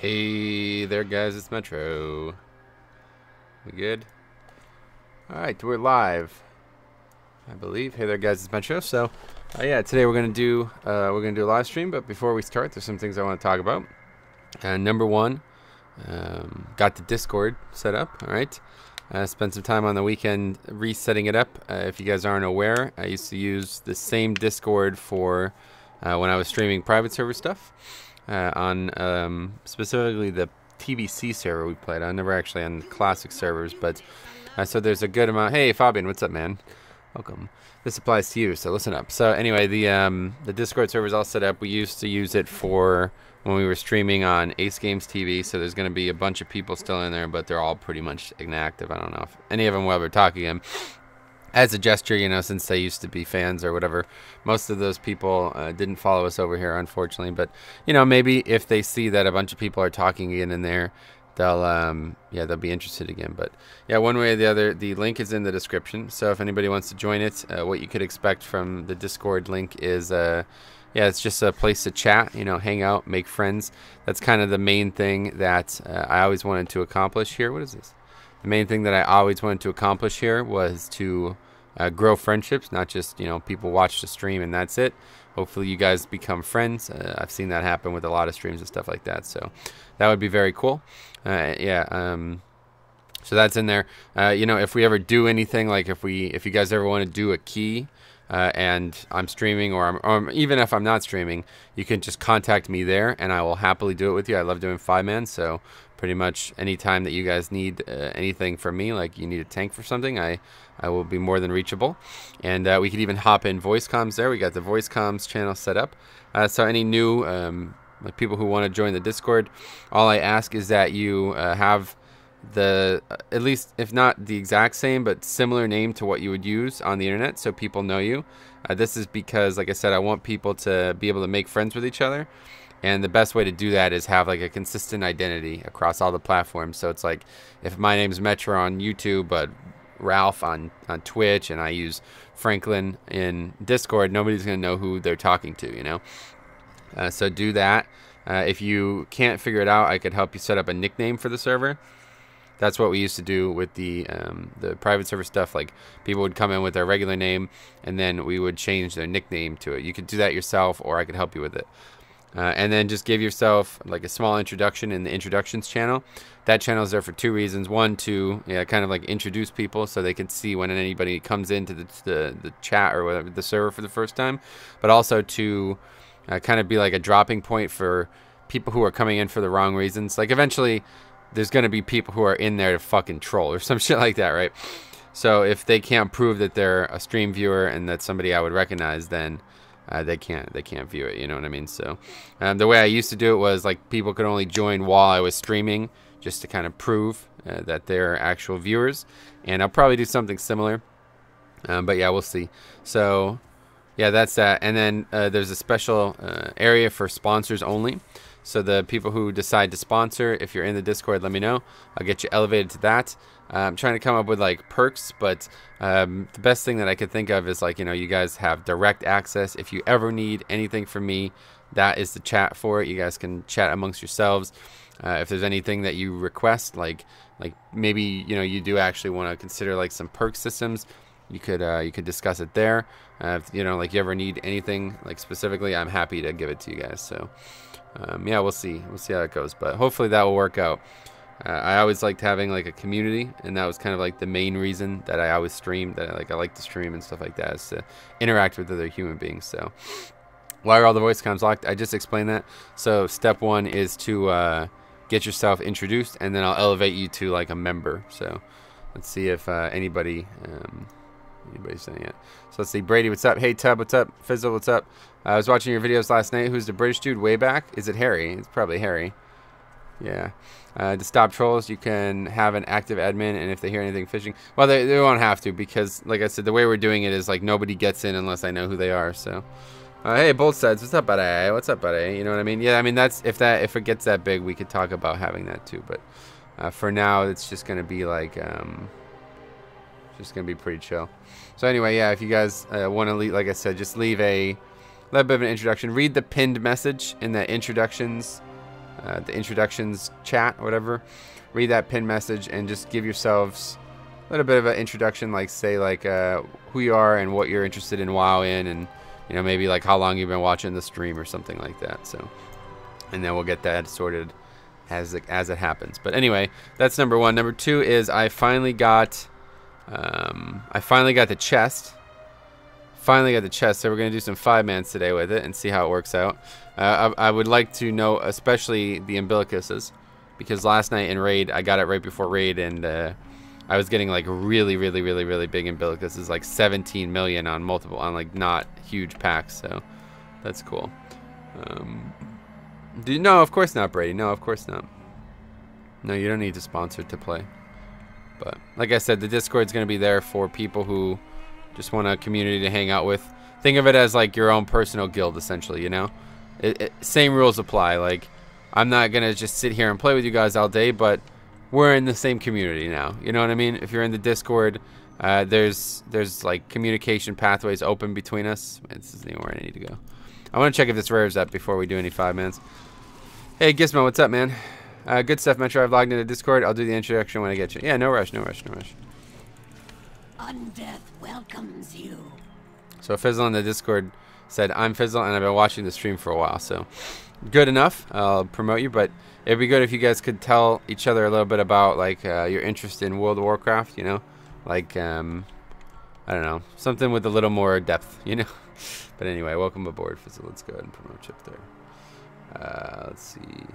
Hey there, guys, it's Metro. We good? Alright, we're live, I believe. Hey there, guys, it's Metro. So, yeah, today we're gonna do a live stream. But before we start, there's some things I want to talk about. Number one, got the Discord set up. All right, spent some time on the weekend resetting it up. If you guys aren't aware, I used to use the same Discord for when I was streaming private server stuff. On specifically the TBC server we played on, never actually on classic servers, but so there's a good amount. Hey Fabian, what's up, man? Welcome. This applies to you, so listen up. So anyway, the Discord server is all set up. We used to use it for when we were streaming on Ace Games TV, so there's going to be a bunch of people still in there, but they're all pretty much inactive. I don't know if any of them will ever talk again. As a gesture, you know, since they used to be fans or whatever, most of those people didn't follow us over here, unfortunately. But, you know, maybe if they see that a bunch of people are talking again in there, they'll, yeah, they'll be interested again. But, yeah, one way or the other, the link is in the description. So if anybody wants to join it, what you could expect from the Discord link is, yeah, it's just a place to chat, you know, hang out, make friends. That's kind of the main thing that I always wanted to accomplish here. What is this? The main thing that I always wanted to accomplish here was to grow friendships, not just, you know, people watch the stream and that's it. Hopefully you guys become friends. I've seen that happen with a lot of streams and stuff like that, so that would be very cool. So that's in there. You know, if we ever do anything, like if you guys ever want to do a key and I'm streaming, or even if I'm not streaming, you can just contact me there and I will happily do it with you. I love doing 5-man, so pretty much anytime that you guys need anything from me, like you need a tank for something, I will be more than reachable. And we could even hop in voice comms there. We got the voice comms channel set up. So any new like people who want to join the Discord, all I ask is that you have the at least, if not the exact same, but similar name to what you would use on the internet, so people know you. This is because, like I said, I want people to be able to make friends with each other. And the best way to do that is have like a consistent identity across all the platforms. So it's like if my name's Metro on YouTube, but Ralph on Twitch, and I use Franklin in Discord, nobody's going to know who they're talking to, you know? So do that. If you can't figure it out, I could help you set up a nickname for the server. That's what we used to do with the private server stuff. Like people would come in with their regular name, and then we would change their nickname to it. You could do that yourself, or I could help you with it. And then just give yourself like a small introduction in the introductions channel. That channel is there for two reasons. One, to kind of like introduce people so they can see when anybody comes into the chat or whatever, the server for the first time, but also to kind of be like a dropping point for people who are coming in for the wrong reasons. Like eventually there's going to be people who are in there to fucking troll or some shit like that, right? So if they can't prove that they're a stream viewer and that's somebody I would recognize, then they can't view it, you know what I mean? So the way I used to do it was like people could only join while I was streaming, just to kind of prove that they're actual viewers. And I'll probably do something similar, but yeah, we'll see. So yeah, that's that. And then there's a special area for sponsors only. So the people who decide to sponsor, if you're in the Discord, let me know. I'll get you elevated to that. I'm trying to come up with like perks, but the best thing that I could think of is like, you know, you guys have direct access. If you ever need anything from me, that is the chat for it. You guys can chat amongst yourselves. If there's anything that you request, like maybe, you know, you do actually want to consider like some perk systems, you could discuss it there. If, you know, like you ever need anything like specifically, I'm happy to give it to you guys. So yeah, we'll see how it goes, but hopefully that will work out. I always liked having like a community, and that was kind of like the main reason that I always streamed, that I like to stream and stuff like that, is to interact with other human beings. So why are all the voice comms locked? I just explained that. So step one is to get yourself introduced, and then I'll elevate you to like a member. So let's see if anybody's saying it. So let's see. Brady, what's up? Hey Tub, what's up? Fizzle, what's up? I was watching your videos last night. Who's the British dude way back? Is it Harry? It's probably Harry. Yeah. To stop trolls, you can have an active admin, and if they hear anything phishing, well, they won't have to, because like I said, the way we're doing it is like nobody gets in unless I know who they are. So hey, both sides, what's up, buddy? What's up, buddy? You know what I mean? Yeah, I mean, that's if it gets that big, we could talk about having that too, but for now it's just gonna be like just gonna be pretty chill. So anyway, yeah, if you guys want to leave, like I said, just leave a little bit of an introduction. Read the pinned message in the introductions the introductions chat, or whatever. Read that pin message and just give yourselves a little bit of an introduction, like say like who you are and what you're interested in WoW in, and you know, maybe like how long you've been watching the stream or something like that. So, and then we'll get that sorted as it happens. But anyway, that's number one. Number two is I finally got the chest. Finally got the chest, so we're gonna do some 5-mans today with it and see how it works out. I would like to know, especially the umbilicuses, because last night in raid I got it right before raid, and I was getting like really big umbilicuses, like 17 million on multiple, on like not huge packs. So that's cool. No, of course not, Brady. No, of course not. No, you don't need to sponsor to play. But like I said, the Discord's going to be there for people who just want a community to hang out with. Think of it as like your own personal guild, essentially, you know? Same rules apply. Like, I'm not going to just sit here and play with you guys all day, but we're in the same community now. You know what I mean? If you're in the Discord, there's like communication pathways open between us. This isn't even where I need to go. I want to check if this rares up before we do any 5-mans. Hey, Gizmo, what's up, man? Good stuff, Metro. I've logged into Discord. I'll do the introduction when I get you. Yeah, no rush, no rush, no rush. Undeath welcomes you. So Fizzle in the Discord said, I'm Fizzle, and I've been watching the stream for a while. So good enough. I'll promote you, but it'd be good if you guys could tell each other a little bit about like your interest in World of Warcraft, you know? Like, I don't know, something with a little more depth, you know? But anyway, welcome aboard, Fizzle. Let's go ahead and promote you up there. Let's see.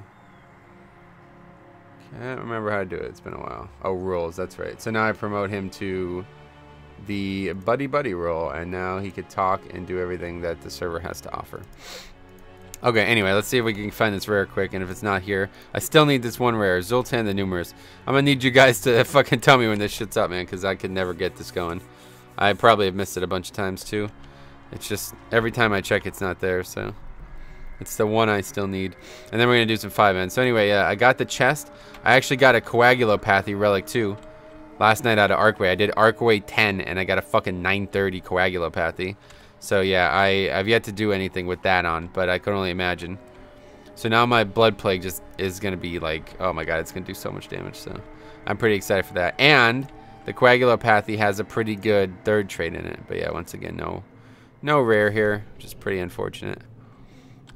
Can't remember how to do it. It's been a while. Oh, rules. That's right. So now I promote him to the buddy role, and now he could talk and do everything that the server has to offer. Okay, anyway, let's see if we can find this rare quick, and if it's not here, I still need this one rare, Zoltan the Numerous. I'm gonna need you guys to fucking tell me when this shit's up, man, because I could never get this going. I probably have missed it a bunch of times too. It's just every time I check, it's not there, so it's the one I still need. And then we're gonna do some 5-mans. So anyway, I got the chest. I actually got a coagulopathy relic too. Last night out of Arcway, I did Arcway 10, and I got a fucking 930 coagulopathy. So yeah, I've yet to do anything with that on, but I could only imagine. So now my blood plague just is gonna be like, oh my god, it's gonna do so much damage. So I'm pretty excited for that. And the coagulopathy has a pretty good third trait in it. But yeah, once again, no rare here, which is pretty unfortunate.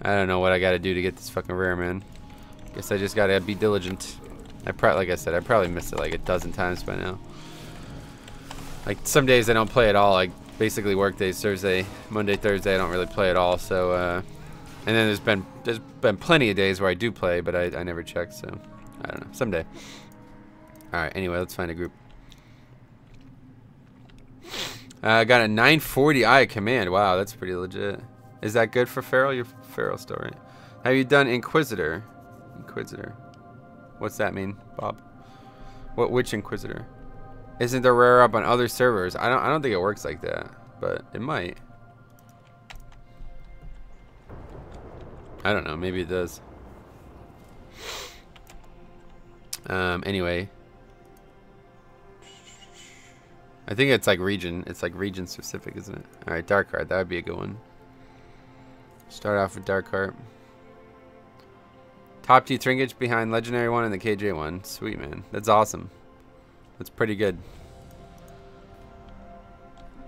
I don't know what I gotta do to get this fucking rare, man. Guess I just gotta be diligent. Like I said, I probably missed it like a dozen times by now. Like some days I don't play at all. Like basically work days, Monday, Thursday, I don't really play at all. So, and then there's been plenty of days where I do play, but I never check. So I don't know. Someday. All right. Anyway, let's find a group. I got a 940 Eye of Command. Wow, that's pretty legit. Is that good for Feral? Your Feral story. Have you done Inquisitor? Inquisitor. What's that mean, Bob? Which Inquisitor? Isn't there rare up on other servers? I don't think it works like that, but it might. I don't know. Maybe it does. Anyway, I think it's like region. It's like region specific, isn't it? All right, Dark Heart. That would be a good one. Start off with Dark Heart. Top 2 trinkets behind Legendary 1 and the KJ 1. Sweet, man. That's awesome. That's pretty good.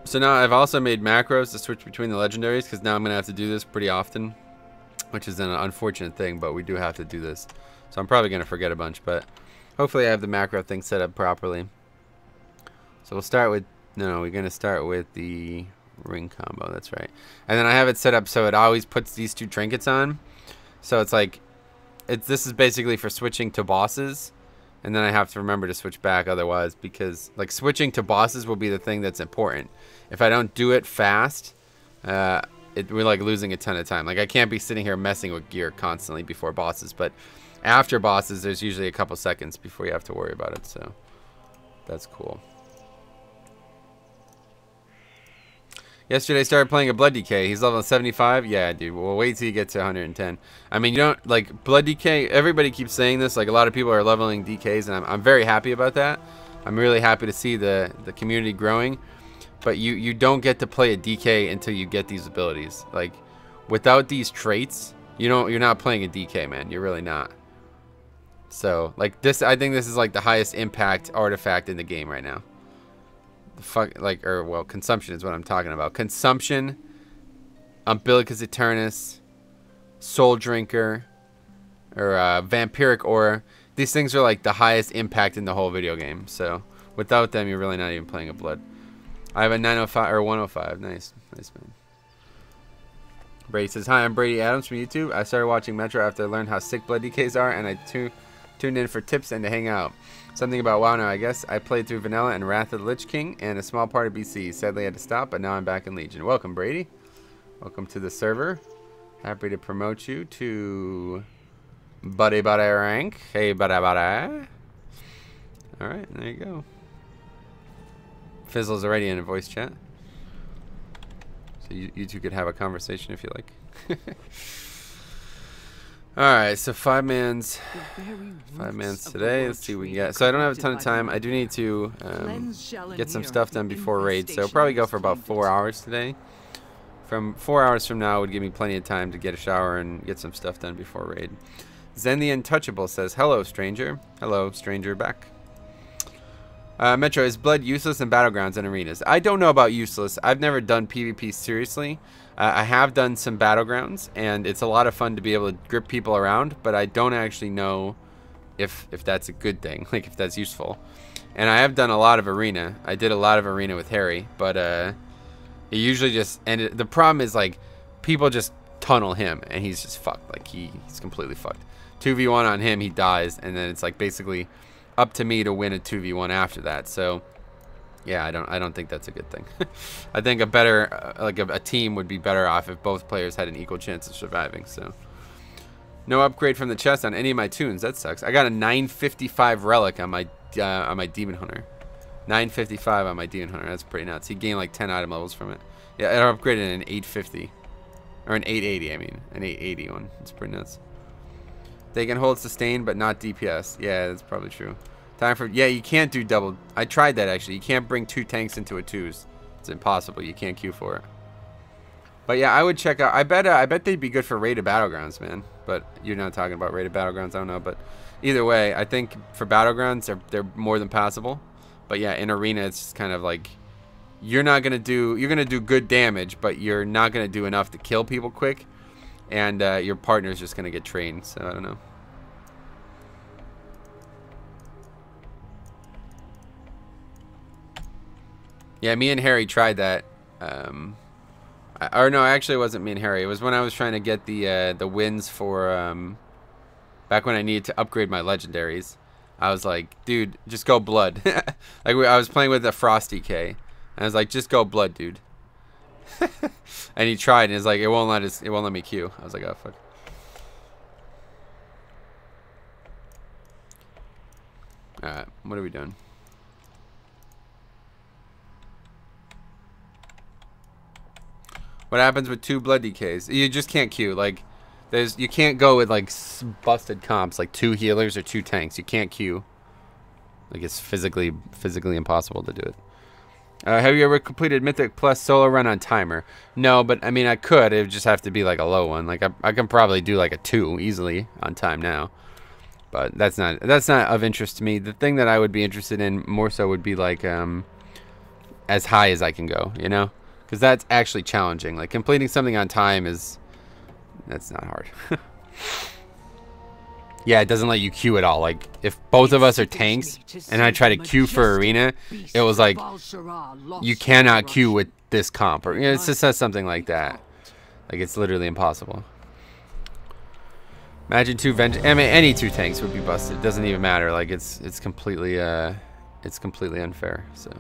So now I've also made macros to switch between the legendaries, because now I'm going to have to do this pretty often, which is an unfortunate thing, but we do have to do this. So I'm probably going to forget a bunch, but hopefully I have the macro thing set up properly. So we'll start with, no, we're going to start with the ring combo. That's right. And then I have it set up so it always puts these 2 trinkets on. So it's like, this is basically for switching to bosses, and then I have to remember to switch back otherwise, because like switching to bosses will be the thing that's important. If I don't do it fast, we're like losing a ton of time. Like I can't be sitting here messing with gear constantly before bosses, but after bosses there's usually a couple seconds before you have to worry about it, so that's cool. Yesterday I started playing a Blood DK. He's level 75. Yeah, dude. We'll wait till you get to 110. I mean, you don't like Blood DK. Everybody keeps saying this. Like a lot of people are leveling DKs, and I'm very happy about that. I'm really happy to see the community growing. But you don't get to play a DK until you get these abilities. Like without these traits, you're not playing a DK, man. You're really not. So, like, this, I think this is, like, the highest impact artifact in the game right now. The fuck, like, or, well, consumption is what I'm talking about. Consumption, Umbilicus Eternus, Soul Drinker, or, Vampiric Aura. These things are, like, the highest impact in the whole video game. So, without them, you're really not even playing a Blood. I have a 905, or 105. Nice. Nice, man. Brady says, hi, I'm Brady Adams from YouTube. I started watching Metro after I learned how sick blood DKs are, and I tuned in for tips and to hang out. Something about WoW now, I guess. I played through Vanilla and Wrath of the Lich King and a small part of BC. Sadly, I had to stop, but now I'm back in Legion. Welcome, Brady. Welcome to the server. Happy to promote you to Buddy rank. Hey, Buddy. Alright, there you go. Fizzle's already in a voice chat. So you two could have a conversation if you like. Alright, so five mans today. Let's see what we can get. So I don't have a ton of time. I do need to get some stuff done before raid. So I'll probably go for about 4 hours today. From 4 hours from now would give me plenty of time to get a shower and get some stuff done before raid. Zen the Untouchable says, hello, stranger. Hello, stranger back. Metro, is blood useless in battlegrounds and arenas? I don't know about useless. I've never done PvP seriously. I have done some battlegrounds, and it's a lot of fun to be able to grip people around, but I don't actually know if that's a good thing, like if that's useful. And I have done a lot of arena. I did a lot of arena with Harry, but it usually just ended. The problem is, like, people just tunnel him, and he's just fucked. Like, he's completely fucked. 2v1 on him, he dies, and then it's like basically up to me to win a 2v1 after that. So yeah, I don't think that's a good thing. I think a better like a team would be better off if both players had an equal chance of surviving. So no upgrade from the chest on any of my tunes. That sucks. I got a 955 relic on my demon hunter. 955 on my demon hunter. That's pretty nuts. He gained like 10 item levels from it. Yeah, I upgraded an 850 or an 880. I mean, an 880 one. It's pretty nuts. They can hold sustain, but not DPS. Yeah, that's probably true. Time for... Yeah, you can't do double... I tried that, actually. You can't bring 2 tanks into a 2s. It's impossible. You can't queue for it. But yeah, I would check out... I bet they'd be good for rated battlegrounds, man. But you're not talking about rated battlegrounds. I don't know. But either way, I think for battlegrounds, they're more than passable. But yeah, in arena, it's just kind of like... You're not going to do... You're going to do good damage, but you're not going to do enough to kill people quick. And your partner's just going to get trained, so I don't know. Yeah, me and Harry tried that. Or no, actually it wasn't me and Harry. It was when I was trying to get the wins for... back when I needed to upgrade my legendaries. I was like, dude, just go blood. Like I was playing with the Frosty K. And I was like, just go blood, dude. And he tried, and it's like it won't let me queue. I was like, oh fuck. All right, what are we doing? What happens with 2 blood DKs? You just can't queue. Like, you can't go with like busted comps, like 2 healers or 2 tanks. You can't queue. Like it's physically impossible to do it. Have you ever completed Mythic Plus solo run on timer? No, but I mean I could. It would just have to be like a low one. Like I can probably do like a 2 easily on time now. But that's not of interest to me. The thing that I would be interested in more so would be like as high as I can go, you know? Because that's actually challenging. Like completing something on time that's not hard. Yeah, it doesn't let you queue at all. Like, if both of us are tanks, and I try to queue for arena, it was like, you cannot queue with this comp. Or, you know, it just says something like that. Like, it's literally impossible. Imagine 2 Vengeance... I mean, any 2 tanks would be busted. It doesn't even matter. Like, it's completely unfair. So,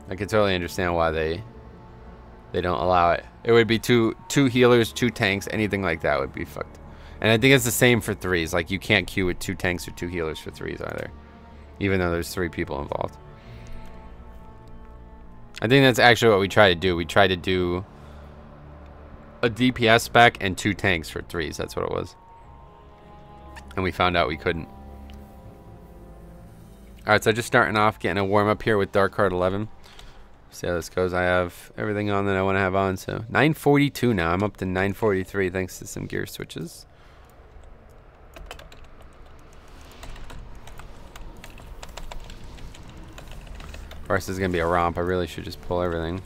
I can totally understand why they don't allow it. It would be two healers, 2 tanks, anything like that would be fucked. And I think it's the same for 3s. Like, you can't queue with 2 tanks or 2 healers for 3s either. Even though there's 3 people involved. I think that's actually what we try to do. We try to do a DPS spec and 2 tanks for 3s. That's what it was. And we found out we couldn't. Alright, so just starting off, getting a warm-up here with Dark Card 11. See how this goes. I have everything on that I want to have on. So 942 now. I'm up to 943 thanks to some gear switches. Or else this is gonna be a romp. I really should just pull everything.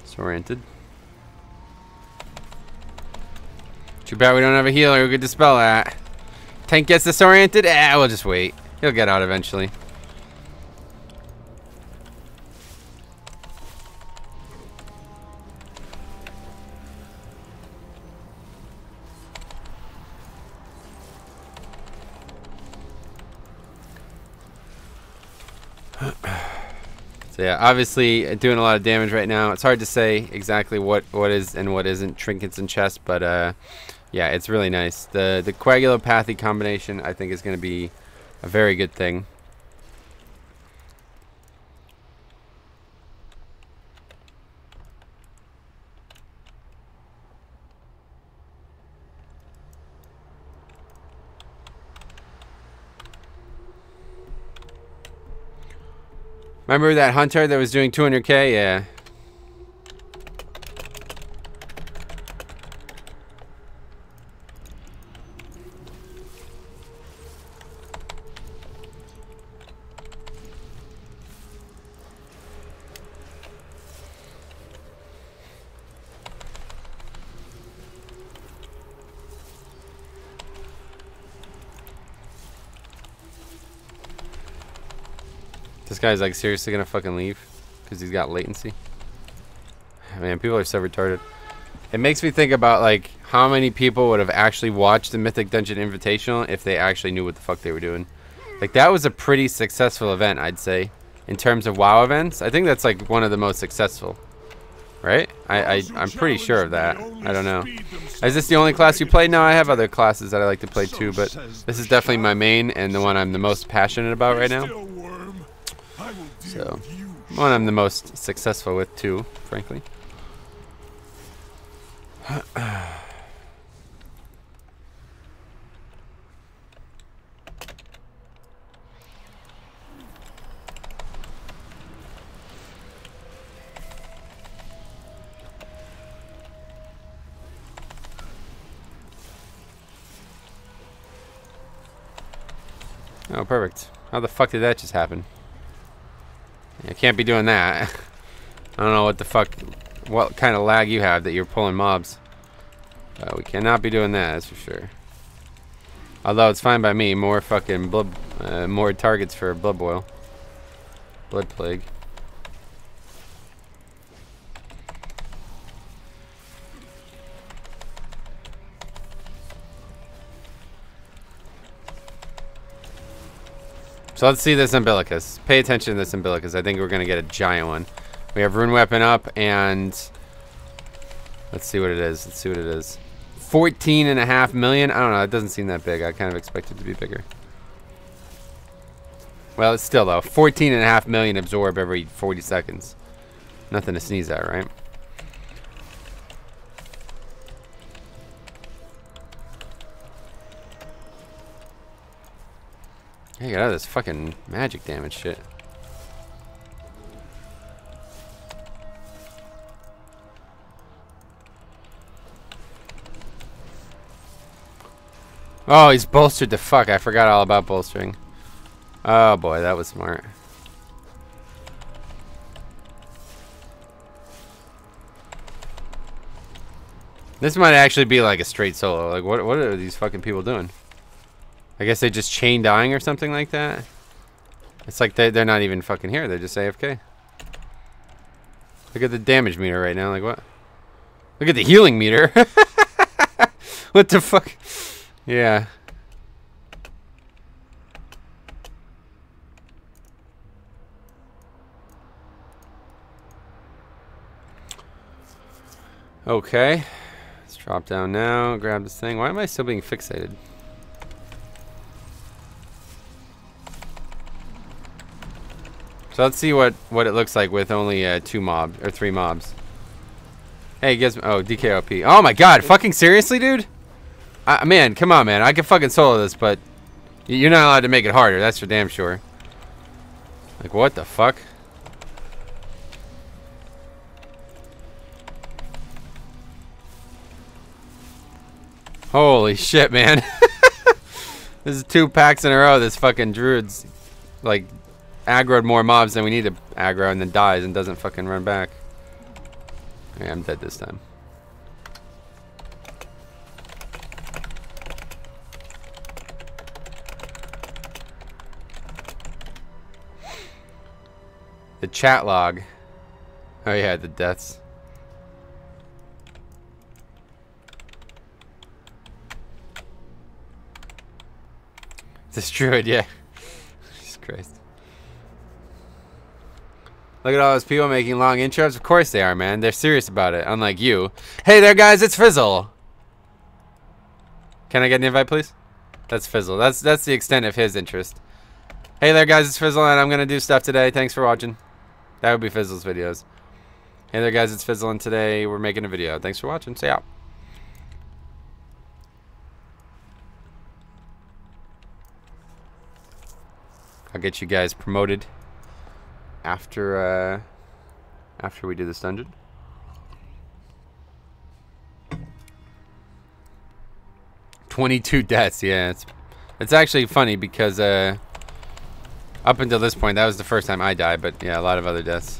Disoriented. Too bad we don't have a healer who could dispel that. Tank gets disoriented? We'll just wait. He'll get out eventually. So yeah, obviously doing a lot of damage right now. It's hard to say exactly what is and what isn't trinkets and chests, but yeah, it's really nice. The coagulopathy combination I think is going to be a very good thing. Remember that hunter that was doing 200k? Yeah. This guy's like seriously gonna fucking leave because he's got latency. Man, people are so retarded. It makes me think about like how many people would have actually watched the Mythic Dungeon Invitational if they actually knew what the fuck they were doing. Like that was a pretty successful event, I'd say, in terms of WoW events. I think that's like one of the most successful, right? I'm pretty sure of that. I don't know. Is this the only class you play? No, I have other classes that I like to play too, but this is definitely my main and the one I'm the most passionate about right now. So, one I'm the most successful with too, frankly. Oh, perfect. How the fuck did that just happen? I can't be doing that. I don't know what the fuck, what kind of lag you have that you're pulling mobs. We cannot be doing that, that's for sure. Although it's fine by me. More fucking blood, more targets for blood boil, blood plague. So let's see this Umbilicus. Pay attention to this Umbilicus. I think we're going to get a giant one. We have Rune Weapon up, and let's see what it is. Let's see what it is. 14.5 million? I don't know. It doesn't seem that big. I kind of expected it to be bigger. Well, it's still, though. 14.5 million absorb every 40 seconds. Nothing to sneeze at, right? Hey, get out of this fucking magic damage shit. Oh, he's bolstered the fuck. I forgot all about bolstering. Oh boy, that was smart. This might actually be like a straight solo. Like, what are these fucking people doing? I guess they just chain dying or something like that. It's like they're not even fucking here. They're just AFK. Look at the damage meter right now. Like, what? Look at the healing meter. What the fuck? Yeah. Okay. Let's drop down now. Grab this thing. Why am I still being fixated? So let's see what it looks like with only 2 mobs or 3 mobs. Hey, guess oh DKOP. Oh my god, fucking seriously, dude? Man, come on, man. I can fucking solo this, but you're not allowed to make it harder. That's for damn sure. Like, what the fuck? Holy shit, man. This is 2 packs in a row. This fucking druid's like aggroed more mobs than we need to aggro and then dies and doesn't fucking run back. Okay, I'm dead this time. The chat log. Oh yeah, the deaths. This druid, yeah. Jesus Christ. Look at all those people making long intros. Of course they are, man. They're serious about it, unlike you. Hey there, guys, it's Fizzle. Can I get an invite, please? That's Fizzle. That's the extent of his interest. Hey there, guys, it's Fizzle, and I'm going to do stuff today. Thanks for watching. That would be Fizzle's videos. Hey there, guys, it's Fizzle, and today we're making a video. Thanks for watching. See ya. I'll get you guys promoted after we do this dungeon. $22 deaths, yeah. It's actually funny because up until this point, that was the first time I died, but yeah, a lot of other deaths.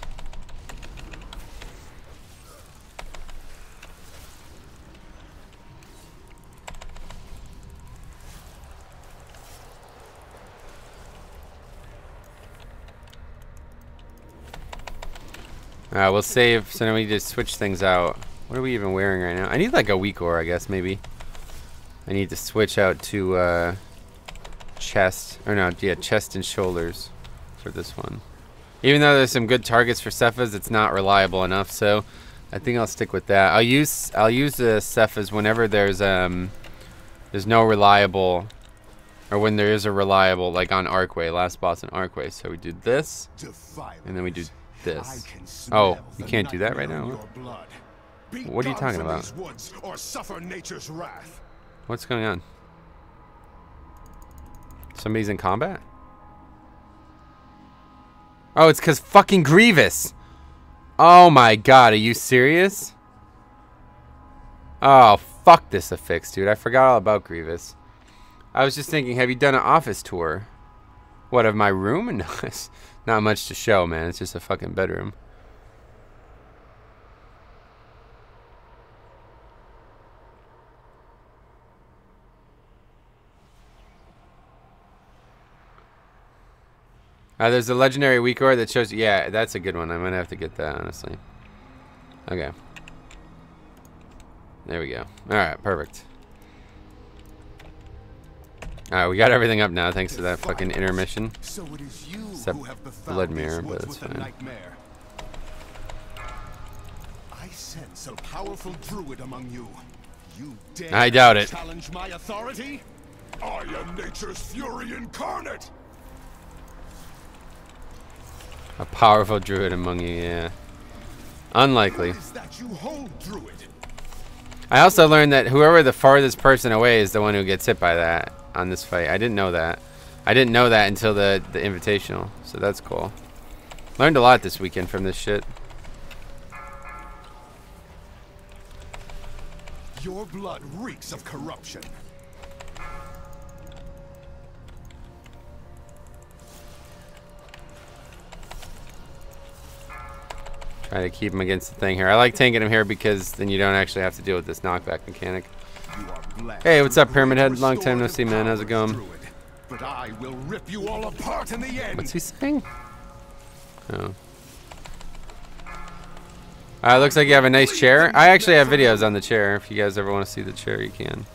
We'll save, so now we just switch things out. What are we even wearing right now? I need like a weak ore, I guess, maybe. I need to switch out to chest, or no, yeah, chest and shoulders for this one. Even though there's some good targets for Cephas, it's not reliable enough, so I think I'll stick with that. I'll use the Cephas whenever there's no reliable, or when there is a reliable, like on Archway, last boss in Archway. So we do this, and then we do this. Oh, you can't do that right now? What are you talking about? What's going on? Somebody's in combat? Oh, it's because fucking Grievous. Oh my god, are you serious? Oh, fuck this affix, dude. I forgot all about Grievous. I was just thinking, have you done an office tour? What, of my room? No, it's not much to show, man. It's just a fucking bedroom. There's a legendary weak ore that shows. Yeah, that's a good one. I'm gonna have to get that, honestly. Okay. There we go. All right, perfect. All right, we got everything up now, thanks to that fucking intermission. Except blood mirror, but it's fine. I sense a powerful druid among you. You dare I doubt it. Challenge my authority? I am nature's fury incarnate. A powerful druid among you, yeah. Unlikely. What is that you hold, druid? I also learned that whoever the farthest person away is the one who gets hit by that on this fight. I didn't know that. I didn't know that until the invitational, so that's cool. Learned a lot this weekend from this shit. Your blood reeks of corruption. Try to keep him against the thing here. I like tanking him here because then you don't actually have to deal with this knockback mechanic. Hey, what's up, Pyramid Head? Long time no see, man. How's it going? But I will rip you all apart in the end. What's he saying? Oh. Looks like you have a nice chair. I actually have videos on the chair. If you guys ever want to see the chair, you can.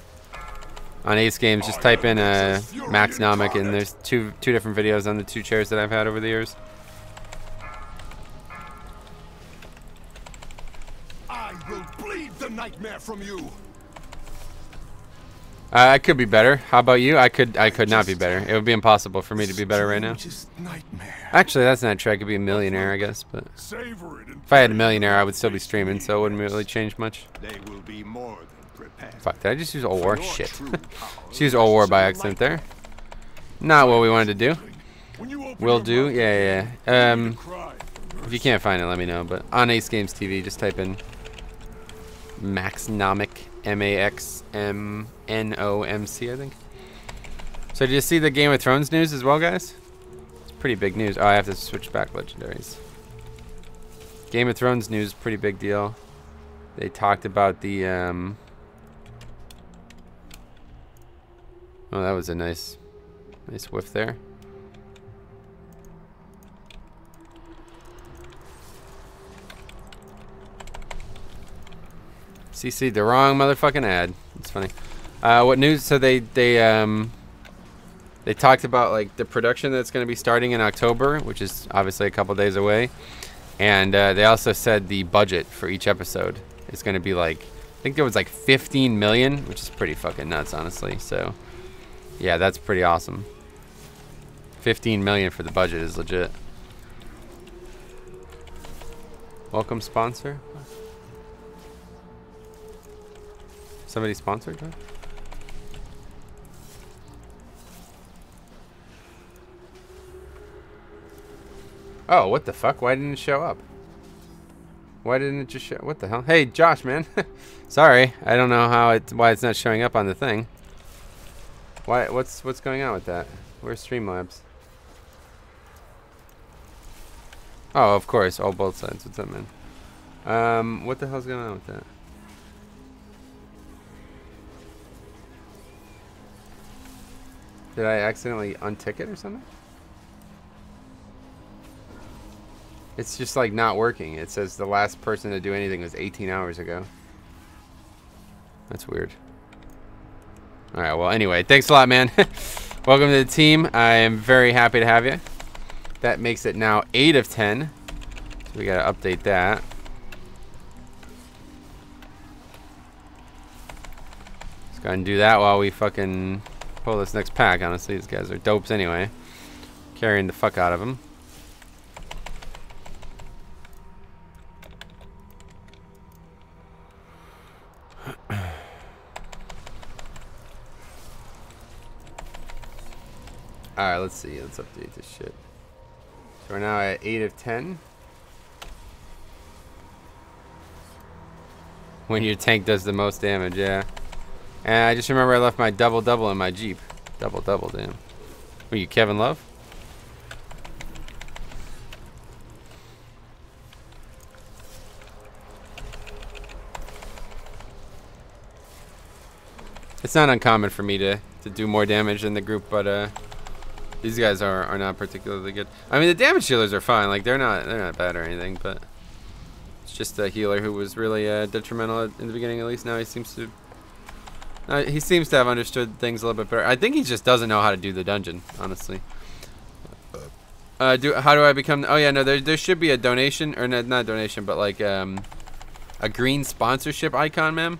On Ace Games, just type in Max Nomic, and there's two different videos on the 2 chairs that I've had over the years. I will bleed the nightmare from you. I could be better. How about you? I could not be better. It would be impossible for me to be better right now. Actually, that's not true. I could be a millionaire, I guess. But if I had a millionaire, I would still be streaming, so it wouldn't really change much. Fuck, did I just use All War? Shit. Just use All War by accident there. Not what we wanted to do. Will do? Yeah. If you can't find it, let me know. But on Ace Games TV, just type in Max Nomic, MAXMNOMIC. NOMC, I think. So did you see the Game of Thrones news as well, guys? It's pretty big news. Oh, I have to switch back legendaries. Game of Thrones news, pretty big deal. They talked about the oh, that was a nice whiff there. CC'd the wrong motherfucking ad. It's funny. What news? So they talked about like the production that's going to be starting in October, which is obviously a couple days away, and they also said the budget for each episode is going to be like, I think there was like 15 million, which is pretty fucking nuts, honestly. So yeah, that's pretty awesome. 15 million for the budget is legit. Welcome sponsor. Somebody sponsored that? Oh, what the fuck? Why didn't it show up? Why didn't it just show? What the hell? Hey, Josh, man. Sorry, I don't know why it's not showing up on the thing. Why? What's going on with that? Where's Streamlabs? Oh, of course. Oh, both sides. What's up, man? What the hell's going on with that? Did I accidentally untick it or something? It's just like not working. It says the last person to do anything was 18 hours ago. That's weird. Alright, well anyway, thanks a lot, man. Welcome to the team. I am very happy to have you. That makes it now 8 of 10. So we gotta update that. Let's go ahead and do that while we fucking pull this next pack. Honestly, these guys are dopes anyway. Carrying the fuck out of them. Alright, let's see. Let's update this shit. So we're now at 8 of 10. When your tank does the most damage, yeah. And I just remember I left my double-double in my Jeep. Double-double, damn. Were you Kevin Love? It's not uncommon for me to do more damage than the group, but these guys are not particularly good. I mean, the damage healers are fine. Like they're not bad or anything, but it's just a healer who was really detrimental in the beginning. At least now he seems to have understood things a little bit better. I think he just doesn't know how to do the dungeon, honestly. How do I become? Oh yeah, no, there should be a donation, or not a donation, but like a green sponsorship icon, ma'am.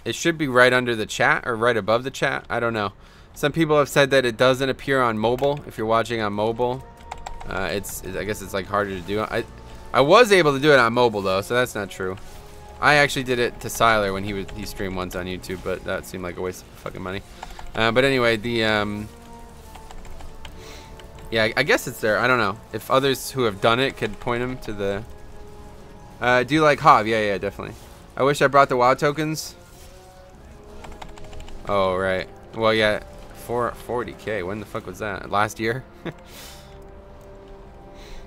It should be right under the chat or right above the chat. I don't know. Some people have said that it doesn't appear on mobile. If you're watching on mobile, I guess it's like harder to do. I was able to do it on mobile though, so that's not true. I actually did it to Siler when he streamed once on YouTube, but that seemed like a waste of fucking money. But anyway, the yeah, I guess it's there. I don't know if others who have done it could point them to the. Do you like Hov? Yeah, definitely. I wish I brought the WoW tokens. Oh right. Well, yeah. 40K. When the fuck was that? Last year?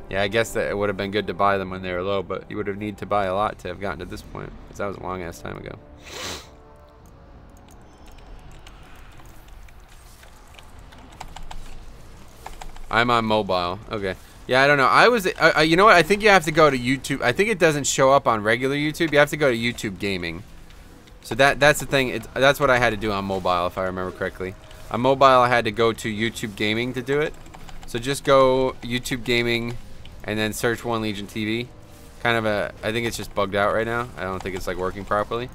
Yeah, I guess that it would have been good to buy them when they were low, but you would have needed to buy a lot to have gotten to this point, because that was a long ass time ago. I'm on mobile. Okay. Yeah, I don't know. You know what? I think you have to go to YouTube. I think it doesn't show up on regular YouTube. You have to go to YouTube Gaming. So that's the thing. That's what I had to do on mobile, if I remember correctly. On mobile, I had to go to YouTube Gaming to do it. So just go YouTube Gaming and then search One Legion TV. I think it's just bugged out right now. I don't think it's like working properly.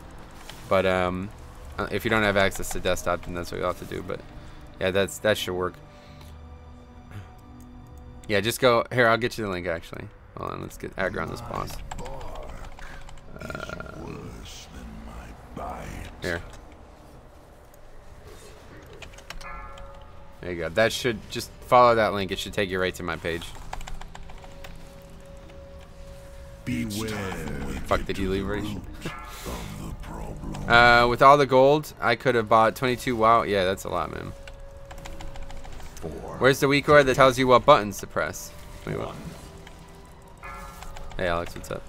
But if you don't have access to desktop, then that's what you'll have to do. But yeah, that should work. Yeah, just go here. I'll get you the link actually. Hold on, let's get aggro on this boss. Here. There you go. That should just follow that link. It should take you right to my page. Beware. Fuck, did you leave already? With all the gold, I could have bought 22. Wow, yeah, that's a lot, man. 4. Where's the weak core that tells you what buttons to press? Wait, what? Hey, Alex, what's up?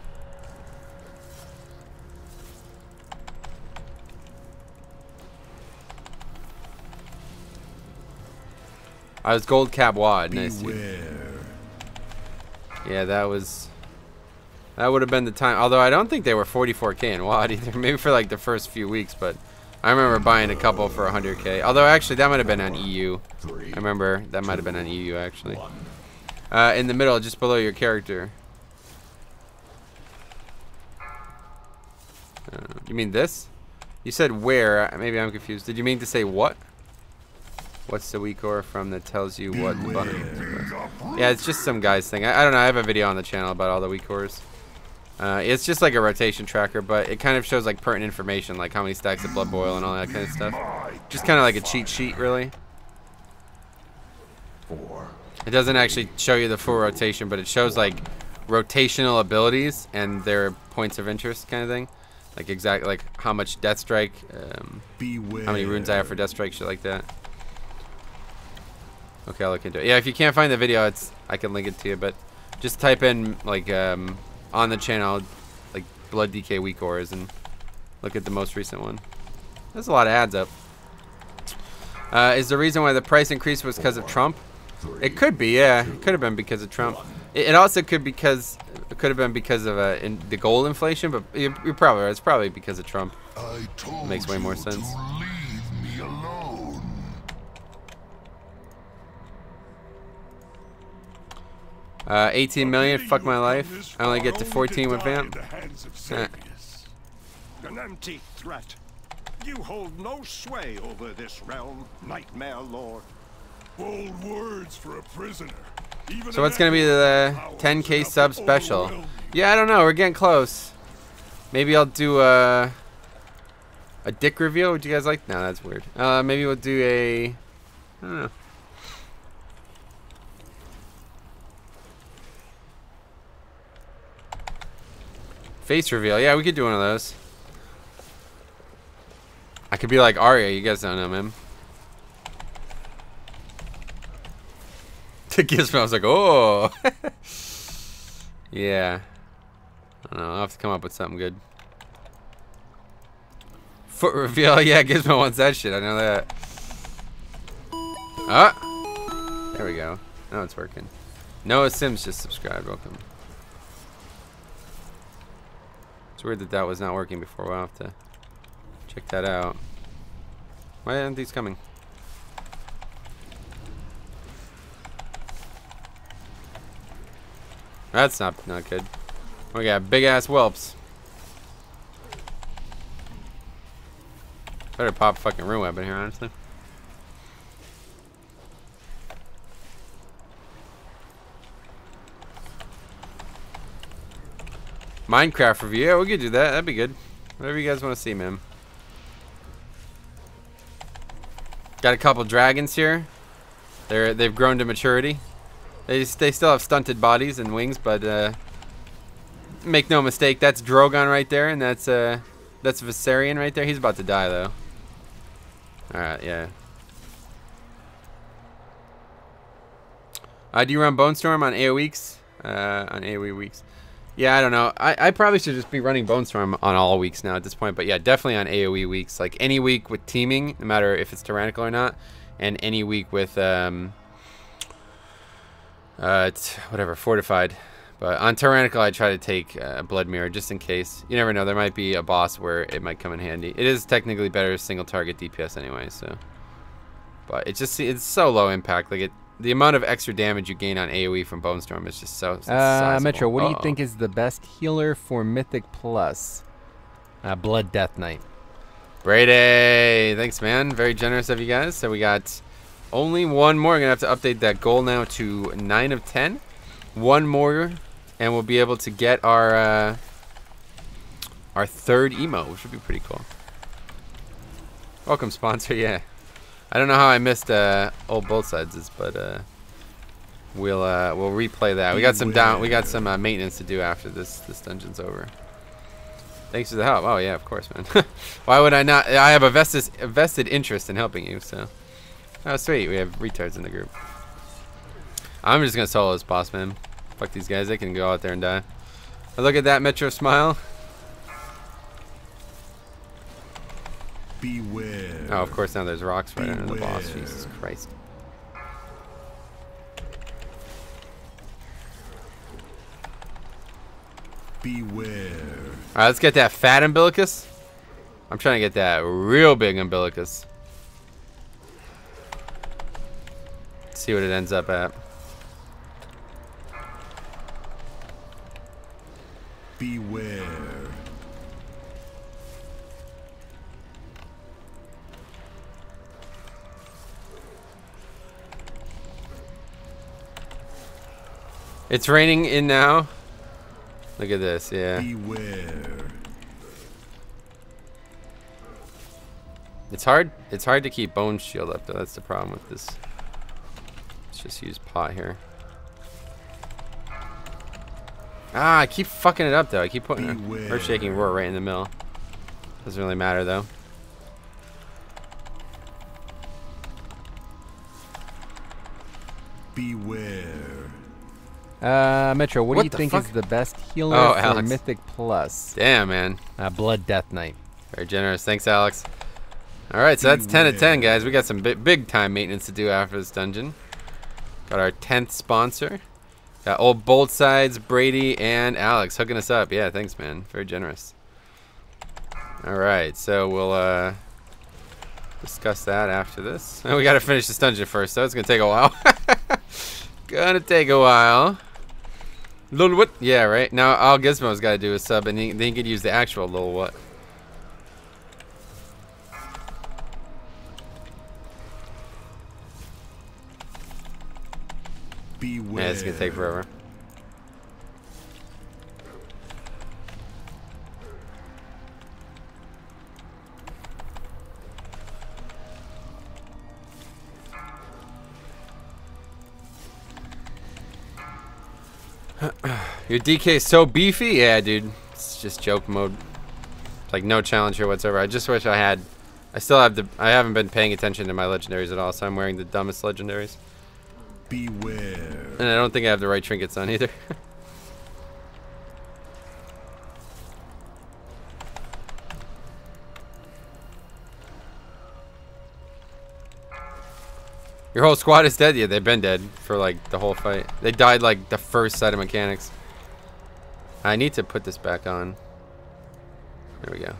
I was gold cap wad. Nice. Yeah, that would have been the time. Although I don't think they were 44k in wad either. Maybe for like the first few weeks, but I remember buying a couple for 100k. Although actually that might have been on EU. I remember that might have been on EU actually. In the middle, just below your character. You mean this? You said where? Maybe I'm confused. Did you mean to say what? What's the weak core from that tells you what the button is? Yeah, it's just some guy's thing. I don't know. I have a video on the channel about all the weak cores. It's just like a rotation tracker, but it kind of shows like pertinent information, like how many stacks of blood boil and all that kind of stuff. Just kind of like a cheat sheet, really. 4. It doesn't actually show you the full rotation, but it shows like rotational abilities and their points of interest, kind of thing. Like exactly like how much death strike, how many runes I have for death strike, shit like that. Okay, I'll look into it. Yeah, if you can't find the video, I can link it to you, but just type in like on the channel like blood DK weak cores and look at the most recent one. There's a lot of ads up. Is the reason why the price increase was because of Trump? It could be, yeah. It could have been because of Trump. It also could have been because of the gold inflation, but you're probably right. It's probably because of Trump. It makes way more sense. Leave me alone. 18 million, fuck my life. I only get to 14 with Vamp. An empty threat. You hold no sway over this realm, Nightmare Lord. Bold words for a prisoner. So what's gonna be the 10k sub special? Yeah, I don't know. We're getting close. Maybe I'll do a dick reveal. Would you guys like? No, that's weird. Maybe we'll do a. I don't know. Face reveal. Yeah, we could do one of those. I could be like Arya. You guys don't know him. To Gizmo, I was like, oh. Yeah. I don't know. I'll have to come up with something good. Foot reveal. Yeah, Gizmo wants that shit. I know that. Ah. There we go. Now it's working. Noah Sims just subscribed. Welcome. It's weird that that was not working before. We'll have to check that out. Why aren't these coming? That's not good. We got big ass whelps. Better pop fucking rune weapon here, honestly. Minecraft review. Yeah, we could do that. That'd be good. Whatever you guys want to see, man. Got a couple dragons here. They've grown to maturity. They still have stunted bodies and wings, but make no mistake, that's Drogon right there, and that's Viserion right there. He's about to die though. All right, yeah. Do you run Bone Storm on AoE weeks? On AoE weeks. Yeah, I don't know. I probably should just be running Bone Storm on all weeks now at this point, but yeah, definitely on AoE weeks. Like any week with teaming, no matter if it's tyrannical or not, and any week with it's whatever, fortified. But on tyrannical, I try to take blood mirror just in case. You never know, there might be a boss where it might come in handy. It is technically better single target DPS anyway, so. But it's so low impact. Like the amount of extra damage you gain on AoE from Bone Storm is just so sizable. Metro, what do you think is the best healer for Mythic Plus? Blood Death Knight. Brady, thanks, man. Very generous of you guys. So we got only one more. I'm gonna have to update that goal now to 9 of 10. One more, and we'll be able to get our third emo, which would be pretty cool. Welcome, sponsor. Yeah, I don't know how I missed old both sides, but we'll replay that. We got some maintenance to do after this dungeon's over. Thanks for the help. Oh yeah, of course, man. Why would I not? I have a vested interest in helping you. So, oh sweet, we have retards in the group. I'm just gonna solo this boss, man. Fuck these guys. They can go out there and die. But look at that Metro smile. Beware. Oh, of course now there's rocks right under the boss. Jesus Christ. Beware. Alright, let's get that fat umbilicus. I'm trying to get that real big umbilicus. Let's see what it ends up at. Beware. It's raining in now. Look at this, yeah. Beware. It's hard to keep bone shield up though. That's the problem with this. Let's just use pot here. Ah, I keep fucking it up though. I keep putting her shaking roar right in the middle. Doesn't really matter though. Beware. Metro, what do What you the think fuck? is the best healer Oh, for Alex. Mythic Plus? Damn, man. Blood Death Knight. Very generous. Thanks, Alex. All right, so that's 10 of 10, guys. We got some big time maintenance to do after this dungeon. Got our 10th sponsor. Got old Bolt Sides, Brady, and Alex hooking us up. Yeah, thanks, man. Very generous. All right, so we'll discuss that after this. And we got to finish this dungeon first, so it's going to take a while. Gonna take a while. Little what? Yeah, right. Now all Gizmo's got to do is sub, and then he could use the actual little what. Beware. Yeah, it's gonna take forever. Your DK is so beefy? Yeah, dude. It's just joke mode. It's like no challenge here whatsoever. I just wish I had. I still have the. I haven't been paying attention to my legendaries at all, so I'm wearing the dumbest legendaries. Beware. And I don't think I have the right trinkets on either. Your whole squad is dead? Yeah, they've been dead for like the whole fight. They died like the first set of mechanics. I need to put this back on. There we go.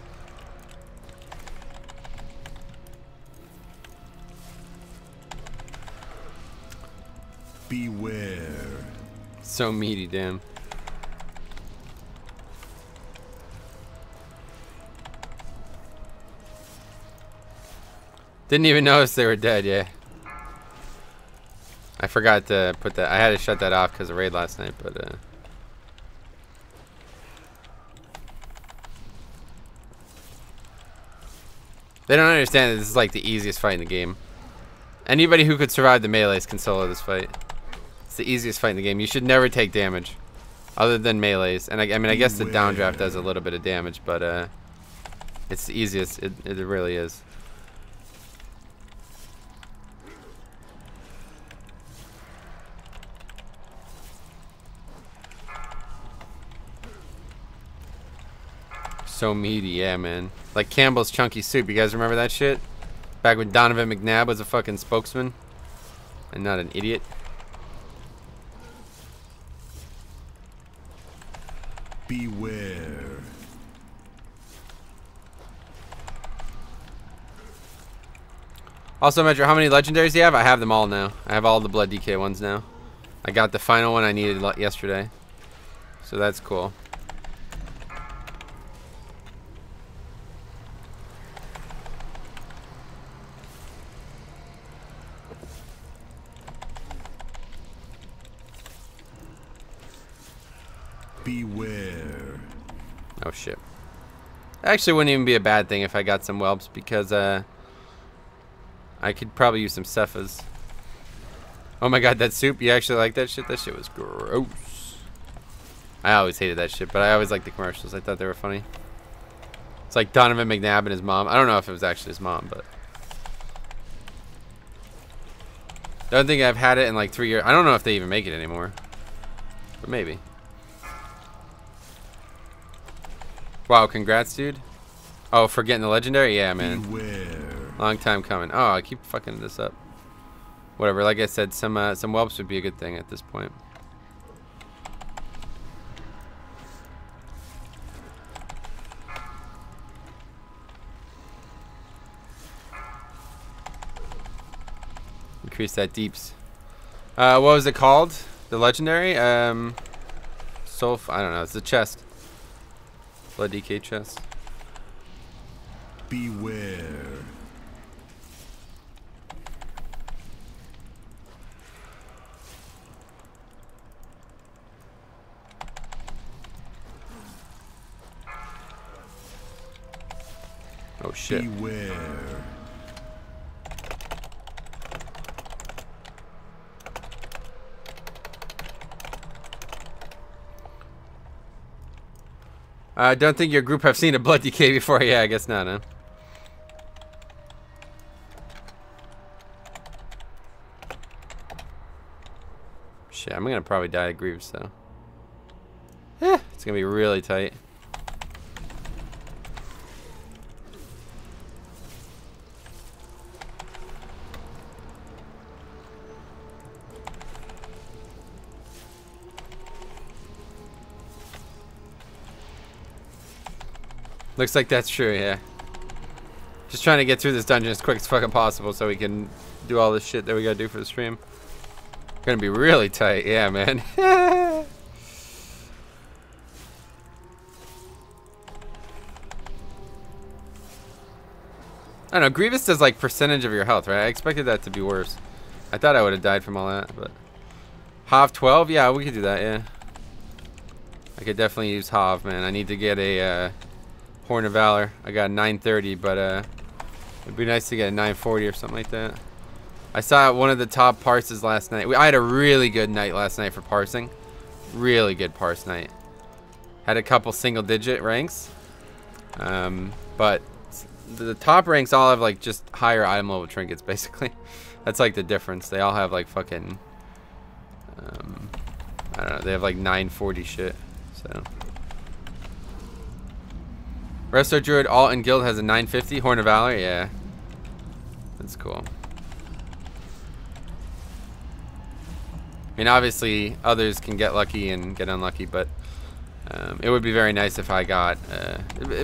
Beware. So meaty, damn. Didn't even notice they were dead, yeah. I forgot to put that. I had to shut that off because of raid last night, but they don't understand that this is like the easiest fight in the game. Anybody who could survive the melees can solo this fight. It's the easiest fight in the game. You should never take damage, other than melees. And I mean, I guess the downdraft does a little bit of damage, but it's the easiest. It really is. So meaty, yeah, man. Like Campbell's Chunky Soup. You guys remember that shit? Back when Donovan McNabb was a fucking spokesman and not an idiot. Beware. Also, Metro, how many legendaries do you have? I have them all now. I have all the Blood DK ones now. I got the final one I needed yesterday. So that's cool. Beware. Oh shit. Actually, wouldn't even be a bad thing if I got some whelps because I could probably use some cephas. Oh my god, that soup! You actually like that shit? That shit was gross. I always hated that shit, but I always liked the commercials. I thought they were funny. It's like Donovan McNabb and his mom. I don't know if it was actually his mom, but I don't think I've had it in like 3 years. I don't know if they even make it anymore, but maybe. Wow, congrats, dude. Oh, for getting the legendary? Yeah, man. Beware. Long time coming. Oh, I keep fucking this up. Whatever. Like I said, some whelps would be a good thing at this point. Increase that deeps. What was it called? The legendary? I don't know. It's the chest. Blood DK chest. Beware. Oh shit. Beware. I don't think your group have seen a blood DK before. Yeah, I guess not, huh? Shit, I'm gonna probably die of Greaves though. It's gonna be really tight. Looks like that's true, yeah. Just trying to get through this dungeon as quick as fucking possible so we can do all this shit that we gotta do for the stream. Gonna be really tight, yeah, man. I don't know, Grievous does like percentage of your health, right? I expected that to be worse. I thought I would have died from all that, but... Hav 12? Yeah, we could do that, yeah. I could definitely use Hav, man. I need to get a Horn of Valor. I got 930, but it'd be nice to get a 940 or something like that. I saw one of the top parses last night. I had a really good night last night for parsing. Really good parse night. Had a couple single digit ranks. But the top ranks all have like just higher item level trinkets basically. That's like the difference. They all have like fucking I don't know, they have like 940 shit. So Resto Druid alt and guild has a 950. Horn of Valor, yeah. That's cool. I mean, obviously, others can get lucky and get unlucky, but it would be very nice if I got,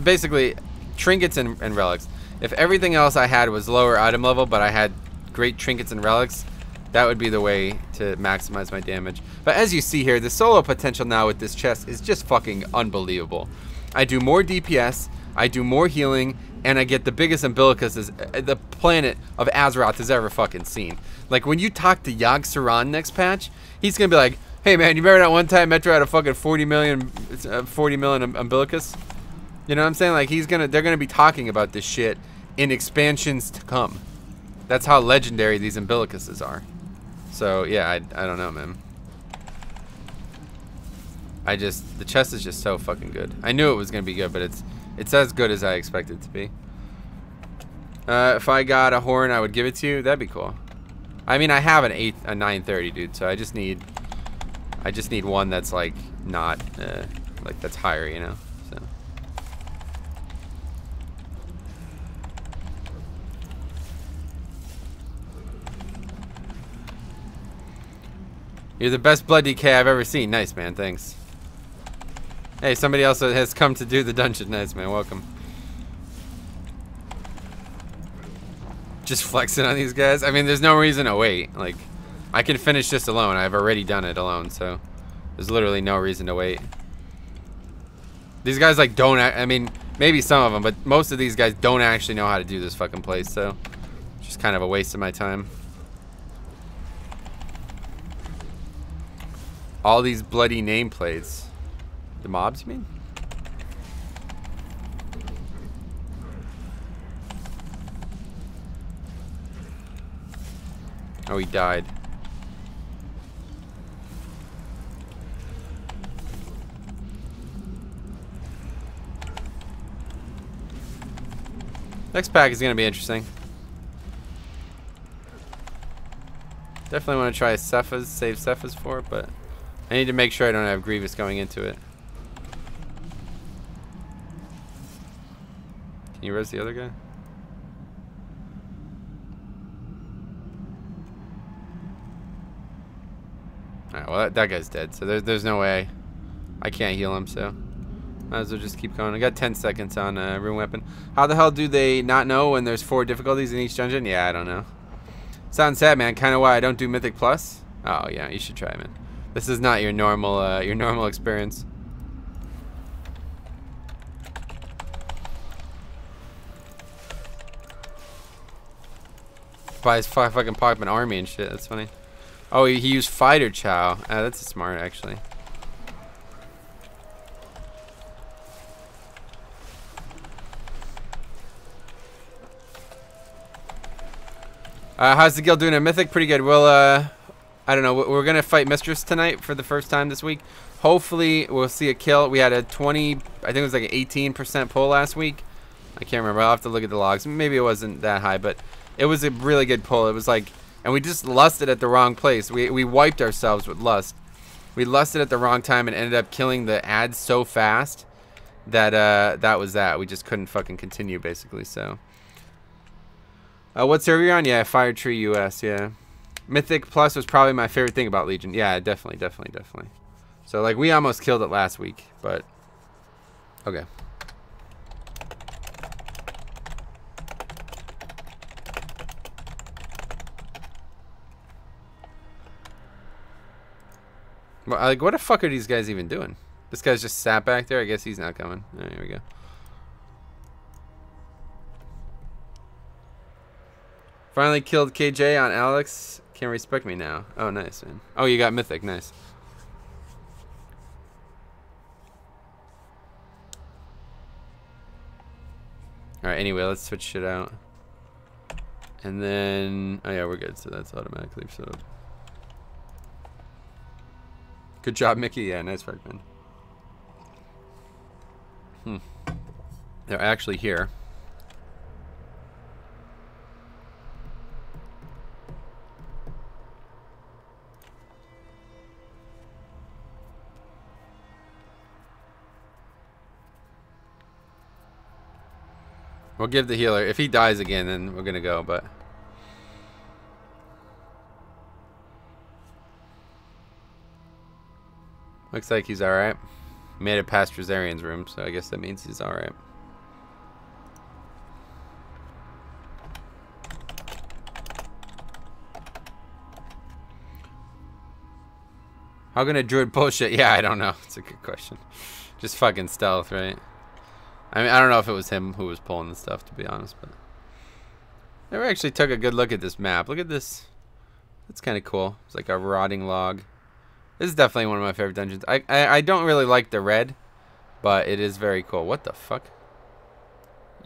basically, trinkets and relics. If everything else I had was lower item level, but I had great trinkets and relics, that would be the way to maximize my damage. But as you see here, the solo potential now with this chest is just fucking unbelievable. I do more DPS, I do more healing, and I get the biggest umbilicus the planet of Azeroth has ever fucking seen. Like, when you talk to Yogg Saron next patch, he's gonna be like, hey man, you remember that one time Metro had a fucking 40 million umbilicus? You know what I'm saying? Like, they're gonna be talking about this shit in expansions to come. That's how legendary these umbilicuses are. So, yeah, I don't know, man. The chest is just so fucking good. I knew it was gonna be good, but it's as good as I expected it to be. If I got a horn, I would give it to you. That'd be cool. I mean, I have a 930, dude. So I just need one that's like not like that's higher, you know. So you're the best blood DK I've ever seen. Nice, man. Thanks. Hey, somebody else has come to do the dungeon. Nice, man. Welcome. Just flexing on these guys. I mean, there's no reason to wait. Like, I can finish this alone. I've already done it alone, so there's literally no reason to wait. These guys, like, I mean, maybe some of them, but most of these guys don't actually know how to do this fucking place, so it's just kind of a waste of my time. All these bloody nameplates. The mobs, you mean? Oh, he died. Next pack is gonna be interesting. Definitely want to try Cephas, save Cephas for it, but I need to make sure I don't have Grievous going into it. Can you res the other guy? Alright, well that guy's dead, so there's no way I can't heal him, so might as well just keep going. I got 10 seconds on Rune Weapon. How the hell do they not know when there's 4 difficulties in each dungeon? Yeah, I don't know. Sounds sad, man. Kind of why I don't do Mythic Plus. Oh yeah, you should try, man. This is not your normal experience. Buys fucking Pokemon army and shit. That's funny. Oh, he used Fighter Chow. That's smart, actually. How's the guild doing at Mythic? Pretty good. Well, I don't know. We're gonna fight Mistress tonight for the first time this week. Hopefully, we'll see a kill. We had a 20, I think it was like an 18% pull last week. I can't remember. I'll have to look at the logs. Maybe it wasn't that high, but it was a really good pull. It was like, and we just lusted at the wrong place. We wiped ourselves with lust. We lusted at the wrong time and ended up killing the ads so fast that that was that. We just couldn't fucking continue, basically. So. What server you on? Yeah, Fire Tree US, yeah. Mythic Plus was probably my favorite thing about Legion. Yeah, definitely. So, like, we almost killed it last week, but... Okay. Well, like, what the fuck are these guys even doing? This guy's just sat back there? I guess he's not coming. Oh, here we go. Finally killed KJ on Alex. Can't respect me now. Oh, nice, man. Oh, you got Mythic. Nice. Alright, anyway, let's switch shit out. And then... Oh, yeah, we're good. So that's automatically set up. Good job, Mickey. Yeah, nice fragment. They're actually here. We'll give the healer. If he dies again, then we're gonna go, but... Looks like he's alright. Made it past Rosarian's room, so I guess that means he's alright. How can a druid bullshit? Yeah, I don't know. It's a good question. Just fucking stealth, right? I mean, I don't know if it was him who was pulling the stuff, to be honest, but... Never actually took a good look at this map. Look at this. That's kind of cool. It's like a rotting log. This is definitely one of my favorite dungeons. I don't really like the red, but it is very cool. What the fuck?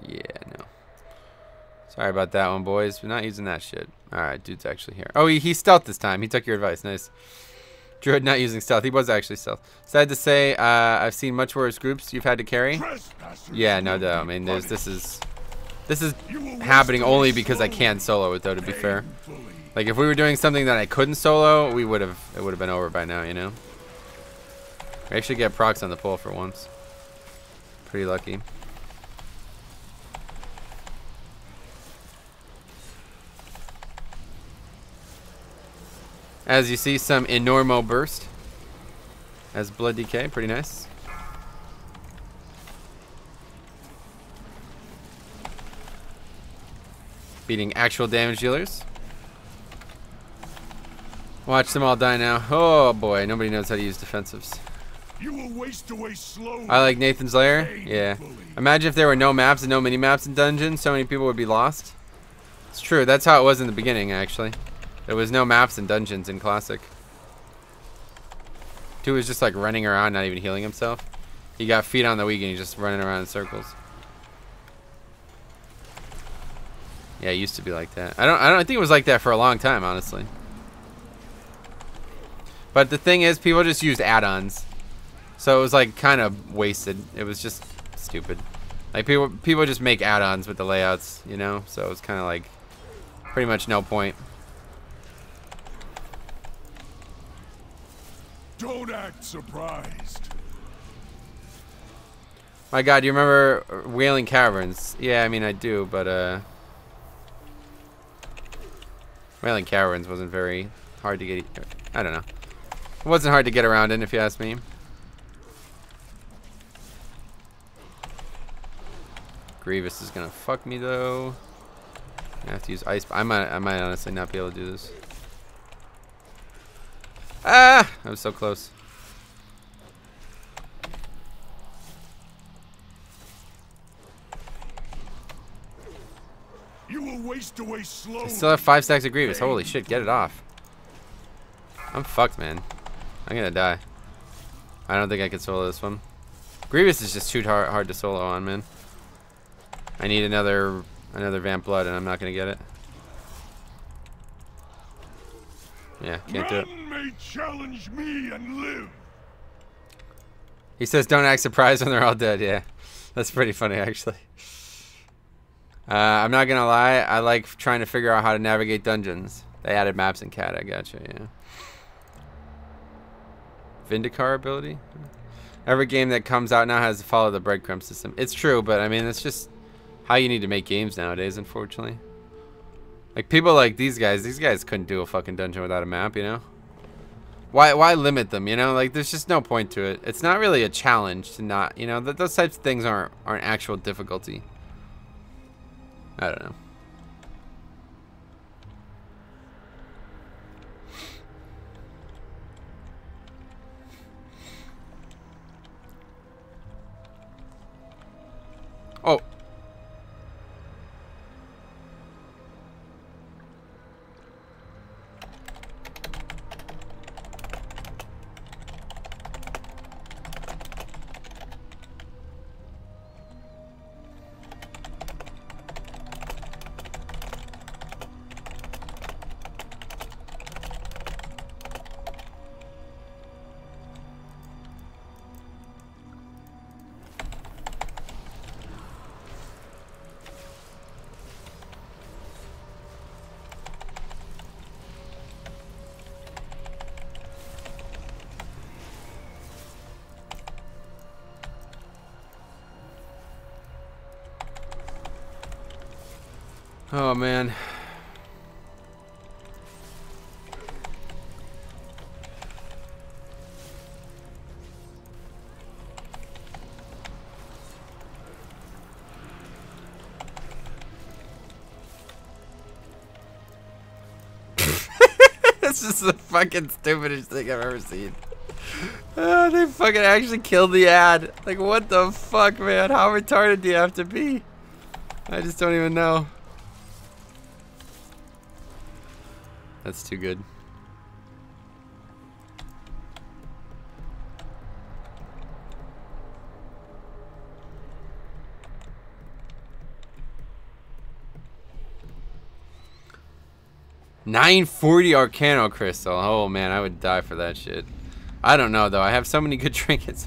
Yeah, no. Sorry about that one, boys. We're not using that shit. Alright, dude's actually here. Oh, he stealthed this time. He took your advice. Nice. Druid not using stealth. He was actually stealth. Sad to say, I've seen much worse groups you've had to carry. Yeah, no doubt. I mean, this is happening only because I can solo it, though, to be fair. Like, if we were doing something that I couldn't solo, it would have been over by now, you know? We actually get procs on the pull for once. Pretty lucky. As you see, some Enormo burst as blood decay. Pretty nice. Beating actual damage dealers. Watch them all die now. Oh boy, nobody knows how to use defensives. You will waste away slowly. I like Nathan's Lair. Yeah. Imagine if there were no maps and no mini maps in dungeons, so many people would be lost. It's true. That's how it was in the beginning, actually. There was no maps and dungeons in Classic. Dude was just like running around, not even healing himself. He got feet on the weak and he's just running around in circles. Yeah, it used to be like that. I don't think it was like that for a long time, honestly. But the thing is, people just used add-ons. So it was like kind of wasted. It was just stupid. Like people just make add-ons with the layouts, you know. So it's kind of like pretty much no point. Don't act surprised. My God, do you remember Wailing Caverns? Yeah, I mean I do, but Wailing Caverns wasn't very hard to get. I don't know. It wasn't hard to get around in, if you ask me. Grievous is gonna fuck me though. I have to use ice. I might honestly not be able to do this. Ah! I was so close. You will waste away slowly. I still have 5 stacks of Grievous. Holy shit, get it off. I'm fucked, man. I'm gonna die. I don't think I can solo this one. Grievous is just too hard to solo on, man. I need another Vamp Blood, and I'm not gonna get it. Yeah, can't do it. None may challenge me and live. He says don't act surprised when they're all dead. Yeah, that's pretty funny, actually. I'm not gonna lie, I like trying to figure out how to navigate dungeons. They added maps in CAD, I gotcha, yeah. Vindicar ability? Every game that comes out now has to follow the breadcrumb system. It's true, but I mean, it's just how you need to make games nowadays, unfortunately. Like, people like these guys couldn't do a fucking dungeon without a map, you know? Why limit them, you know? Like, there's just no point to it. It's not really a challenge to not, you know, those types of things aren't actual difficulty. I don't know. Oh. Oh man. This is the fucking stupidest thing I've ever seen. Oh, they fucking actually killed the ad. Like, what the fuck, man? How retarded do you have to be? I just don't even know. That's too good. $940 Arcano Crystal. Oh man, I would die for that shit. I don't know though. I have so many good trinkets.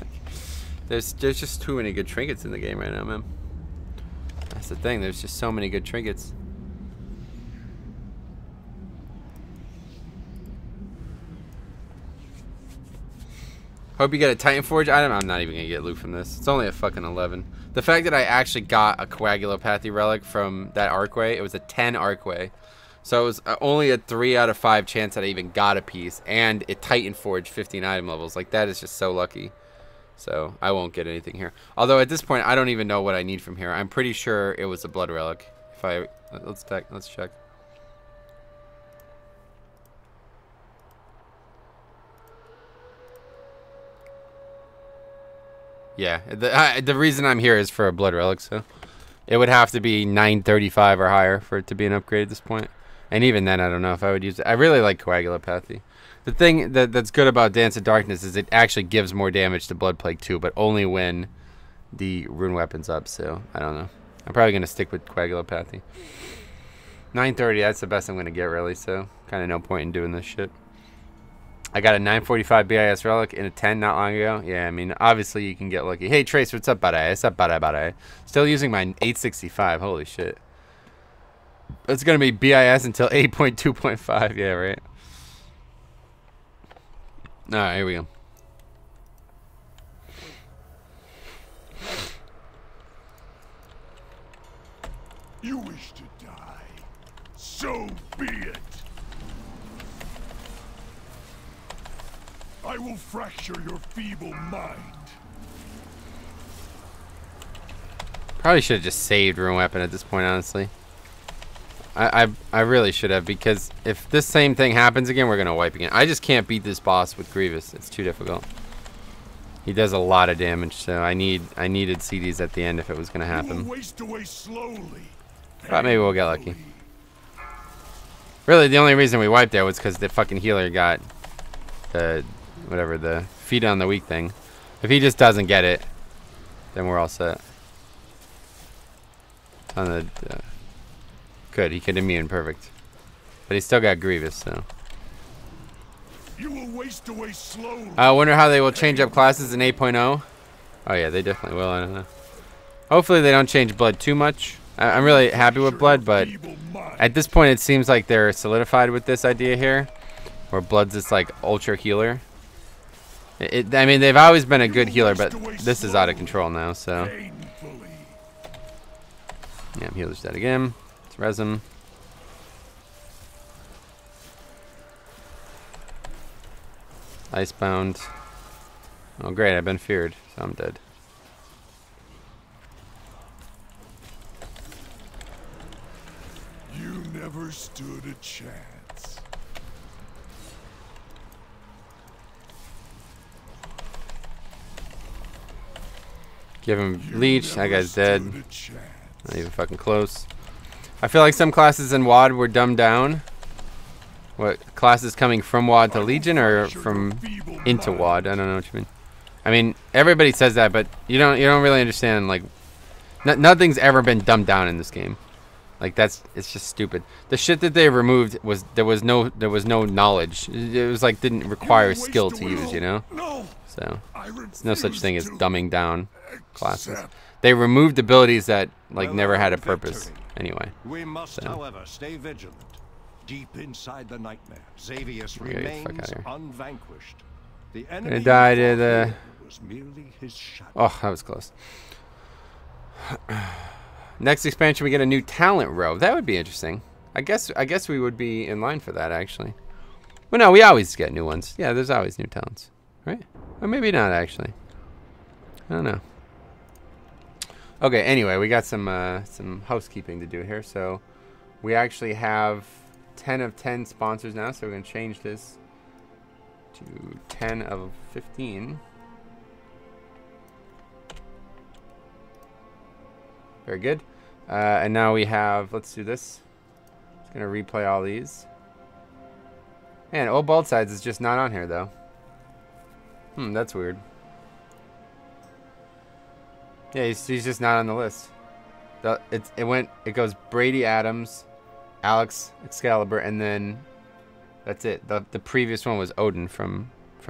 There's just too many good trinkets in the game right now, man. That's the thing. There's just so many good trinkets. Hope you get a Titan Forge item. I'm not even gonna get loot from this. It's only a fucking 11. The fact that I actually got a Coagulopathy relic from that Archway, it was a 10 Archway. So it was only a 3 out of 5 chance that I even got a piece, and it Titan Forge 15 item levels. Like, that is just so lucky. So I won't get anything here. Although at this point, I don't even know what I need from here. I'm pretty sure it was a blood relic. If I let's check. Yeah, the reason I'm here is for a blood relic, so it would have to be 935 or higher for it to be an upgrade at this point. And even then, I don't know if I would use it. I really like Coagulopathy. The thing that's good about Dance of Darkness is it actually gives more damage to Blood Plague too, but only when the rune weapon's up, so I don't know. I'm probably going to stick with Coagulopathy. 930, that's the best I'm going to get, really, so kind of no point in doing this shit. I got a 945 BIS relic in a 10 not long ago. Yeah, I mean, obviously you can get lucky. Hey, Trace, what's up, buddy? What's up, buddy? Still using my 865. Holy shit. It's going to be BIS until 8.2.5. Yeah, right. All right, here we go. You wish to die. So be it. I will fracture your feeble mind. Probably should have just saved Ruin Weapon at this point, honestly. I really should have, because if this same thing happens again, we're going to wipe again. I just can't beat this boss with Grievous. It's too difficult. He does a lot of damage, so I needed CDs at the end if it was going to happen. Waste away slowly. But maybe we'll get lucky. Really, the only reason we wiped there was because the fucking healer got the, whatever, the feet on the weak thing. If he just doesn't get it, then we're all set. On the, good, he could immune, perfect. But he still got Grievous, so. You will waste away slowly. I wonder how they will change up classes in 8.0. Oh yeah, they definitely will, I don't know. Hopefully they don't change Blood too much. I'm really happy with Blood, but at this point it seems like they're solidified with this idea here, where Blood's this like ultra healer. I mean, they've always been a good healer, but this is out of control now, so. Yeah, healer's dead again. Let's res him. Icebound. Oh great, I've been feared, so I'm dead. You never stood a chance. Give him leech. That guy's dead. Not even fucking close. I feel like some classes in WoD were dumbed down. What, classes coming from WoD to Legion or from into WoD? I don't know what you mean. I mean, everybody says that, but you don't really understand. Like, nothing's ever been dumbed down in this game. Like it's just stupid. The shit that they removed was there was no knowledge. It was like didn't require skill to use, you know. So there's no such thing as dumbing down classes. They removed abilities that like never had a purpose anyway. We must, however, stay vigilant. Deep inside the nightmare, Xavius remains unvanquished. The enemy died to the. Was merely his shadow. Oh, that was close. Next expansion, we get a new talent row. That would be interesting. I guess we would be in line for that actually. Well, no, we always get new ones. Yeah, there's always new talents, right? Or maybe not actually. I don't know. Okay, anyway, we got some housekeeping to do here. So we actually have 10 of 10 sponsors now, so we're going to change this to 10 of 15. Very good. And now we have, let's do this. Just going to replay all these. And Old Bald Sides is just not on here, though. That's weird. Yeah, he's just not on the list. It goes Brady Adams, Alex Excalibur, and then that's it. The previous one was Odin from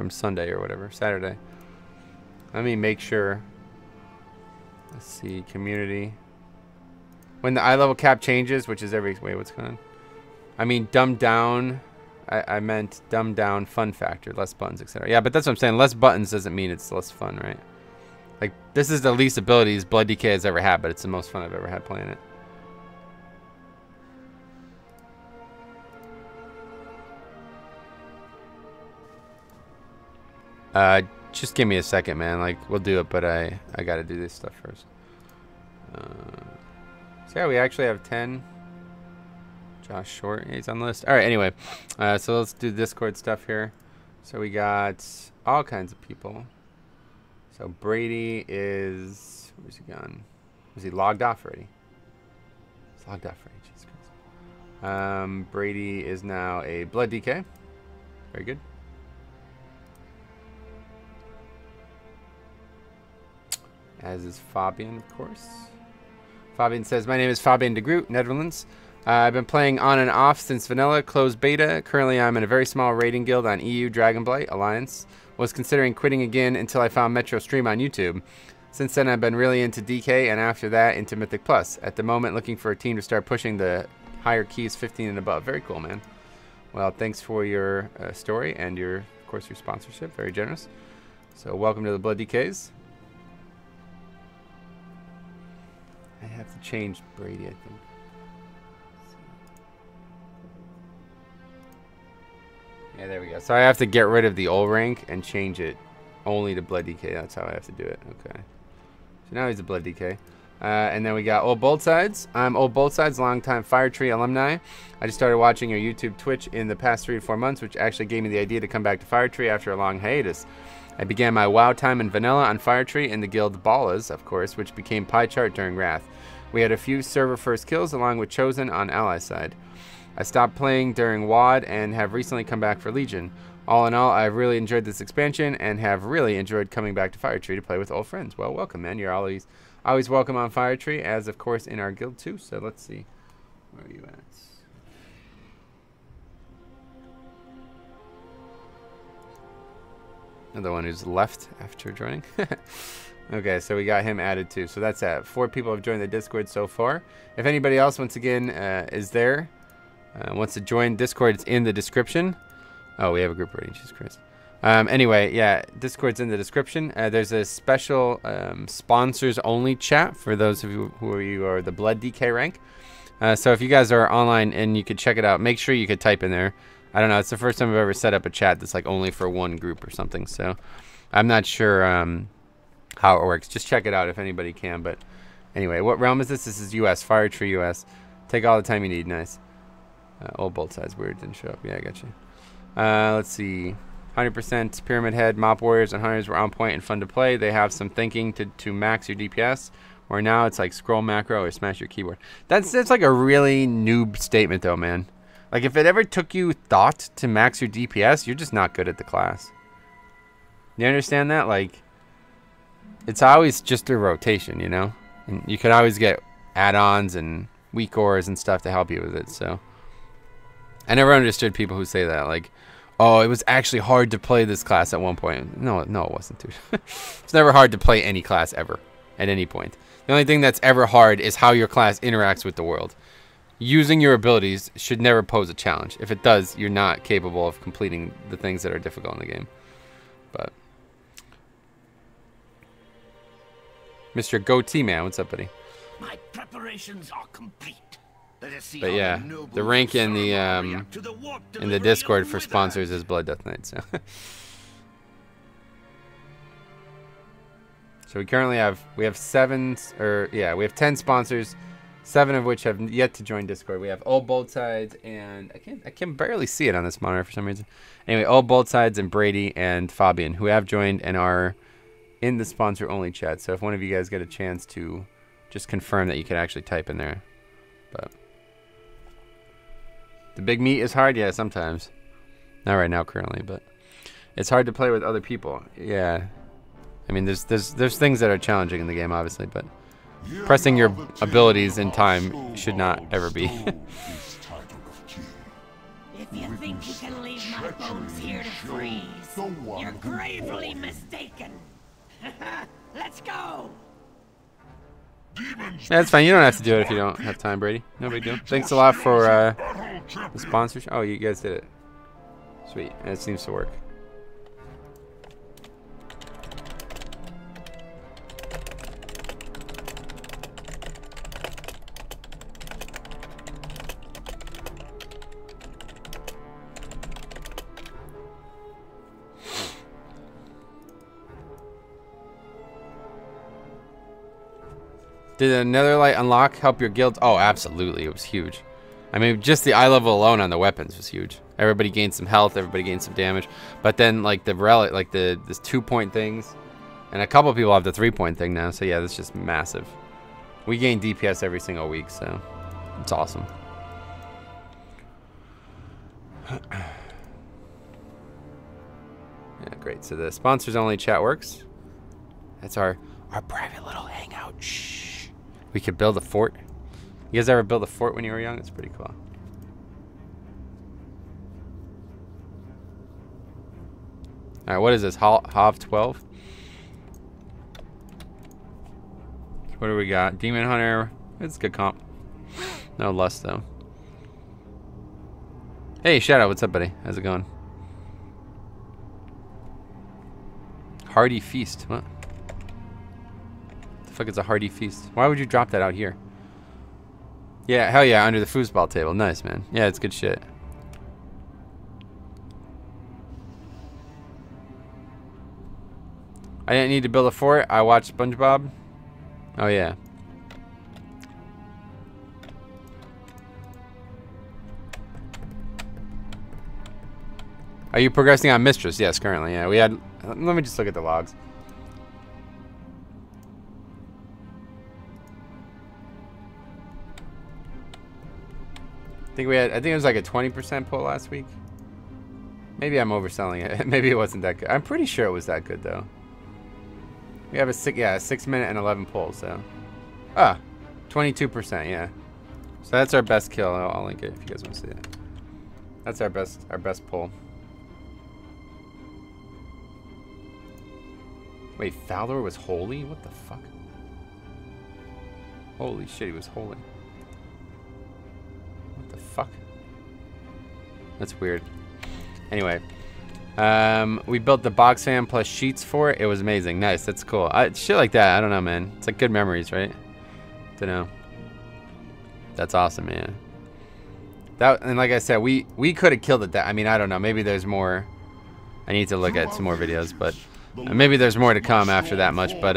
Sunday or whatever, Saturday. Let me make sure. Let's see, community. When the eye level cap changes, which is wait, what's going on? I mean, dumbed down. I meant dumbed down fun factor, less buttons, etc. Yeah, but that's what I'm saying. Less buttons doesn't mean it's less fun, right? Like, this is the least abilities Blood DK has ever had, but it's the most fun I've ever had playing it. Just give me a second, man. Like, we'll do it, but I gotta do this stuff first. So yeah, we actually have 10. Josh Short, yeah, he's on the list. All right, anyway, so let's do Discord stuff here. So we got all kinds of people. So Brady is, where's he gone? Was he logged off already? He's logged off already, Jesus Christ. Brady is now a Blood DK. Very good. As is Fabian, of course. Fabian says, my name is Fabian de Groot, Netherlands. I've been playing on and off since vanilla, closed beta. Currently, I'm in a very small raiding guild on EU Dragonblight Alliance. Was considering quitting again until I found Metro Stream on YouTube. Since then, I've been really into DK, and after that, into Mythic Plus. At the moment, looking for a team to start pushing the higher keys, 15 and above. Very cool, man. Well, thanks for your story and of course, your sponsorship. Very generous. So, welcome to the Blood DKs. I have to change Brady, I think. Yeah, there we go. So I have to get rid of the old rank and change it only to Blood DK. That's how I have to do it. Okay. So now he's a Blood DK. And then we got Old Both Sides. I'm Old Both Sides, longtime Fire Tree alumni. I just started watching your YouTube Twitch in the past 3 to 4 months, which actually gave me the idea to come back to Fire Tree after a long hiatus. I began my WoW time in vanilla on Fire Tree in the guild Ballas, of course, which became Pie Chart during Wrath. We had a few server first kills along with Chosen on ally side. I stopped playing during WoD and have recently come back for Legion. All in all, I've really enjoyed this expansion and have really enjoyed coming back to Fire Tree to play with old friends. Well, welcome, man. You're always welcome on Fire Tree, as of course in our guild too. So let's see. Where are you at? Another one who's left after joining. Okay, so we got him added too. So that's it. 4 people have joined the Discord so far. If anybody else, once again, is there, wants to join Discord, it's in the description. Oh, we have a group already. Jesus Christ. Anyway, yeah, Discord's in the description. There's a special sponsors only chat for those of you who are the Blood DK rank. So if you guys are online and you could check it out, make sure you could type in there. I don't know. It's the first time I've ever set up a chat that's like only for one group or something. So I'm not sure how it works. Just check it out if anybody can. But anyway, what realm is this? This is US. Fire Tree US. Take all the time you need. Nice. Old Both Sides. Weird. Didn't show up. Yeah, I got you. Let's see. 100% Pyramid Head, Mop Warriors, and Hunters were on point and fun to play. They have some thinking to max your DPS. Where now it's like scroll macro or smash your keyboard. That's like a really noob statement though, man. Like if it ever took you thought to max your DPS, you're just not good at the class. You understand that? Like it's always just a rotation, you know? And you could always get add-ons and weak ores and stuff to help you with it, so. I never understood people who say that, like, oh, it was actually hard to play this class at one point. No, it wasn't, dude. It's never hard to play any class ever, at any point. The only thing that's ever hard is how your class interacts with the world. Using your abilities should never pose a challenge. If it does, you're not capable of completing the things that are difficult in the game. But Mr. Goatee Man, what's up, buddy? My preparations are complete. But yeah, the rank in the Discord for sponsors is Blood Death Knight. So, so we currently have 10 sponsors, 7 of which have yet to join Discord. We have Old Both Sides and I can barely see it on this monitor for some reason. Anyway, Old Both Sides and Brady and Fabian, who have joined and are in the sponsor only chat. So if one of you guys get a chance to just confirm that you can actually type in there, but. The big meat is hard, yeah, sometimes. Not right now, currently, but it's hard to play with other people. Yeah, I mean, there's things that are challenging in the game, obviously, but pressing your abilities in time should not ever be. If you think you can leave my bones here to freeze, you're gravely mistaken. Let's go. Yeah, that's fine. You don't have to do it if you don't have time, Brady. No big deal. Thanks a lot for the sponsorship. Oh, you guys did it. Sweet. It seems to work. Did a Netherlight unlock help your guild? Oh, absolutely. It was huge. I mean, just the eye level alone on the weapons was huge. Everybody gained some health. Everybody gained some damage. But then, like, the relic, like, this 2-point things. And a couple people have the 3-point thing now. So, yeah, that's just massive. We gain DPS every single week, so it's awesome. Yeah, great. So the sponsors only chat works. That's our private little hangout. Shh. We could build a fort. You guys ever build a fort when you were young? It's pretty cool. Alright, what is this? Hov 12? What do we got? Demon Hunter. It's a good comp. No lust, though. Hey, Shadow. What's up, buddy? How's it going? Hearty Feast. What? The fuck is a Hearty Feast? Why would you drop that out here? Yeah, hell yeah, under the foosball table. Nice, man. Yeah, it's good shit. I didn't need to build a fort. I watched SpongeBob. Oh, yeah. Are you progressing on Mistress? Yes, currently. Yeah, we had... Let me just look at the logs. I think it was like a 20% pull last week. Maybe I'm overselling it. Maybe it wasn't that good. I'm pretty sure it was that good, though. We have a 6 minute and 11 pull, so. 22%, yeah. So that's our best kill. I'll link it if you guys want to see it. That's our best pull. Wait, Fowler was holy? What the fuck? Holy shit, he was holy. What the fuck? That's weird. Anyway. We built the box fan plus sheets for it. It was amazing. Nice. That's cool. Shit like that. I don't know, man. It's like good memories, right? Don't know. That's awesome, man. And like I said, we could have killed it. I mean, I don't know. Maybe there's more. I need to look at some more videos, but maybe there's more to come after that much. But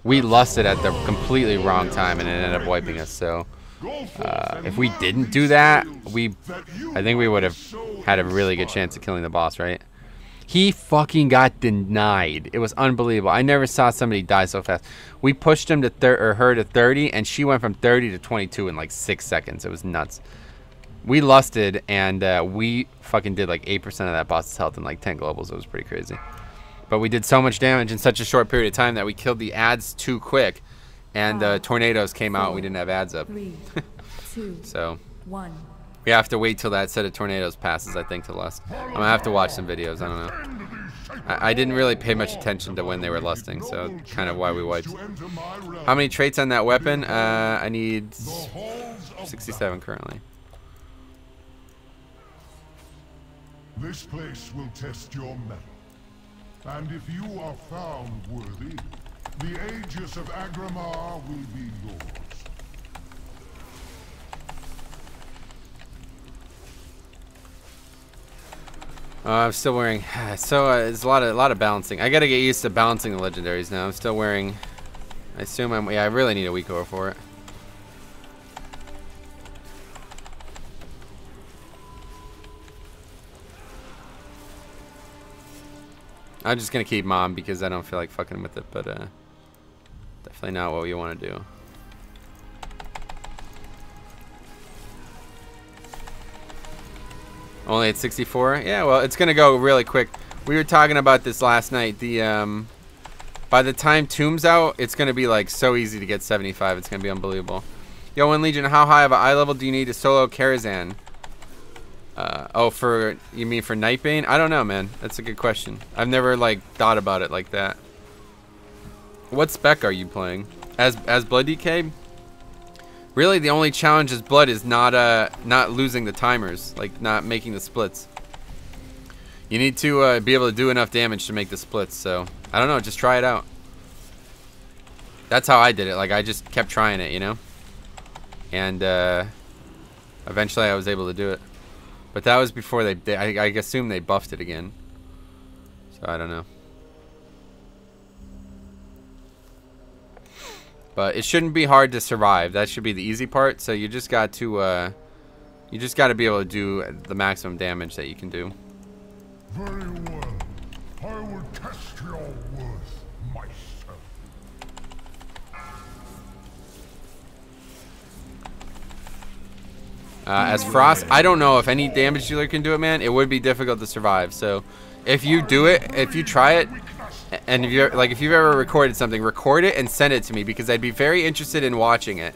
we lusted at the completely wrong time, and it ended up wiping us. So if we didn't do that, I think we would have had a really good chance of killing the boss, right? He fucking got denied. It was unbelievable. I never saw somebody die so fast. We pushed him to her to 30, and she went from 30 to 22 in like 6 seconds. It was nuts. We lusted, and we fucking did like 8% of that boss's health in like 10 globals. It was pretty crazy. But we did so much damage in such a short period of time that we killed the ads too quick, and tornadoes came out and we didn't have ads up. 3, 2, so 1. we have to wait till that set of tornadoes passes, I think, to lust. I'm gonna have to watch some videos. I don't know. I didn't really pay much attention to when they were lusting, so kind of why we wiped. How many traits on that weapon? I need 67 currently. This place will test your mettle. And if you are found worthy, the Aegis of Agramar will be yours. I'm still wearing. So it's a lot of balancing. I gotta get used to balancing the legendaries now. I'm still wearing. I assume I'm. Yeah, I really need a weak ore for it. I'm just gonna keep Mom because I don't feel like fucking with it, but definitely not what you want to do. Only at 64? Yeah, well, it's gonna go really quick. We were talking about this last night. The by the time Tomb's out, it's gonna be like so easy to get 75. It's gonna be unbelievable. Yo, in Legion, how high of an eye level do you need to solo Karazhan? Oh, you mean for Nightbane? I don't know, man. That's a good question. I've never like thought about it like that. What spec are you playing? As Blood DK? Really, the only challenge as Blood is not losing the timers, like not making the splits. You need to be able to do enough damage to make the splits. So I don't know, just try it out. That's how I did it. Like I just kept trying it, you know. And eventually I was able to do it. But that was before I assume they buffed it again. So I don't know. But it shouldn't be hard to survive. That should be the easy part. So you just got to be able to do the maximum damage that you can do. Very well. I will test your worth myself. As Frost, I don't know if any damage dealer can do it, man. It would be difficult to survive. So if you do it, if you try it, and if you've ever recorded something, record it and send it to me because I'd be very interested in watching it.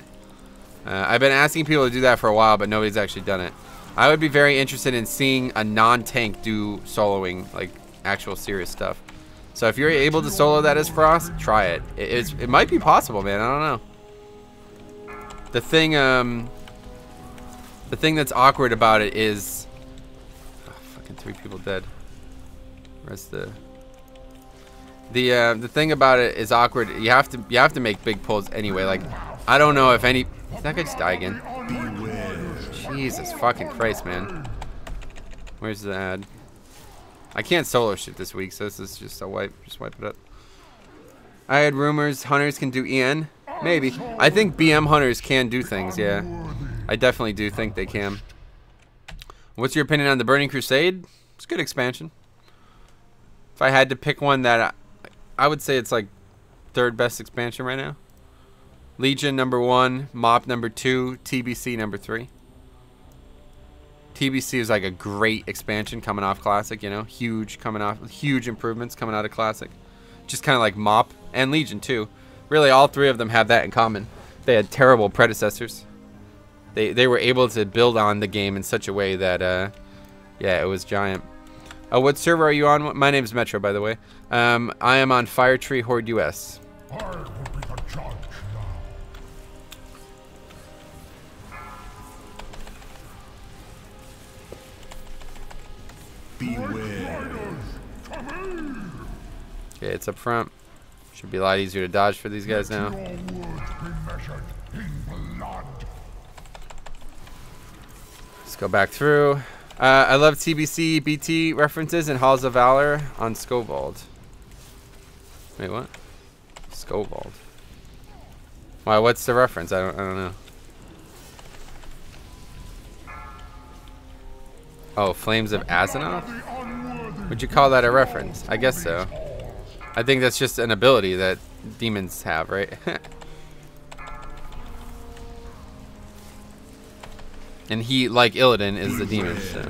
I've been asking people to do that for a while, but nobody's actually done it. I would be very interested in seeing a non-tank do soloing, like actual serious stuff. So if you're able to solo that as Frost, try it. It might be possible, man. I don't know. The thing that's awkward about it is, oh, fucking 3 people dead. Where's the thing about it is awkward. You have to make big pulls anyway. Like, I don't know if any. Did that guy just die again? Jesus fucking Christ, man. Where's the ad? I can't solo shit this week, so this is just a wipe. Just wipe it up. I had rumors hunters can do EN. Maybe. I think BM hunters can do things, yeah. I definitely do think they can. What's your opinion on the Burning Crusade? It's a good expansion. If I had to pick one that I would say it's like 3rd best expansion right now. Legion #1, MOP #2, TBC #3. TBC is like a great expansion coming off Classic, you know, huge improvements coming out of Classic. Just kind of like MOP and Legion too. Really, all 3 of them have that in common. They had terrible predecessors. They were able to build on the game in such a way that, yeah, it was giant. What server are you on? My name is Metro, by the way. I am on Firetree Horde US. I will be the judge now. Beware. Okay, it's up front. Should be a lot easier to dodge for these guys now. Your words be measured in blood. Let's go back through. I love TBC BT references in Halls of Valor on Skovald. Wait, what? Skovald. Why? What's the reference? I don't know. Oh, Flames of Azeroth? Would you call that a reference? I guess so. I think that's just an ability that demons have, right? And he, like Illidan, is the demon. So.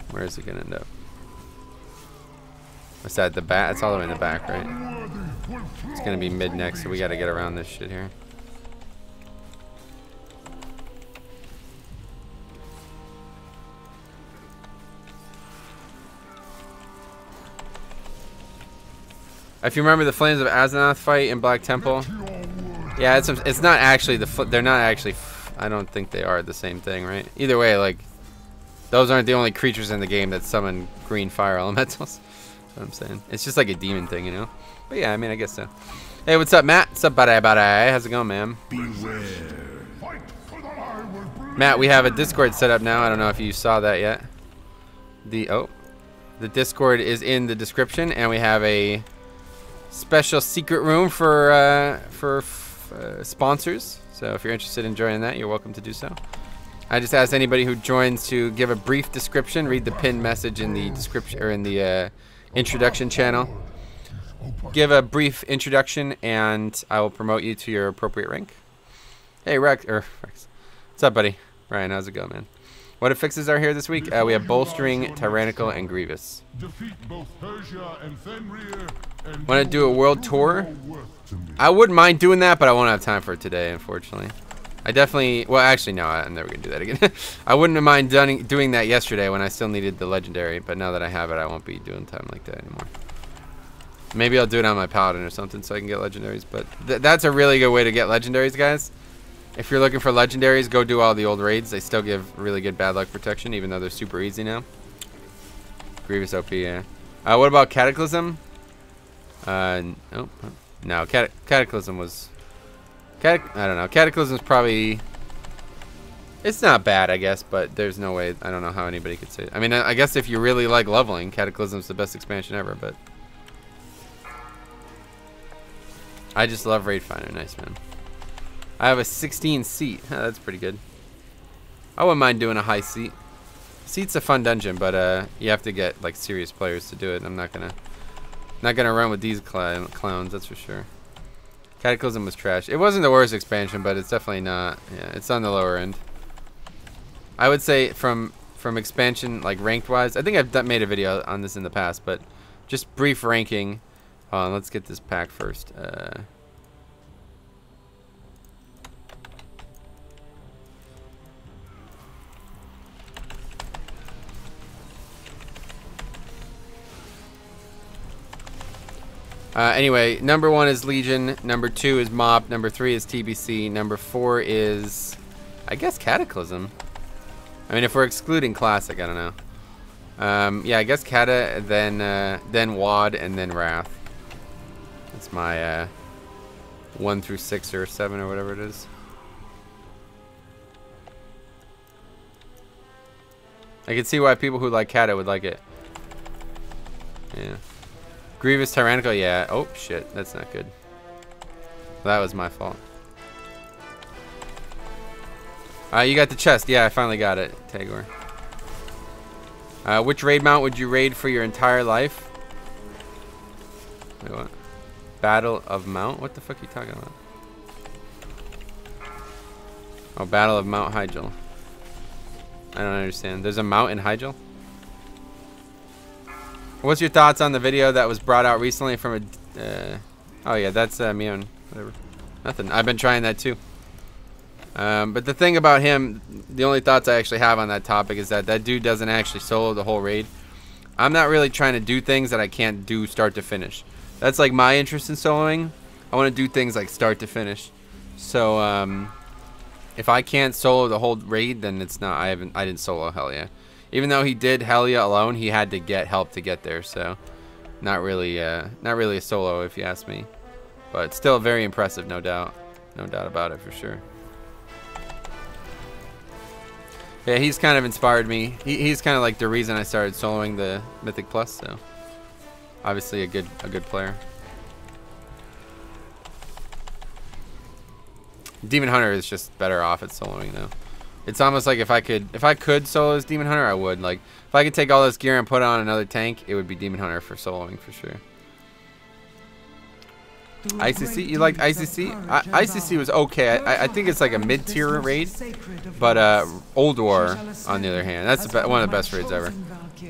Where is it gonna end up? What's that? The back? It's all the way in the back, right? It's gonna be mid next, so we gotta get around this shit here. If you remember the Flames of Azeroth fight in Black Temple, yeah, it's not actually they're not actually. I don't think they are the same thing, right? Either way, like those aren't the only creatures in the game that summon green fire elementals. That's what I'm saying. It's just like a demon thing, you know. But yeah, I mean, I guess so. Hey, what's up, Matt? What's up, buddy? How's it going, man? Beware. Matt, we have a Discord set up now. I don't know if you saw that yet. The Discord is in the description, and we have a special secret room for sponsors. So if you're interested in joining that, you're welcome to do so. I just asked anybody who joins to give a brief description. Read the pinned message in the description or in the introduction channel. Give a brief introduction, and I will promote you to your appropriate rank. Hey, Rex. What's up, buddy? Ryan, how's it going, man? What fixes are here this week? We have Bolstering, Tyrannical, and Grievous. Want to do a world tour? I wouldn't mind doing that, but I won't have time for it today, unfortunately. I definitely... Well, actually, no, I'm never going to do that again. I wouldn't have mind doing that yesterday when I still needed the Legendary, but now that I have it, I won't be doing time like that anymore. Maybe I'll do it on my Paladin or something so I can get Legendaries, but that's a really good way to get Legendaries, guys. If you're looking for Legendaries, go do all the old raids. They still give really good bad luck protection, even though they're super easy now. Grievous OP, yeah. What about Cataclysm? No, Cataclysm was... I don't know. Cataclysm's probably... It's not bad, I guess, but there's no way... I don't know how anybody could say it. I mean, I guess if you really like leveling, Cataclysm's the best expansion ever, but... I just love Raid Finder. Nice, man. I have a 16 seat. That's pretty good. I wouldn't mind doing a high seat. Seat's a fun dungeon, but you have to get like serious players to do it. I'm not gonna run with these clowns, that's for sure. Cataclysm was trash. It wasn't the worst expansion, but it's definitely not. Yeah, it's on the lower end. I would say from expansion, like ranked wise, I think I've made a video on this in the past, but just brief ranking. Hold on, let's get this pack first. Anyway, number 1 is Legion. Number 2 is Mop. Number 3 is TBC. Number 4 is, I guess, Cataclysm. I mean, if we're excluding Classic, I don't know. Yeah, I guess Cata, then Wad, and then Wrath. That's my 1 through 6 or 7 or whatever it is. I can see why people who like Cata would like it. Yeah. Grievous Tyrannical, yeah. Oh, shit. That's not good. That was my fault. You got the chest. Yeah, I finally got it, Tagor. Which raid mount would you raid for your entire life? Wait, what? Battle of Mount? What the fuck are you talking about? Oh, Battle of Mount Hyjal. I don't understand. There's a mount in Hyjal? What's your thoughts on the video that was brought out recently from a... oh yeah, that's Mion. Whatever. Nothing. I've been trying that too. But the thing about him, the only thoughts I actually have on that topic is that that dude doesn't actually solo the whole raid. I'm not really trying to do things that I can't do start to finish. That's like my interest in soloing. I want to do things like start to finish. So if I can't solo the whole raid, then it's not. I didn't solo Helya. Even though he did Helya alone, he had to get help to get there. So not really a solo if you ask me. But still very impressive, no doubt. No doubt about it for sure. Yeah, he's kind of inspired me. He's kind of like the reason I started soloing the Mythic Plus, so obviously a good player. Demon Hunter is just better off at soloing though. It's almost like if I could solo as Demon Hunter, I would. Like if I could take all this gear and put on another tank, it would be Demon Hunter for soloing for sure. ICC? You liked ICC? ICC was okay. I think it's like a mid-tier raid, but Old War, on the other hand, that's one of the best raids ever.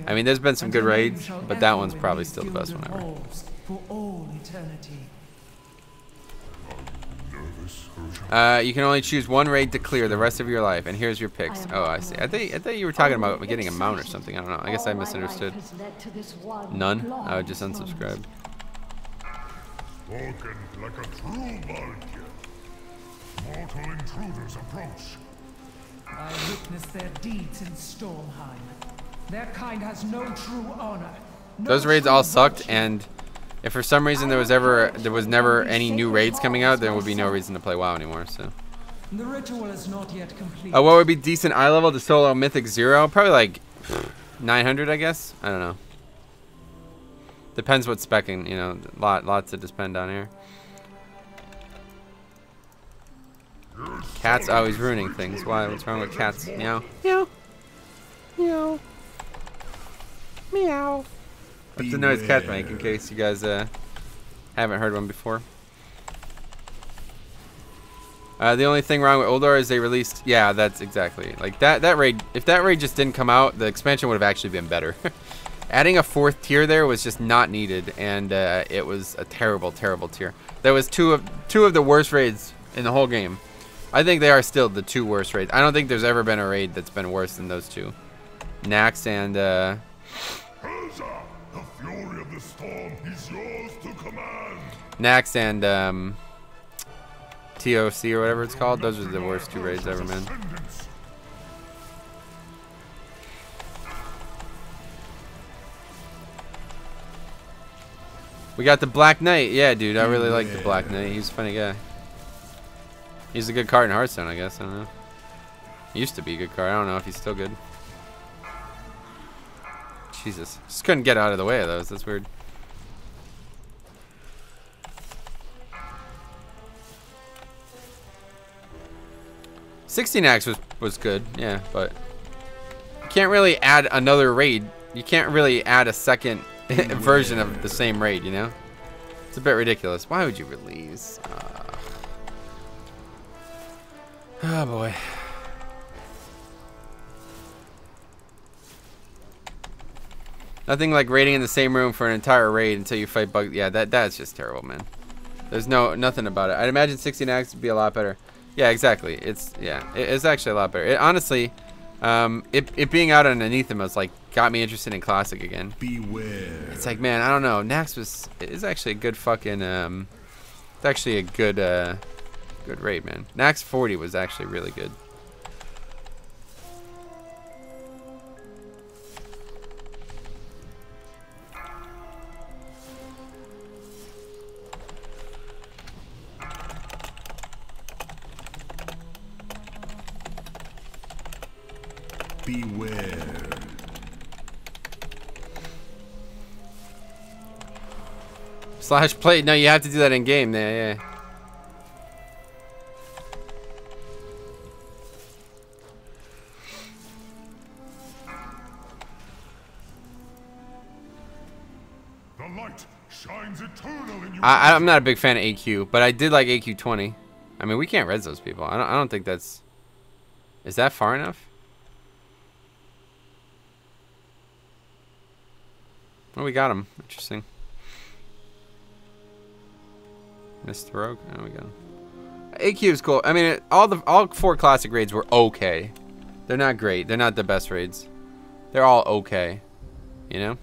I mean, there's been some good raids, but that one's probably still the best one ever. You can only choose one raid to clear the rest of your life, and here's your picks. Oh, I see. I thought you were talking about getting a mount or something. I don't know. I guess I misunderstood. None? I would just unsubscribe. Spoken like a true Valkyr. Mortal intruders approach. I witnessed their deeds in Stormheim. Their kind has no true honor. Those raids all sucked, and if for some reason there was never any new raids coming out, there would be no reason to play WoW anymore. So. The ritual is not yet complete. What would be decent eye level to solo Mythic 0? Probably like 900, I guess. I don't know. Depends what specking, you know, lots to spend down here. Cats always ruining things. Why? What's wrong with cats? Meow. Meow. Meow. Meow. What's the noise cats make, in case you guys haven't heard one before? The only thing wrong with Oldor is they released... Yeah, that's exactly. Like, that raid... If that raid just didn't come out, the expansion would have actually been better. Adding a 4th tier there was just not needed, and it was a terrible, terrible tier. There was two of the worst raids in the whole game. I think they are still the 2 worst raids. I don't think there's ever been a raid that's been worse than those 2. Nax and Helza, the fury of the storm is yours to command. Nax and TOC or whatever it's called. Those are the worst 2 raids ever, man. We got the Black Knight. Yeah, dude, I really like the Black Knight. He's a funny guy. He's a good card in Hearthstone, I guess. I don't know. He used to be a good card. I don't know if he's still good. Jesus. Just couldn't get out of the way of those. That's weird. Axe was good, yeah, but you can't really add another raid. You can't really add a second version of the same raid, you know? It's a bit ridiculous. Why would you release? Oh boy. Nothing like raiding in the same room for an entire raid until you fight bug. Yeah, that's just terrible, man. There's nothing about it. I'd imagine 16 Axe would be a lot better. Yeah, exactly. It's actually a lot better. Honestly, it being out on Anathema is like got me interested in Classic again. Beware. It's like, man, I don't know. Nax is actually a good fucking it's actually a good good raid, man. Nax 40 was actually really good. Beware. Slash play. No, you have to do that in game. Yeah. The light shines eternal in you. I'm not a big fan of AQ, but I did like AQ 20. I mean, we can't res those people. I don't think that's. Is that far enough? Oh, we got him. Interesting. Missed the rogue. Oh, we got him. AQ is cool. I mean, all 4 classic raids were okay. They're not great. They're not the best raids. They're all okay. You know?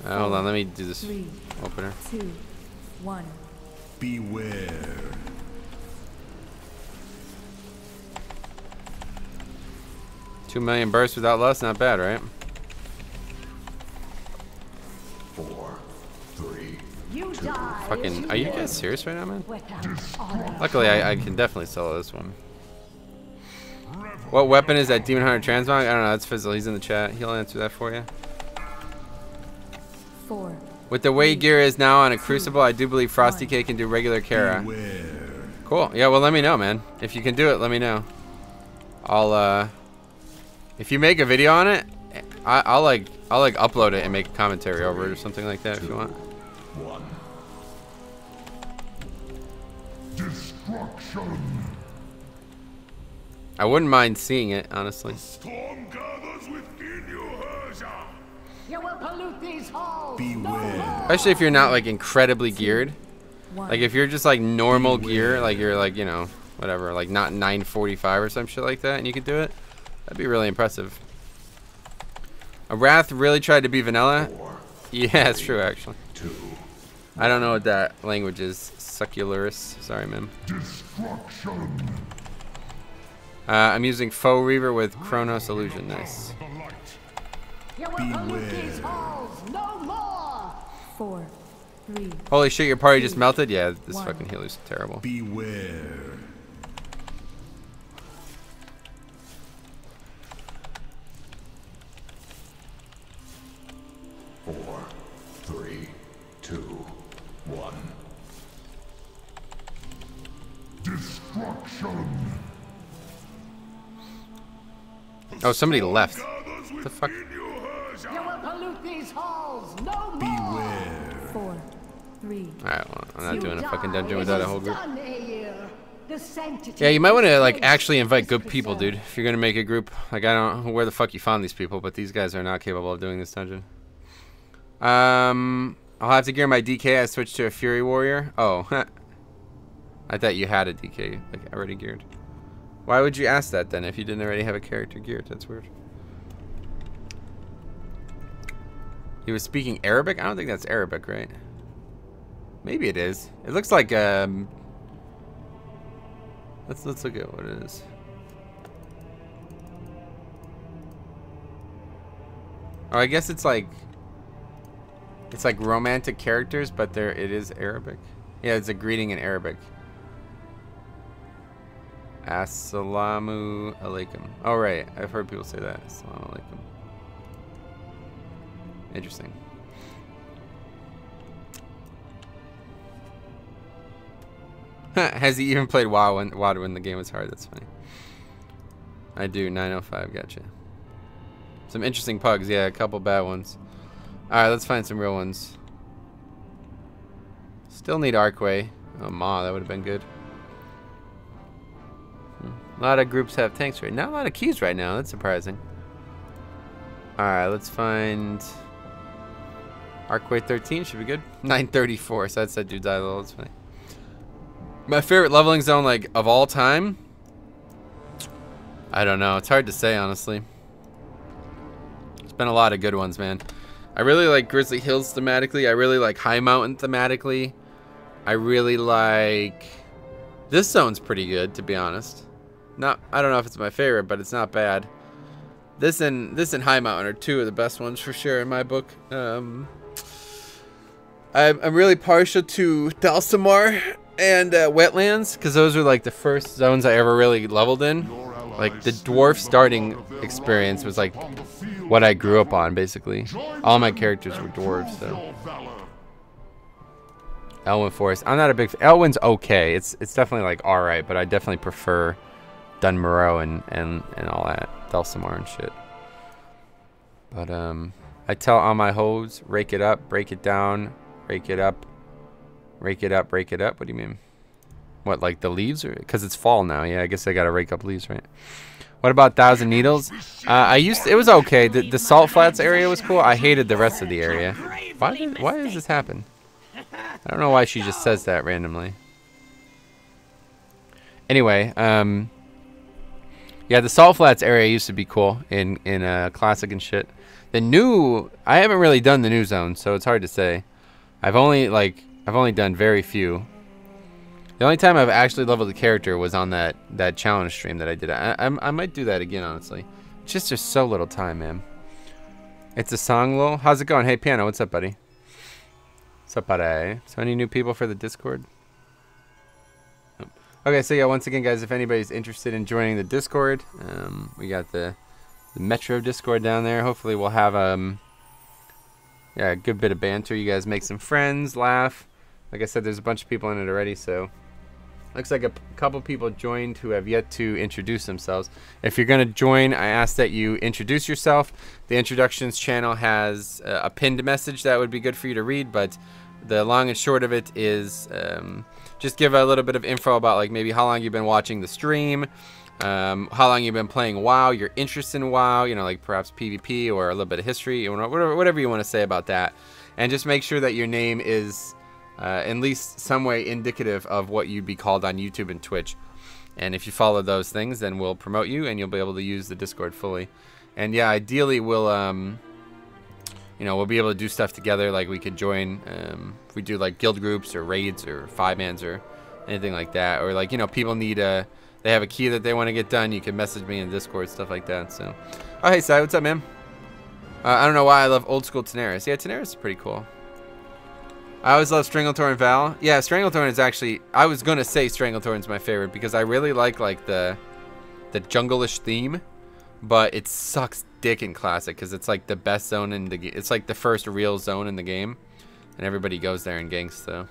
Hold on, let me do this 3, opener. 2, 1. Beware. $2 million bursts without lust, not bad, right? 4, 3. You die. Fucking, are you guys serious right now, man? Luckily, I can definitely sell this one. What weapon is that Demon Hunter Transmog? I don't know, that's Fizzle. He's in the chat. He'll answer that for you. 4. With the way gear is now on a Crucible, I do believe Frosty K can do regular Kara. Cool. Yeah, well, let me know, man. If you can do it, let me know. I'll, if you make a video on it, I'll upload it and make a commentary over it or something like that if you want. 1. Destruction. I wouldn't mind seeing it, honestly. Storm gathers within you, Herja. You will pollute these halls. Beware. Especially if you're not, like, incredibly geared. 1. Like, if you're just, like, normal gear, like, you're, like, you know, whatever, like, not 945 or some shit like that, and you could do it, that'd be really impressive. A Wrath really tried to be vanilla? 4, Yeah, it's true, actually. 2. I don't know what that language is. Succularis. Sorry, man. Destruction. I'm using Faux Reaver with Chronos Illusion. Nice. The light. You will pollute these halls. No more. 4, 3. Holy shit, your party just melted? Yeah, this 1. fucking healer's terrible. Beware. Four, 3, 2, 1. Destruction. Oh, somebody left. What the fuck? You will pollute these halls. No more. Beware. 4, 3. Alright, well, I'm not doing a fucking dungeon without a whole group. The Yeah, you might want to, like, actually invite good people, dude. If you're going to make a group. Like, I don't know where the fuck you found these people, but these guys are not capable of doing this dungeon. I'll have to gear my DK. I switched to a Fury Warrior. Oh, I thought you had a DK, like, already geared. Why would you ask that, then, if you didn't already have a character geared? That's weird. He was speaking Arabic? I don't think that's Arabic, right? Maybe it is. It looks like, let's look at what it is. Oh, I guess it's like romantic characters, but it is Arabic. Yeah, it's a greeting in Arabic. Assalamu alaikum. Oh, right. I've heard people say that. Assalamu alaikum. Interesting. Has he even played WoW when the game was hard? That's funny. I do. 905. Gotcha. Some interesting pugs. Yeah, a couple bad ones. Alright, let's find some real ones. Still need Arcway. Oh, Ma, that would have been good. A lot of groups have tanks right now. Not a lot of keys right now. That's surprising. Alright, let's find... Arcway 13 should be good. 934, so that's that dude's eye level. That's funny. My favorite leveling zone, like, of all time? I don't know. It's hard to say, honestly. There's been a lot of good ones, man. I really like Grizzly Hills thematically. I really like High Mountain thematically. I really like... This zone's pretty good, to be honest. I don't know if it's my favorite, but it's not bad. This and High Mountain are two of the best ones for sure in my book. I'm really partial to Dalsamar and Wetlands, because those are like the first zones I ever really leveled in. Like the dwarf starting experience was like what I grew up on, basically. All my characters were dwarves, so. Elwyn Forest. I'm not a big fan. Elwyn's okay. It's definitely like alright, but I definitely prefer Dunmoreau and all that. Dalsamar and shit. But I tell all my hoes, rake it up, break it down, rake it up, rake it up, break it up. What do you mean? What, like the leaves? Or because it's fall now? Yeah, I guess I gotta rake up leaves, right? What about Thousand Needles? It was okay. The Salt Flats area was cool. I hated the rest of the area. Why does this happen? I don't know why she just says that randomly. Anyway, yeah, the Salt Flats area used to be cool in Classic and shit. The new, I haven't really done the new zone, so it's hard to say. I've only done very few. The only time I've actually leveled the character was on that challenge stream that I did. I might do that again, honestly. It's just there's so little time, man. It's a song, lol. How's it going? Hey, Piano, what's up, buddy? What's up, buddy? So any new people for the Discord? Okay, so yeah, once again, guys, if anybody's interested in joining the Discord, we got the Metro Discord down there. Hopefully we'll have yeah, a good bit of banter. You guys make some friends, laugh. Like I said, there's a bunch of people in it already, so looks like a couple people joined who have yet to introduce themselves. If you're going to join, I ask that you introduce yourself. The introductions channel has a pinned message that would be good for you to read, but the long and short of it is just give a little bit of info about like maybe how long you've been watching the stream, how long you've been playing WoW, your interest in WoW, you know, like perhaps PvP or a little bit of history, whatever you want to say about that. And just make sure that your name is at least some way indicative of what you'd be called on YouTube and Twitch. And if you follow those things, then we'll promote you and you'll be able to use the Discord fully. And yeah, ideally we'll you know, we'll be able to do stuff together. Like we could join if we do like guild groups or raids or 5-mans or anything like that. Or like, you know, people need they have a key that they want to get done. You can message me in Discord, stuff like that. So, oh hey Sai, what's up, man? I don't know why I love old school Tenaris. Yeah, Tenaris is pretty cool. I always love Stranglethorn Val. Yeah, Stranglethorn is actually, I was gonna say Stranglethorn's my favorite because I really like the jungle-ish theme, but it sucks dick in Classic because it's like the best zone in the game. It's like the first real zone in the game, and everybody goes there and ganks. So,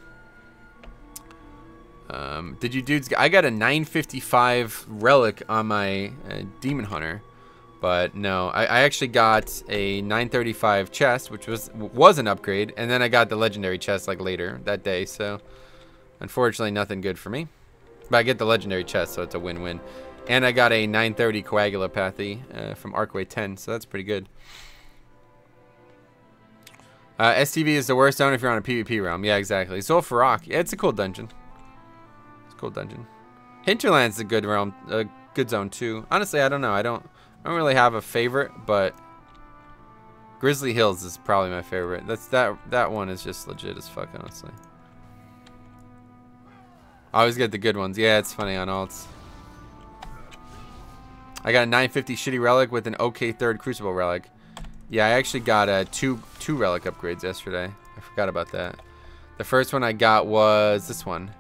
did you dudes? I got a 955 relic on my Demon Hunter. But no, I actually got a 935 chest, which was an upgrade, and then I got the legendary chest like later that day. So, unfortunately, nothing good for me. But I get the legendary chest, so it's a win-win. And I got a 930 coagulopathy from Arcway 10, so that's pretty good. STV is the worst zone if you're on a PvP realm. Yeah, exactly. Zul'Farrak. Yeah, it's a cool dungeon. It's a cool dungeon. Hinterland's a good realm, a good zone too. Honestly, I don't know. I don't really have a favorite, but Grizzly Hills is probably my favorite. That one is just legit as fuck, honestly. I always get the good ones. Yeah, it's funny on alts. I got a 950 shitty relic with an okay third crucible relic. Yeah, I actually got two relic upgrades yesterday. I forgot about that. The first one I got was this one.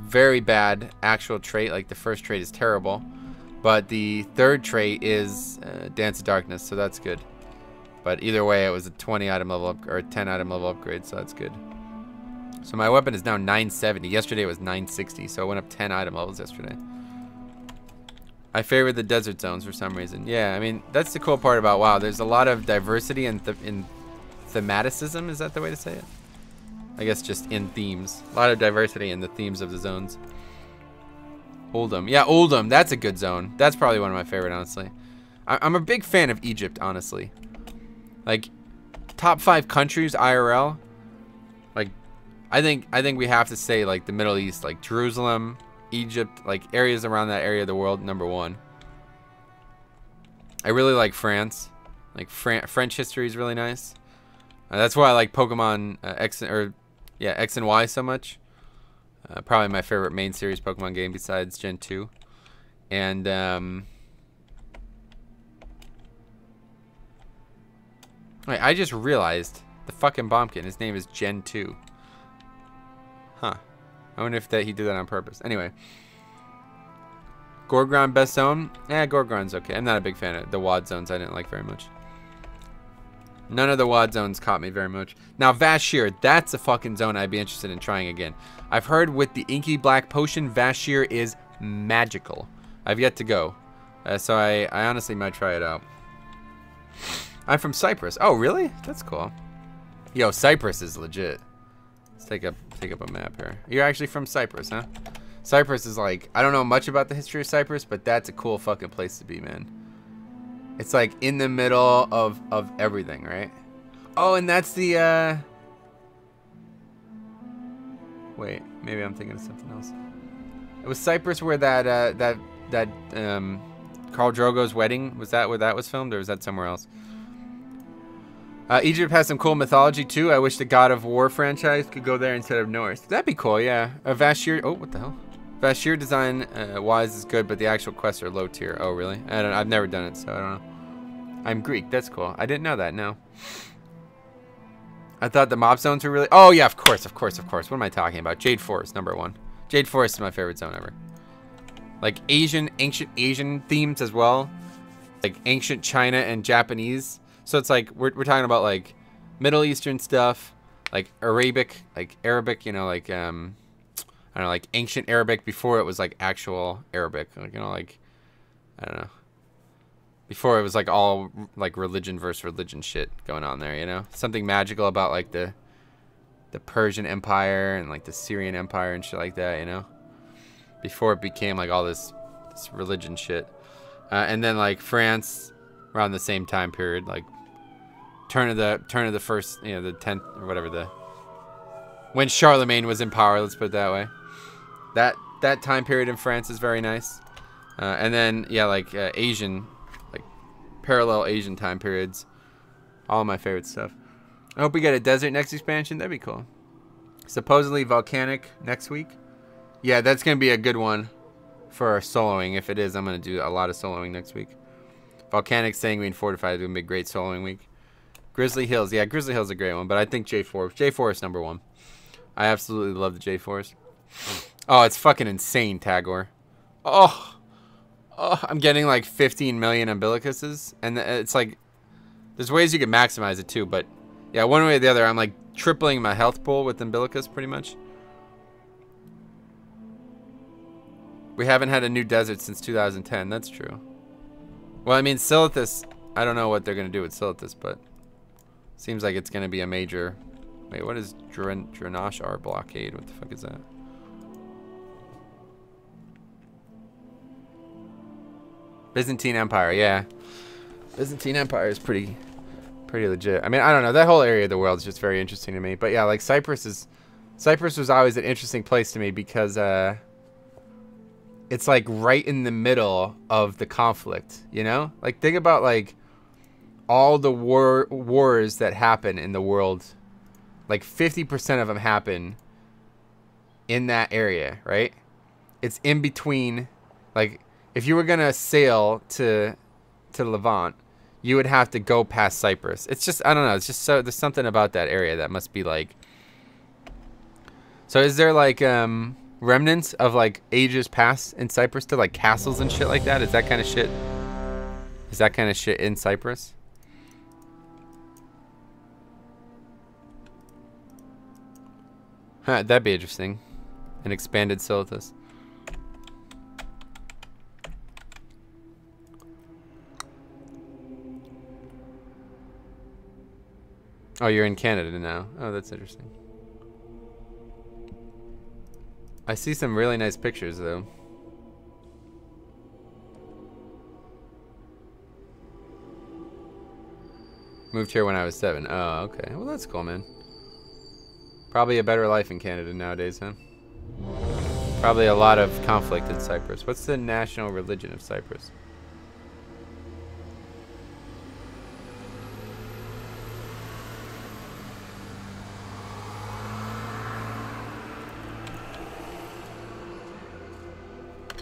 Very bad actual trait. Like the first trait is terrible. But the third trait is Dance of Darkness, so that's good. But either way, it was a 20 item level up or a 10 item level upgrade, so that's good. So my weapon is now 970. Yesterday it was 960, so it went up 10 item levels yesterday. I favor the desert zones for some reason. Yeah, I mean that's the cool part about WoW. There's a lot of diversity in thematicism. Is that the way to say it? I guess just in themes. A lot of diversity in the themes of the zones. Oldham. Yeah, Oldham. That's a good zone. That's probably one of my favorite, honestly. I'm a big fan of Egypt, honestly. Like, top 5 countries IRL. Like, I think we have to say like the Middle East, like Jerusalem, Egypt, like areas around that area of the world. Number 1. I really like France. Like French history is really nice. That's why I like Pokemon X and Y so much. Probably my favorite main series Pokemon game besides Gen 2. And wait, I just realized the fucking Bombkin, his name is Gen 2. Huh. I wonder if he did that on purpose. Anyway. Gorgon best zone? Yeah, Gorgon's okay. I'm not a big fan of the WAD zones. I didn't like very much. None of the WAD zones caught me very much. Now, Vashir, that's a fucking zone I'd be interested in trying again. I've heard with the Inky Black Potion, Vashir is magical. I've yet to go. So I honestly might try it out. I'm from Cyprus. Oh, really? That's cool. Yo, Cyprus is legit. Let's take up a map here. You're actually from Cyprus, huh? Cyprus is like, I don't know much about the history of Cyprus, but that's a cool fucking place to be, man. It's like in the middle of everything, right? Oh, and that's the wait, maybe I'm thinking of something else. It was Cyprus where that Khal Drogo's wedding, was that where that was filmed, or was that somewhere else? Egypt has some cool mythology too. I wish the God of War franchise could go there instead of Norse. That'd be cool, yeah. Vashir, oh, what the hell? Vashir design wise is good, but the actual quests are low tier. Oh, really? I've never done it, so I don't know. I'm Greek. That's cool. I didn't know that. No. I thought the mob zones were really. Oh yeah, of course. What am I talking about? Jade Forest, number 1. Jade Forest is my favorite zone ever. Like ancient Asian themes as well, like ancient China and Japanese. So it's like we're talking about like Middle Eastern stuff, like Arabic, you know, like I don't know, like ancient Arabic before it was like actual Arabic, like, you know, like I don't know. Before it was like all like religion versus religion shit going on there, you know? Something magical about like the Persian Empire and like the Syrian Empire and shit like that, you know? Before it became like all this religion shit. And then like France around the same time period, like turn of the first, you know, the 10th or whatever, when Charlemagne was in power, let's put it that way. That time period in France is very nice. And then yeah, like Asian, like parallel Asian time periods, all my favorite stuff. I hope we get a desert next expansion. That'd be cool. Supposedly volcanic next week. Yeah, that's gonna be a good one for our soloing. If it is, I'm gonna do a lot of soloing next week. Volcanic, Sanguine, Fortified is gonna be a great soloing week. Grizzly Hills, yeah, Grizzly Hills is a great one, but I think J Forest number 1. I absolutely love the J Forest. Oh, it's fucking insane, Tagore. Oh, I'm getting like 15 million umbilicuses, and it's like there's ways you can maximize it too, but yeah, one way or the other, I'm like tripling my health pool with umbilicus pretty much. We haven't had a new desert since 2010. That's true. Well, I mean, Silithus, I don't know what they're going to do with Silithus, but seems like it's going to be a major... Wait, what is Drenashar blockade? What the fuck is that? Byzantine Empire, yeah. Byzantine Empire is pretty legit. I mean, I don't know. That whole area of the world is just very interesting to me. But yeah, like Cyprus was always an interesting place to me because it's like right in the middle of the conflict, you know? Like think about like all the wars that happen in the world. Like 50% of them happen in that area, right? It's in between. Like if you were gonna sail to Levant, you would have to go past Cyprus. It's just, I don't know, it's just so, there's something about that area that must be like. So is there like remnants of like ages past in Cyprus to like castles and shit like that? Is that kind of shit? Is that kind of shit in Cyprus? Huh, that'd be interesting. An expanded Silithus. Oh, you're in Canada now. Oh, that's interesting. I see some really nice pictures, though. Moved here when I was 7. Oh, okay. Well, that's cool, man. Probably a better life in Canada nowadays, huh? Probably a lot of conflict in Cyprus. What's the national religion of Cyprus?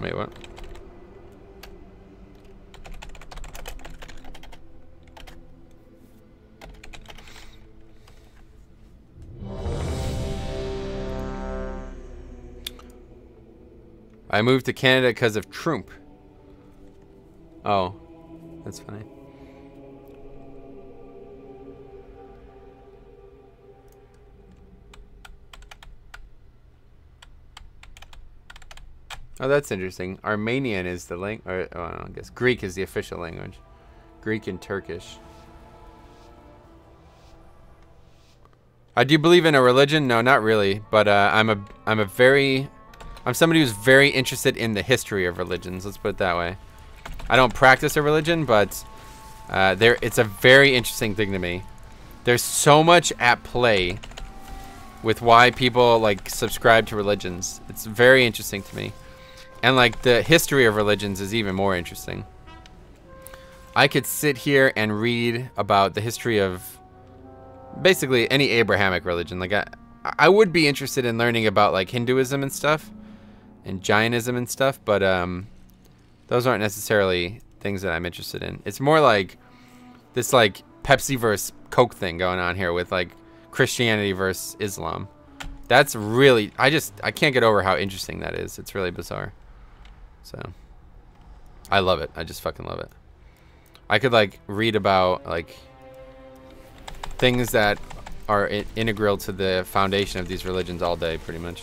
Wait, what? I moved to Canada because of Trump. Oh, that's funny. Oh, that's interesting. Armenian is the language. Oh, I guess Greek is the official language. Greek and Turkish. Do you believe in a religion? No, not really. But I'm somebody who's very interested in the history of religions. Let's put it that way. I don't practice a religion, but it's a very interesting thing to me. There's so much at play with why people like subscribe to religions. It's very interesting to me. And like the history of religions is even more interesting. I could sit here and read about the history of basically any Abrahamic religion. Like I would be interested in learning about like Hinduism and stuff and Jainism and stuff, but those aren't necessarily things that I'm interested in. It's more like this like Pepsi versus Coke thing going on here with like Christianity versus Islam. That's really, I can't get over how interesting that is. It's really bizarre. So I love it. I just fucking love it. I could like read about like things that are integral to the foundation of these religions all day, pretty much.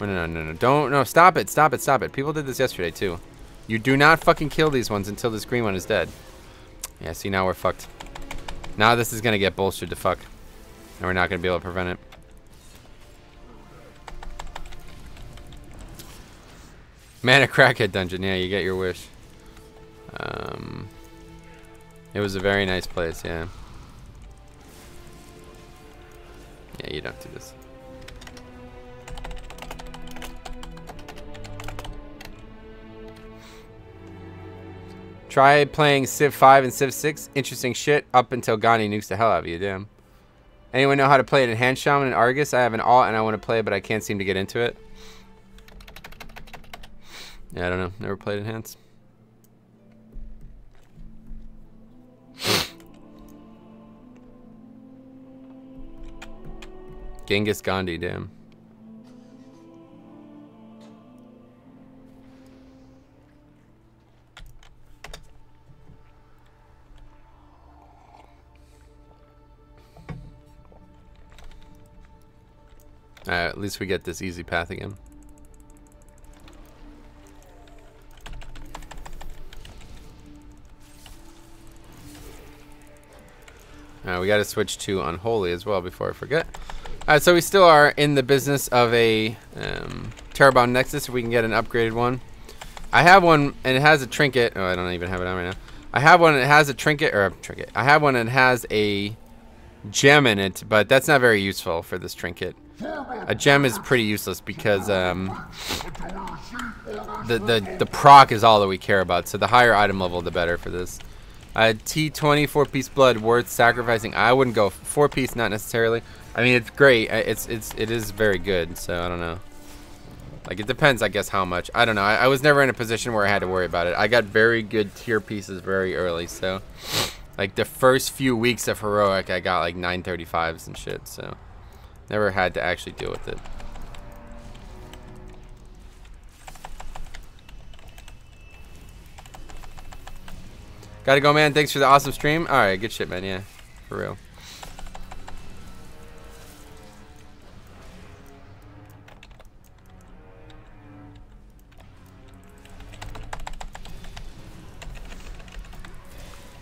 No, stop it. People did this yesterday too. You do not fucking kill these ones until this green one is dead. Yeah, see, now we're fucked. Now this is gonna get bolstered to fuck, and we're not gonna be able to prevent it. Mana Crackhead Dungeon, yeah, you get your wish. It was a very nice place, yeah. Yeah, you don't do this. Try playing Civ 5 and Civ 6. Interesting shit up until Gandhi nukes the hell out of you, damn. Anyone know how to play an Enhanced Shaman in Argus? I have an alt and I want to play it, but I can't seem to get into it. Yeah, I don't know. Never played Enhanced. Genghis Gandhi, damn. At least we get this easy path again. We got to switch to Unholy as well before I forget. Alright, so we still are in the business of a Terrorbound Nexus if we can get an upgraded one. I have one and it has a trinket. Oh, I don't even have it on right now. I have one and it has a trinket, or a trinket. I have one and it has a gem in it, but that's not very useful for this trinket. A gem is pretty useless because the proc is all that we care about. So the higher item level, the better for this. T20 4-piece blood worth sacrificing. I wouldn't go 4-piece, not necessarily. I mean, it's great. It is very good. So I don't know. Like it depends, I guess, how much. I don't know. I was never in a position where I had to worry about it. I got very good tier pieces very early. So like the first few weeks of heroic, I got like 935s and shit. So never had to actually deal with it. Gotta go, man. Thanks for the awesome stream. Alright, good shit, man. Yeah, for real.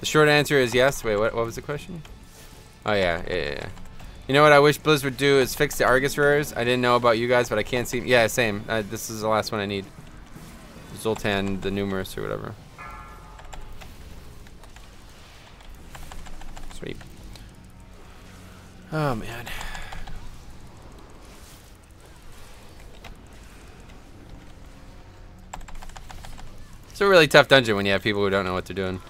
The short answer is yes. Wait, what was the question? Oh, yeah. You know what I wish Blizz would do is fix the Argus rares. I didn't know about you guys, but I can't see. Yeah, same. This is the last one I need. Zoltan, the Numerous, or whatever. Sweet. Oh man. It's a really tough dungeon when you have people who don't know what they're doing.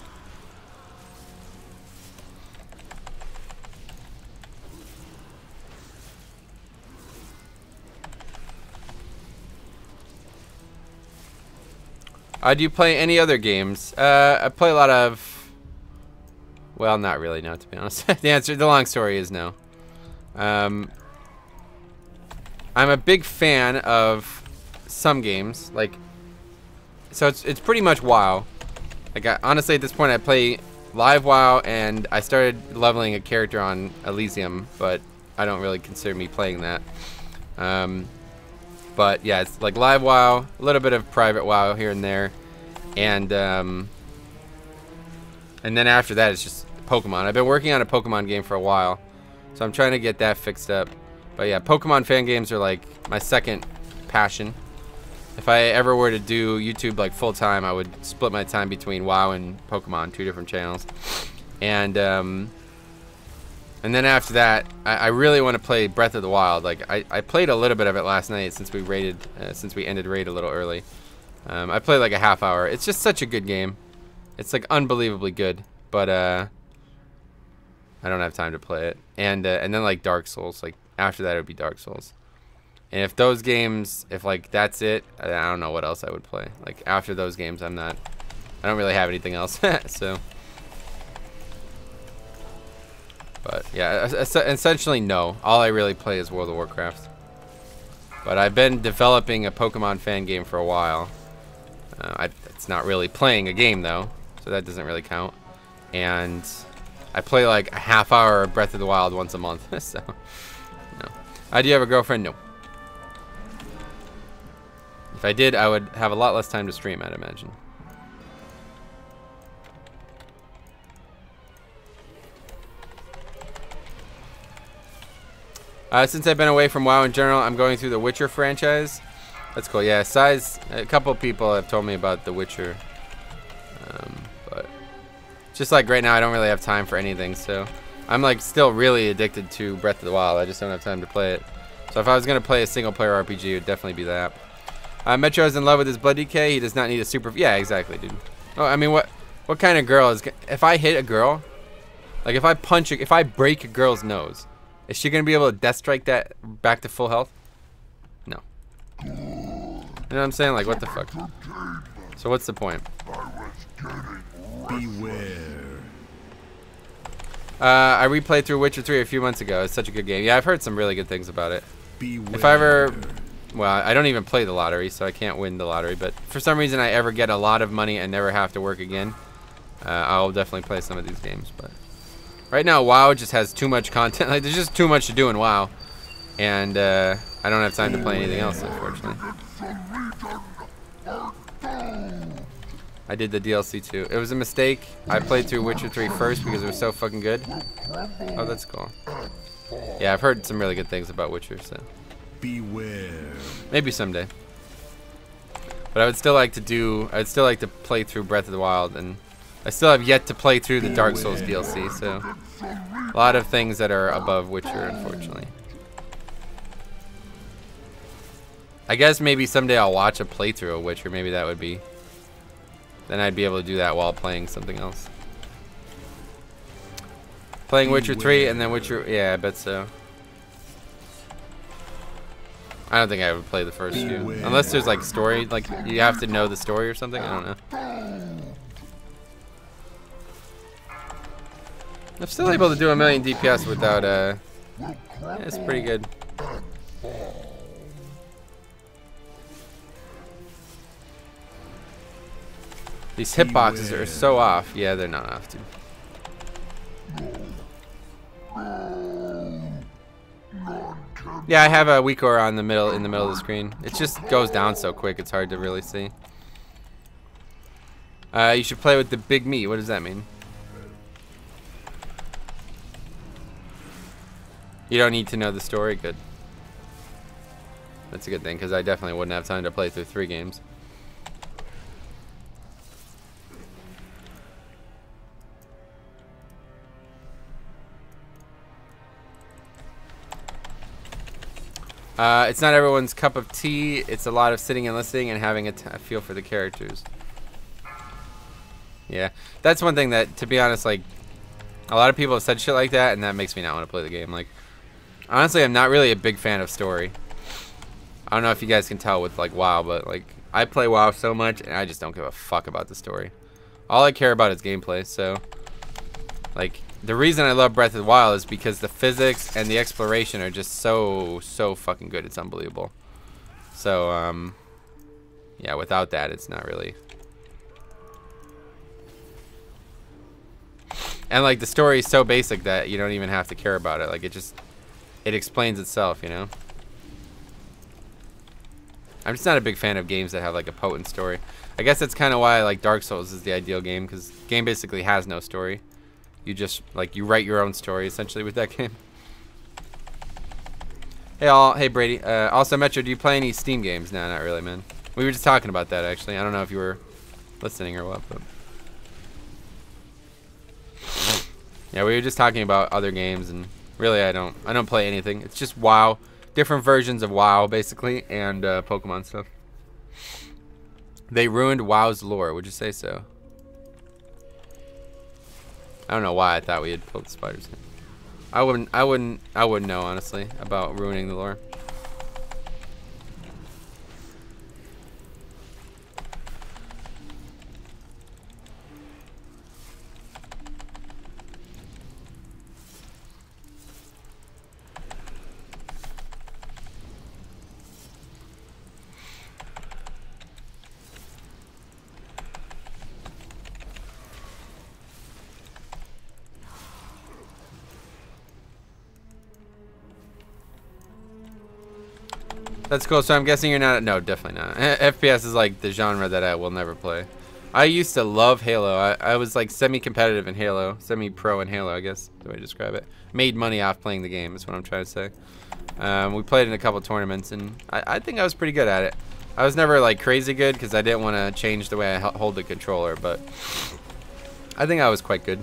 Do you play any other games? I play a lot of... Well, not really, no, to be honest. The long story is no. I'm a big fan of some games, like... So it's pretty much WoW. Like, honestly, at this point, I play live WoW, and I started leveling a character on Elysium, but I don't really consider me playing that. But yeah, it's like live WoW, a little bit of private WoW here and there, and then after that, it's just Pokemon. I've been working on a Pokemon game for a while, so I'm trying to get that fixed up. But yeah, Pokemon fan games are like my second passion. If I ever were to do YouTube like full time, I would split my time between WoW and Pokemon, 2 different channels. And then after that, I really want to play Breath of the Wild. Like I played a little bit of it last night since we ended raid a little early. I played like a half hour. It's just such a good game. It's like unbelievably good, but I don't have time to play it. And then like Dark Souls. Like after that, it would be Dark Souls. And if those games, if like that's it, I don't know what else I would play. Like after those games, I don't really have anything else. So, but yeah, essentially no. All I really play is World of Warcraft. But I've been developing a Pokemon fan game for a while. It's not really playing a game though, so that doesn't really count. And I play like a half hour of Breath of the Wild once a month. So, no. Do you have a girlfriend? No. If I did, I would have a lot less time to stream, I'd imagine. Since I've been away from WoW in general, I'm going through the Witcher franchise. That's cool. Yeah, a couple of people have told me about the Witcher. But just like right now, I don't really have time for anything, so I'm like still really addicted to Breath of the Wild. I just don't have time to play it. So if I was going to play a single-player RPG, it would definitely be that. Metro is in love with his blood DK. He does not need a super... Yeah, exactly, dude. Oh, I mean, what kind of girl is... If I hit a girl, like if I break a girl's nose, is she going to be able to death strike that back to full health? No. You know what I'm saying? Like, what the fuck? So what's the point? Beware. I replayed through Witcher 3 a few months ago. It's such a good game. Yeah, I've heard some really good things about it. Beware. If I ever... Well, I don't even play the lottery, so I can't win the lottery. But for some reason, I ever get a lot of money and never have to work again, I'll definitely play some of these games. But right now, WoW just has too much content. Like, there's just too much to do in WoW. And I don't have time to play anything else, unfortunately. I did the DLC too. It was a mistake. I played through Witcher 3 first because it was so fucking good. Oh, that's cool. Yeah, I've heard some really good things about Witcher, so... Beware. Maybe someday. But I would still like to play through Breath of the Wild, and I still have yet to play through the Dark Souls DLC, so a lot of things that are above Witcher, unfortunately. I guess maybe someday I'll watch a playthrough of Witcher. Maybe that would be... Then I'd be able to do that while playing something else. Playing Witcher 3 and then Witcher... Yeah, I bet so. I don't think I would play the first few. Unless there's like story, like you have to know the story or something. I don't know. I'm still able to do a million DPS without yeah, it's pretty good. These hitboxes are so off. Yeah, they're not off, dude. Yeah, I have a weak aura in the middle of the screen. It just goes down so quick, it's hard to really see. You should play with the big meat. What does that mean? You don't need to know the story? Good. That's a good thing, because I definitely wouldn't have time to play through 3 games. It's not everyone's cup of tea. It's a lot of sitting and listening and having a feel for the characters. Yeah, that's one thing that, to be honest, like, a lot of people have said shit like that, and that makes me not want to play the game. Like, honestly, I'm not really a big fan of story. I don't know if you guys can tell with, like, WoW, but, like, I play WoW so much, and I just don't give a fuck about the story. All I care about is gameplay, so, like, the reason I love Breath of the Wild is because the physics and the exploration are just so fucking good. It's unbelievable. So, yeah, without that, it's not really... And, like, the story is so basic that you don't even have to care about it. Like, it explains itself, you know? I'm just not a big fan of games that have, like, a potent story. I guess that's kind of why, like, Dark Souls is the ideal game, because the game basically has no story. You just, like, you write your own story, essentially, with that game. Hey, Brady. Also, Metro, do you play any Steam games? No, not really, man. We were just talking about that, actually. I don't know if you were listening or what, but... Yeah, we were just talking about other games, and really I don't play anything. It's just WoW, different versions of WoW basically, and Pokemon stuff. They ruined WoW's lore. Would you say so? I don't know why I thought we had pulled spiders. I wouldn't know, honestly, about ruining the lore. That's cool. So I'm guessing you're not... No, definitely not. FPS is like the genre that I will never play. I used to love Halo. I was like semi-competitive in Halo. Semi-pro in Halo, I guess, the way to describe it. Made money off playing the game, is what I'm trying to say. We played in a couple tournaments, and I think I was pretty good at it. I was never like crazy good because I didn't want to change the way I hold the controller, but I think I was quite good.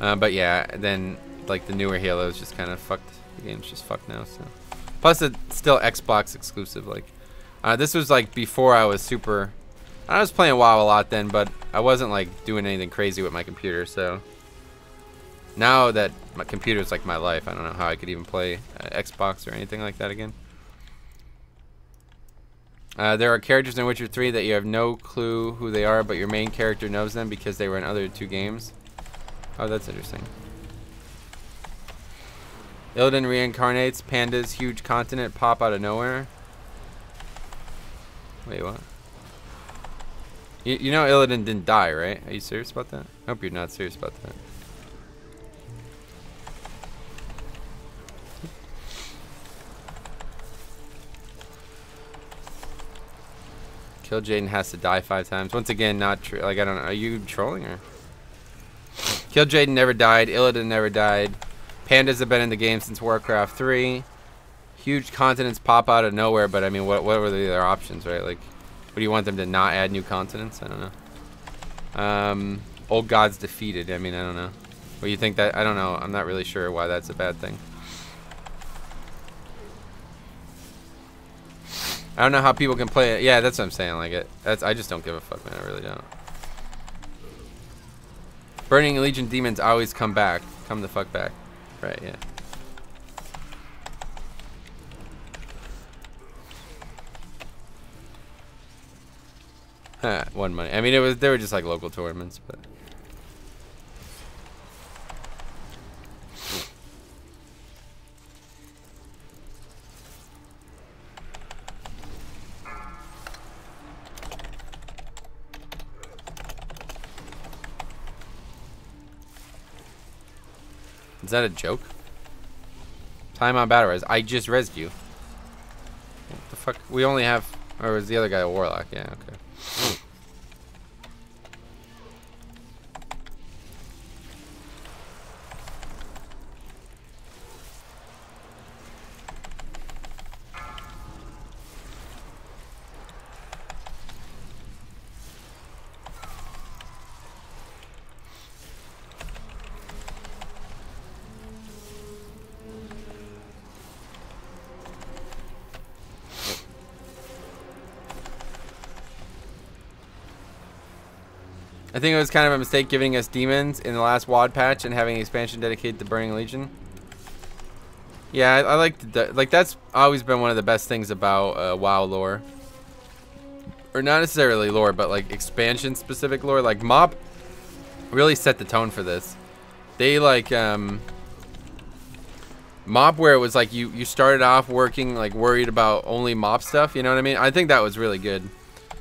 But yeah, then like the newer Halos just kind of fucked. The game's just fucked now, so... Plus, it's still Xbox exclusive. Like, this was like before I was super. I was playing WoW a lot then, but I wasn't like doing anything crazy with my computer. So now that my computer is like my life, I don't know how I could even play Xbox or anything like that again. There are characters in Witcher 3 that you have no clue who they are, but your main character knows them because they were in other 2 games. Oh, that's interesting. Illidan reincarnates. Pandas, huge continent, pop out of nowhere. Wait, what? You know Illidan didn't die, right? Are you serious about that? I hope you're not serious about that. Kill Jaden has to die 5 times. Once again, not true. Like, I don't know. Are you trolling or? Kill Jaden never died. Illidan never died. Pandas have been in the game since Warcraft 3. Huge continents pop out of nowhere, but I mean, what were the other options, right? Like, what do you want them to not add new continents? I don't know. Old gods defeated. I mean, I don't know. What do you think that? I don't know. I'm not really sure why that's a bad thing. I don't know how people can play it. Yeah, that's what I'm saying. Like, I just don't give a fuck, man. I really don't. Burning Legion demons always come back. Come the fuck back. Right, yeah. Huh, won money. I mean, they were just like local tournaments, but. Is that a joke? Time on battle res. I just rezzed you. What the fuck? We only have... Or was the other guy a warlock? Yeah, okay. I think it was kind of a mistake giving us demons in the last WoD patch and having an expansion dedicated to Burning Legion. Yeah, I like that's always been one of the best things about WoW lore. Or not necessarily lore, but like expansion specific lore. Like Mob really set the tone for this. They like Mob, where it was like you started off working like worried about only mob stuff, you know what I mean? I think that was really good.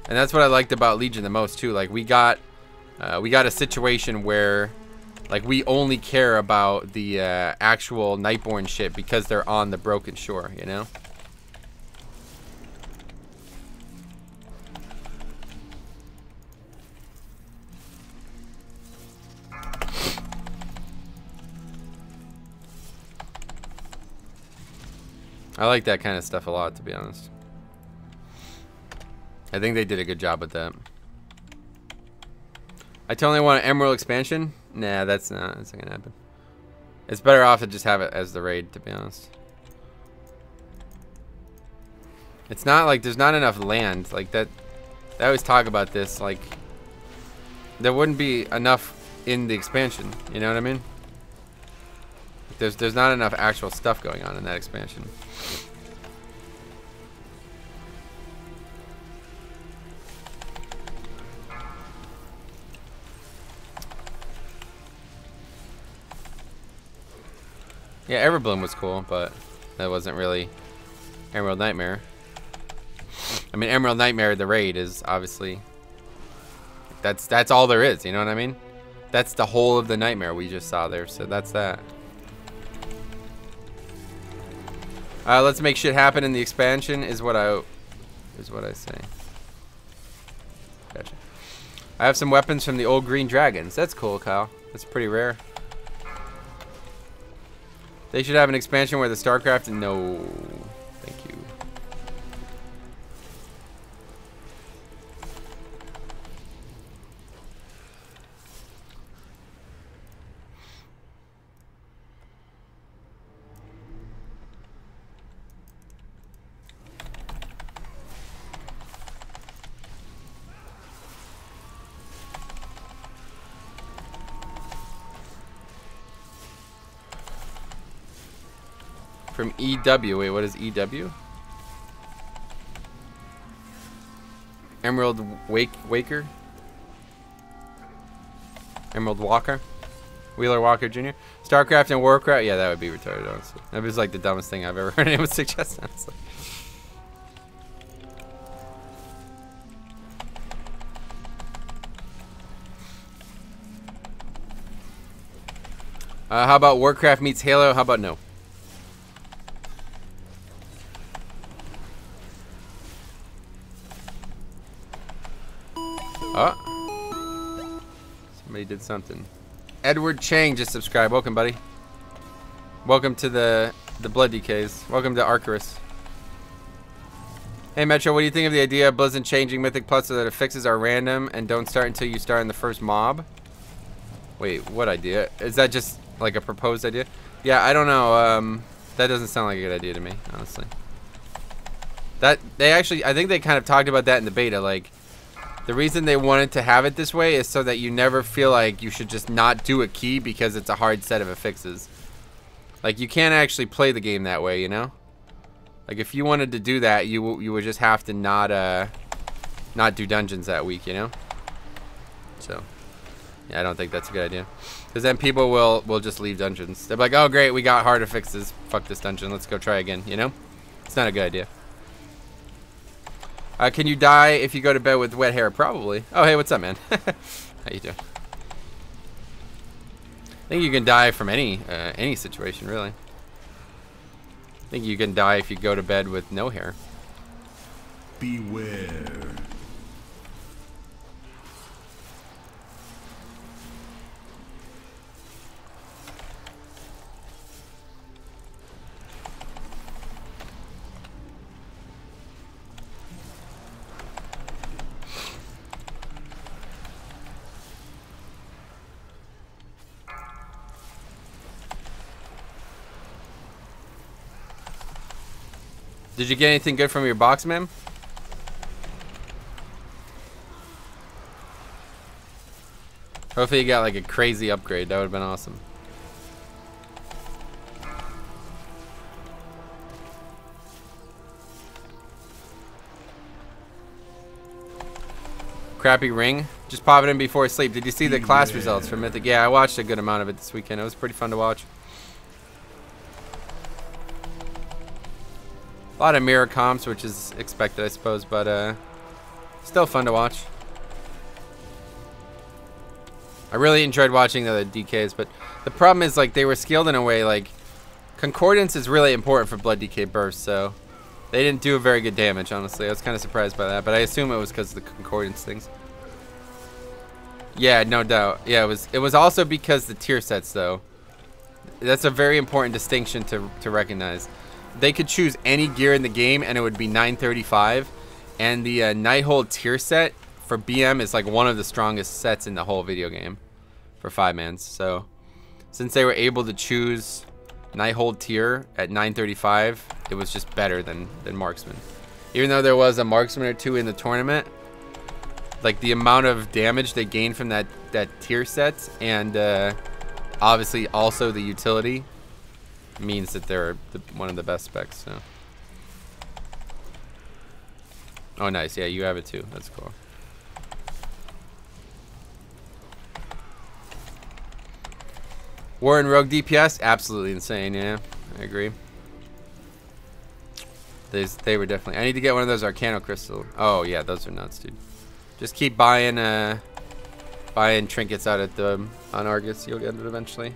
And that's what I liked about Legion the most too. Like we got a situation where like we only care about the actual Nightborn shit because they're on the Broken Shore, you know? I like that kind of stuff a lot, to be honest. I think they did a good job with that. I totally want an Emerald expansion. Nah, that's not gonna happen. It's better off to just have it as the raid, to be honest. It's not like there's not enough land like that. They always talk about this, like there wouldn't be enough in the expansion. You know what I mean? There's not enough actual stuff going on in that expansion. Yeah, Everbloom was cool, but that wasn't really Emerald Nightmare. I mean, Emerald Nightmare, the raid, is obviously that's all there is. You know what I mean? That's the whole of the nightmare we just saw there. So that's that. Let's make shit happen in the expansion is what I say. Gotcha. I have some weapons from the old green dragons. That's cool, Kyle. That's pretty rare. They should have an expansion where the StarCraft. No, thank you. From EW. Wait, what is EW? Emerald Waker? Emerald Walker? Wheeler Walker Jr.? StarCraft and Warcraft? Yeah, that would be retarded, honestly. That was like the dumbest thing I've ever heard anyone suggest, honestly. How about Warcraft meets Halo? How about no? Oh, somebody did something. Edward Chang just subscribed. Welcome, buddy. Welcome to the Blood DKs. Welcome to Arcarus. Hey, Metro, what do you think of the idea of Blizzard changing Mythic Plus so that it fixes are random and don't start until you start in the first mob? Wait, what idea? Is that just like a proposed idea? Yeah, I don't know. That doesn't sound like a good idea to me, honestly. That they actually, I think they kind of talked about that in the beta, like. The reason they wanted to have it this way is so that you never feel like you should just not do a key because it's a hard set of affixes. Like, you can't actually play the game that way, you know? Like, if you wanted to do that, you would just have to not do dungeons that week, you know? So, yeah, I don't think that's a good idea. Because then people will just leave dungeons. They're like, oh, great, we got hard affixes. Fuck this dungeon. Let's go try again, you know? It's not a good idea. Can you die if you go to bed with wet hair? Probably. Oh, hey, what's up, man? How you doing? I think you can die from any situation, really. I think you can die if you go to bed with no hair. Beware. Did you get anything good from your box, man? Hopefully you got like a crazy upgrade. That would have been awesome. Crappy ring. Just pop it in before sleep. Did you see the class results for Mythic? Yeah, I watched a good amount of it this weekend. It was pretty fun to watch. A lot of mirror comps, which is expected, I suppose, but still fun to watch. I really enjoyed watching the other DKs, but the problem is like they were scaled in a way like Concordance is really important for Blood DK burst, so they didn't do a very good damage, honestly. I was kind of surprised by that, but I assume it was because of the Concordance things. Yeah, no doubt. Yeah, it was also because the tier sets, though. That's a very important distinction to recognize. They could choose any gear in the game, and it would be 935, and the Nighthold tier set for BM is like one of the strongest sets in the whole video game for 5-mans. So since they were able to choose Nighthold tier at 935, it was just better than Marksman. Even though there was a Marksman or two in the tournament, like the amount of damage they gained from that tier set, and obviously also the utility, means that they're one of the best specs. So. Oh, nice. Yeah, you have it too. That's cool. War and Rogue DPS, absolutely insane. Yeah, I agree. They were definitely. I need to get one of those Arcano crystal. Oh yeah, those are nuts, dude. Just keep buying trinkets out at on Argus. You'll get it eventually.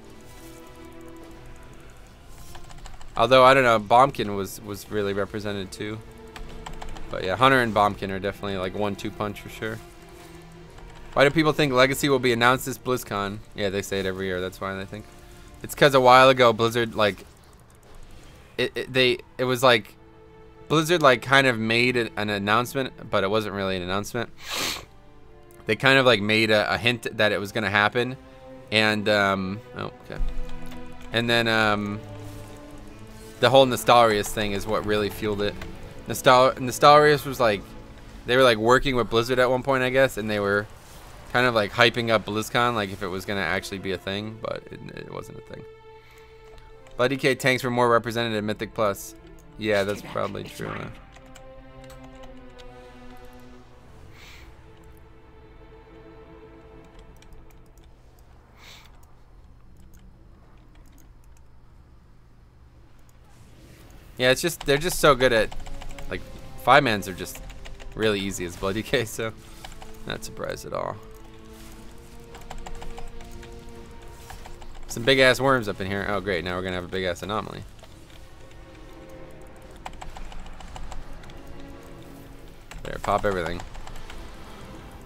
Although I don't know, Bombkin was really represented too. But yeah, Hunter and Bombkin are definitely like 1-2 punch for sure. Why do people think Legacy will be announced this BlizzCon? Yeah, they say it every year. That's why they think. It's because a while ago Blizzard like it was like Blizzard like kind of made an announcement, but it wasn't really an announcement. They kind of like made a hint that it was gonna happen, and oh okay, and then the whole Nostalrius thing is what really fueled it. Nostalrius was like, they were like working with Blizzard at one point, I guess, and they were kind of like hyping up BlizzCon like if it was gonna actually be a thing, but it wasn't a thing. Blood DK tanks were more represented in Mythic Plus. Yeah, that's probably true. Huh? Yeah, it's just they're just so good at like 5-mans are just really easy as Blood DK, so not surprised at all. Some big ass worms up in here. Oh great, now we're gonna have a big ass anomaly. There, pop everything.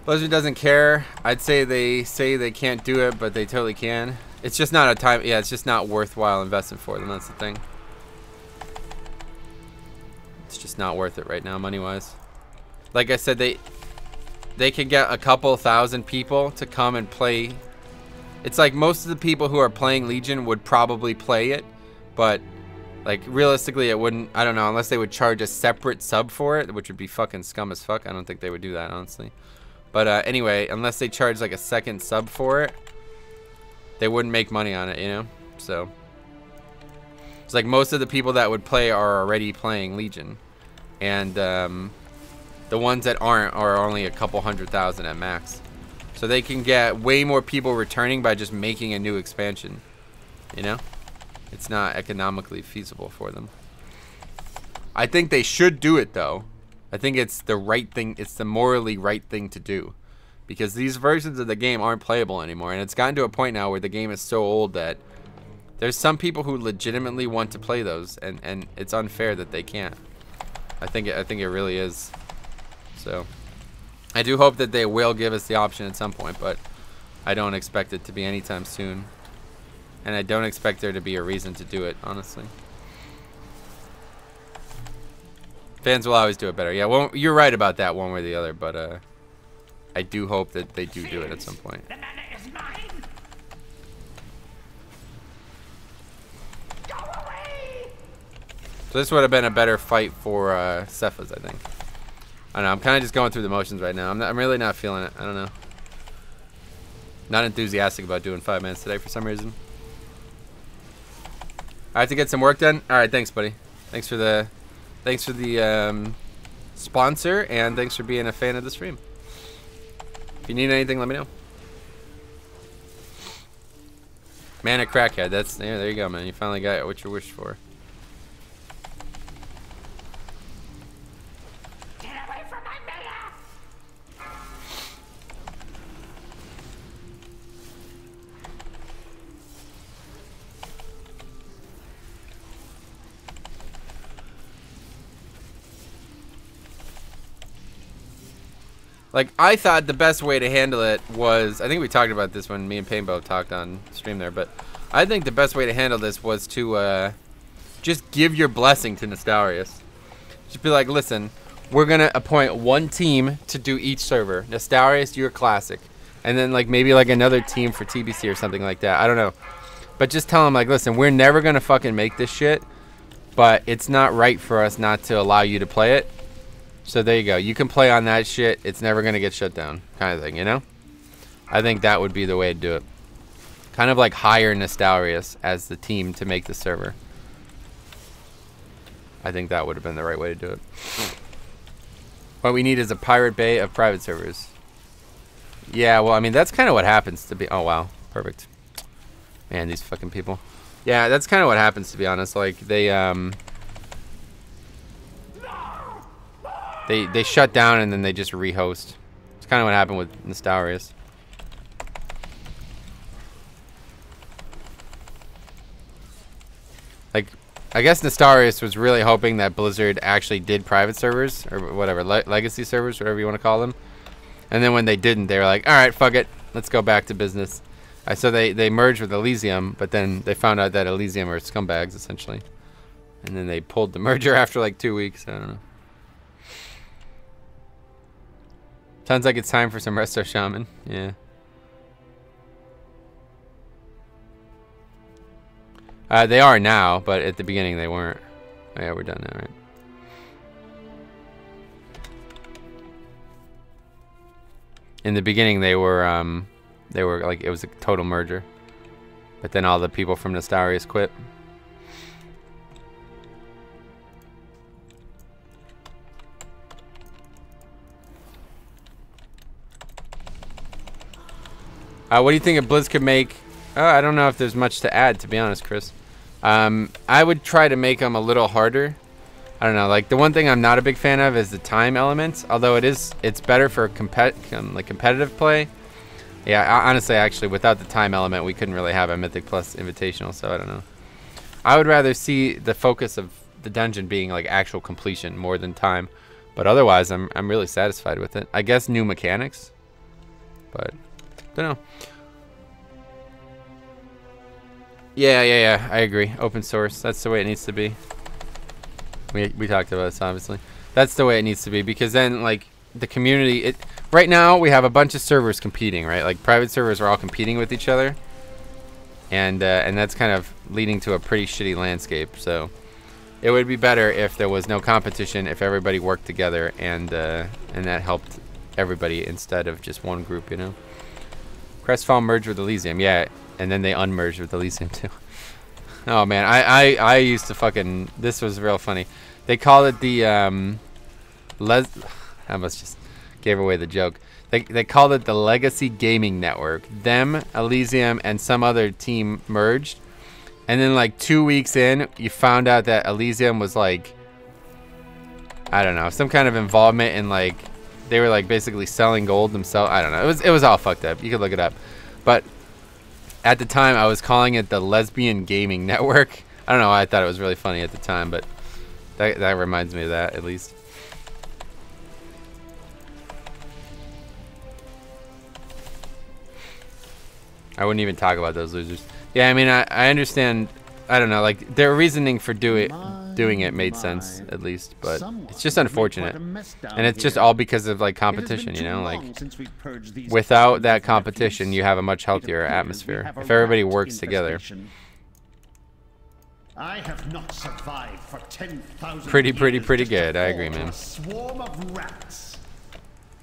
Blizzard doesn't care. I'd say they can't do it, but they totally can. It's just not a time. Yeah, it's just not worthwhile investment for them. That's the thing. It's just not worth it right now, money-wise. Like I said, they could get a couple thousand people to come and play. It's like most of the people who are playing Legion would probably play it, but like realistically it wouldn't. I don't know, unless they would charge a separate sub for it, which would be fucking scum as fuck. I don't think they would do that, honestly. But anyway, unless they charge like a second sub for it, they wouldn't make money on it, you know? So it's like most of the people that would play are already playing Legion, and the ones that aren't are only a couple 100,000 at max. So they can get way more people returning by just making a new expansion, you know? It's not economically feasible for them. I think they should do it though. I think it's the right thing. It's the morally right thing to do, because these versions of the game aren't playable anymore, and it's gotten to a point now where the game is so old that there's some people who legitimately want to play those, and it's unfair that they can't. I think it really is. So I do hope that they will give us the option at some point, but I don't expect it to be anytime soon, and I don't expect there to be a reason to do it, honestly. Fans will always do it better. Yeah, well, you're right about that one way or the other, but I do hope that they do it at some point. The mana is mine. Go away. So this would have been a better fight for Cephas, I think. I don't know. I'm kind of just going through the motions right now. I'm really not feeling it. I don't know. Not enthusiastic about doing 5 minutes today for some reason. I have to get some work done. All right, thanks, buddy. Thanks for the sponsor, and thanks for being a fan of the stream. If you need anything, let me know. Man, a crackhead. That's yeah. There you go, man. You finally got what you wished for. Get away from my meta! Like, I thought the best way to handle it was, I think we talked about this when me and Painbow talked on stream there, but I think the best way to handle this was to just give your blessing to Nostarius. Just be like, listen, we're going to appoint one team to do each server. Nostarius, you're classic. And then, like, maybe, like, another team for TBC or something like that. I don't know. But just tell them, like, listen, we're never going to fucking make this shit, but it's not right for us not to allow you to play it. So there you go. You can play on that shit. It's never going to get shut down, kind of thing, you know? I think that would be the way to do it. Kind of like hire Nostarius as the team to make the server. I think that would have been the right way to do it. What we need is a pirate bay of private servers. Yeah, well, I mean, that's kind of what happens to be... Oh, wow. Perfect. Man, these fucking people. Yeah, that's kind of what happens, to be honest. Like, they shut down and then they just rehost. It's kind of what happened with Nostarius. Like, I guess Nostarius was really hoping that Blizzard actually did private servers or whatever, legacy servers, whatever you want to call them. And then when they didn't, they were like, all right, fuck it, let's go back to business. So they merged with Elysium, but then they found out that Elysium are scumbags essentially, and then they pulled the merger after like 2 weeks. I don't know. Sounds like it's time for some Resto Shaman. Yeah. They are now, but at the beginning they weren't. Oh, yeah, we're done now, right? In the beginning they were like, it was a total merger. But then all the people from Nostarius quit. What do you think if Blizz could make... I don't know if there's much to add, to be honest, Chris. I would try to make them a little harder. I don't know. Like, the one thing I'm not a big fan of is the time elements. Although it's better for competitive play. Yeah, honestly, actually, without the time element, we couldn't really have a Mythic Plus Invitational, so I don't know. I would rather see the focus of the dungeon being, like, actual completion more than time. But otherwise, I'm really satisfied with it. I guess new mechanics. But... don't know. Yeah. I agree. Open source. That's the way it needs to be. We talked about this, obviously. That's the way it needs to be, because then, like, the community... right now, we have a bunch of servers competing, right? Like, private servers are all competing with each other. And that's kind of leading to a pretty shitty landscape. So, it would be better if there was no competition, if everybody worked together, and that helped everybody instead of just one group, you know? Crestfall merged with Elysium, yeah, and then they unmerged with Elysium too. Oh man, I used to fucking... this was real funny. They called it the I almost just gave away the joke. They called it the Legacy Gaming Network. Them, Elysium, and some other team merged, and then like 2 weeks in, you found out that Elysium was like, I don't know, some kind of involvement in, like, they were like basically selling gold themselves. I don't know. It was all fucked up. You could look it up. But at the time, I was calling it the Lesbian Gaming Network. I don't know why I thought it was really funny at the time, but that reminds me of that, at least. I wouldn't even talk about those losers. Yeah, I mean, I understand. I don't know, like, their reasoning for doing it made sense, at least, but it's just unfortunate. And it's just all because of, like, competition, you know? Like, without that competition, you have a much healthier atmosphere. If everybody works together. I have not survived for 10,000 pretty good. I agree, man.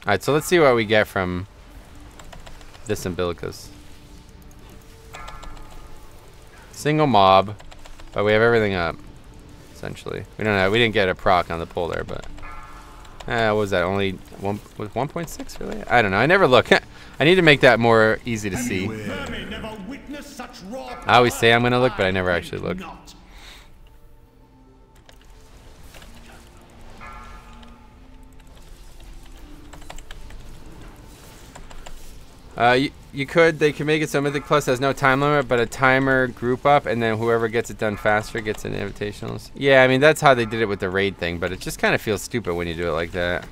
Alright, so let's see what we get from this Umbilicus. Single mob, but we have everything up. Essentially, we didn't get a proc on the pull there, but what was that? Only one with 1.6 really? I don't know. I never look. I need to make that more easy to see. I always say I'm gonna look, but I never actually look. You could, they can make it so Mythic Plus has no time limit, but a timer group up, and then whoever gets it done faster gets an invitationals. Yeah, I mean, that's how they did it with the raid thing, but it just kind of feels stupid when you do it like that.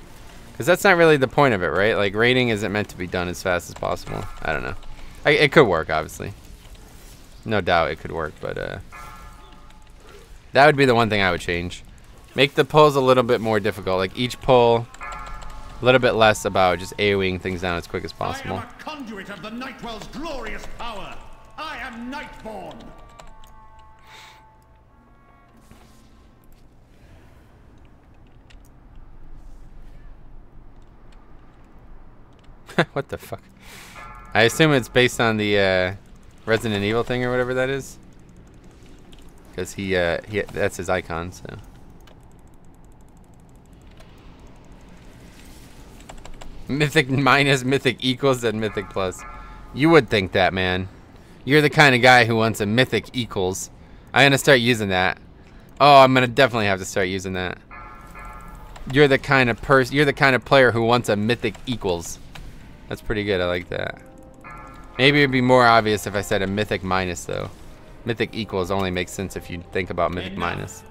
Because that's not really the point of it, right? Like, raiding isn't meant to be done as fast as possible. I don't know. It could work, obviously. No doubt it could work, but that would be the one thing I would change. Make the pulls a little bit more difficult. Like, each pull, a little bit less about just AoEing things down as quick as possible. I am a conduit of the Nightwell's glorious power. I am Nightborn. What the fuck? I assume it's based on the Resident Evil thing or whatever that is. Because he that's his icon, so. Mythic minus, Mythic equals, and Mythic plus. You would think that, man. You're the kind of guy who wants a Mythic equals. I'm gonna start using that. Oh, I'm gonna definitely have to start using that. You're the kind of You're the kind of player who wants a Mythic equals. That's pretty good. I like that. Maybe it'd be more obvious if I said a Mythic minus, though. Mythic equals only makes sense if you think about Mythic minus.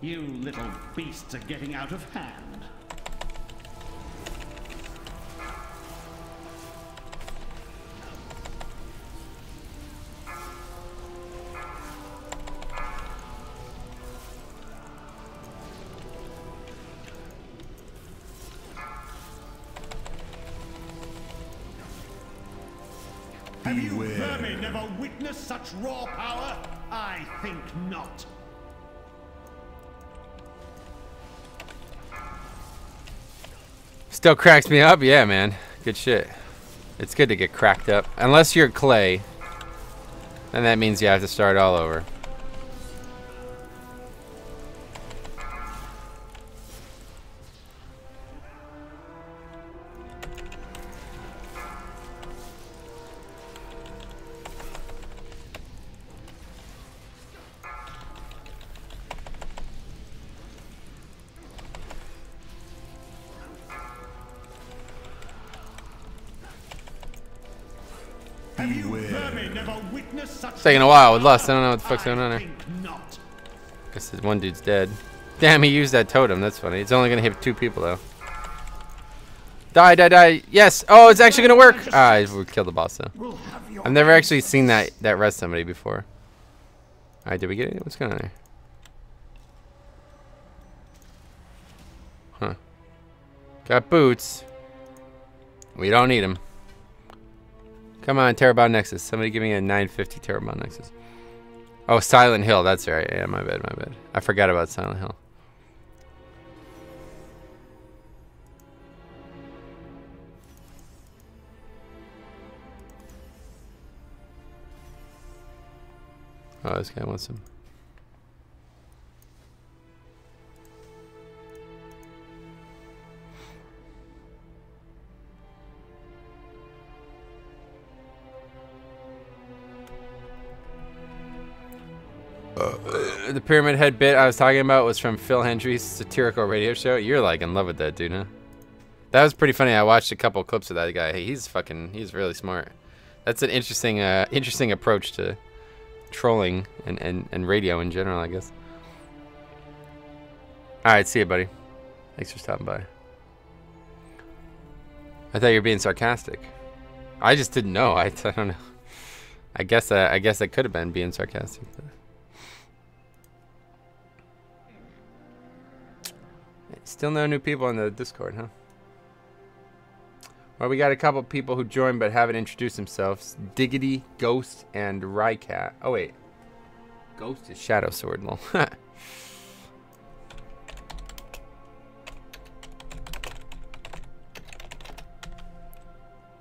You little beasts are getting out of hand. Have you vermin never witnessed such raw power? I think not. Still cracks me up? Yeah, man. Good shit. It's good to get cracked up. Unless you're clay, then that means you have to start all over. Have you vermin never witnessed such? It's taking a while with Lust. I don't know what the fuck's going on there. Not. Guess this one dude's dead. Damn, he used that totem. That's funny. It's only gonna hit 2 people though. Die, die, die. Yes. Oh, it's actually gonna work. Ah, we killed the boss though. I've never actually seen that rest somebody before. All right, did we get it? What's going on there? Huh. Got boots. We don't need them. Come on, Terrabon Nexus. Somebody give me a 950 Terrabon Nexus. Oh, Silent Hill. That's right. Yeah, my bad, my bad. I forgot about Silent Hill. Oh, this guy wants some. The Pyramid Head bit I was talking about was from Phil Hendry's satirical radio show. You're like in love with that dude, huh? That was pretty funny. I watched a couple clips of that guy. Hey, he's really smart. That's an interesting approach to trolling and radio in general, I guess. Alright, see you, buddy. Thanks for stopping by. I thought you were being sarcastic. I just didn't know. I don't know. I guess I could have been being sarcastic. But. Still no new people in the Discord, huh? Well, we got a couple people who joined but haven't introduced themselves. Diggity, Ghost, and Rycat. Oh, wait. Ghost is Shadow Sword, lol.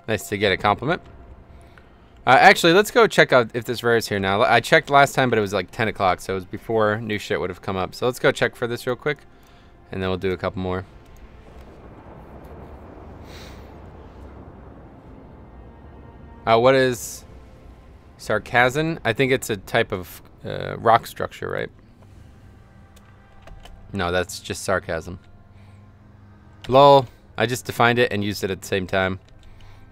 Nice to get a compliment. Actually, let's go check out if this rare is here now. I checked last time, but it was like 10 o'clock, so it was before new shit would have come up. So let's go check for this real quick, and then we'll do a couple more. What is sarcasm? I think it's a type of rock structure, right? No, that's just sarcasm. Lol. I just defined it and used it at the same time.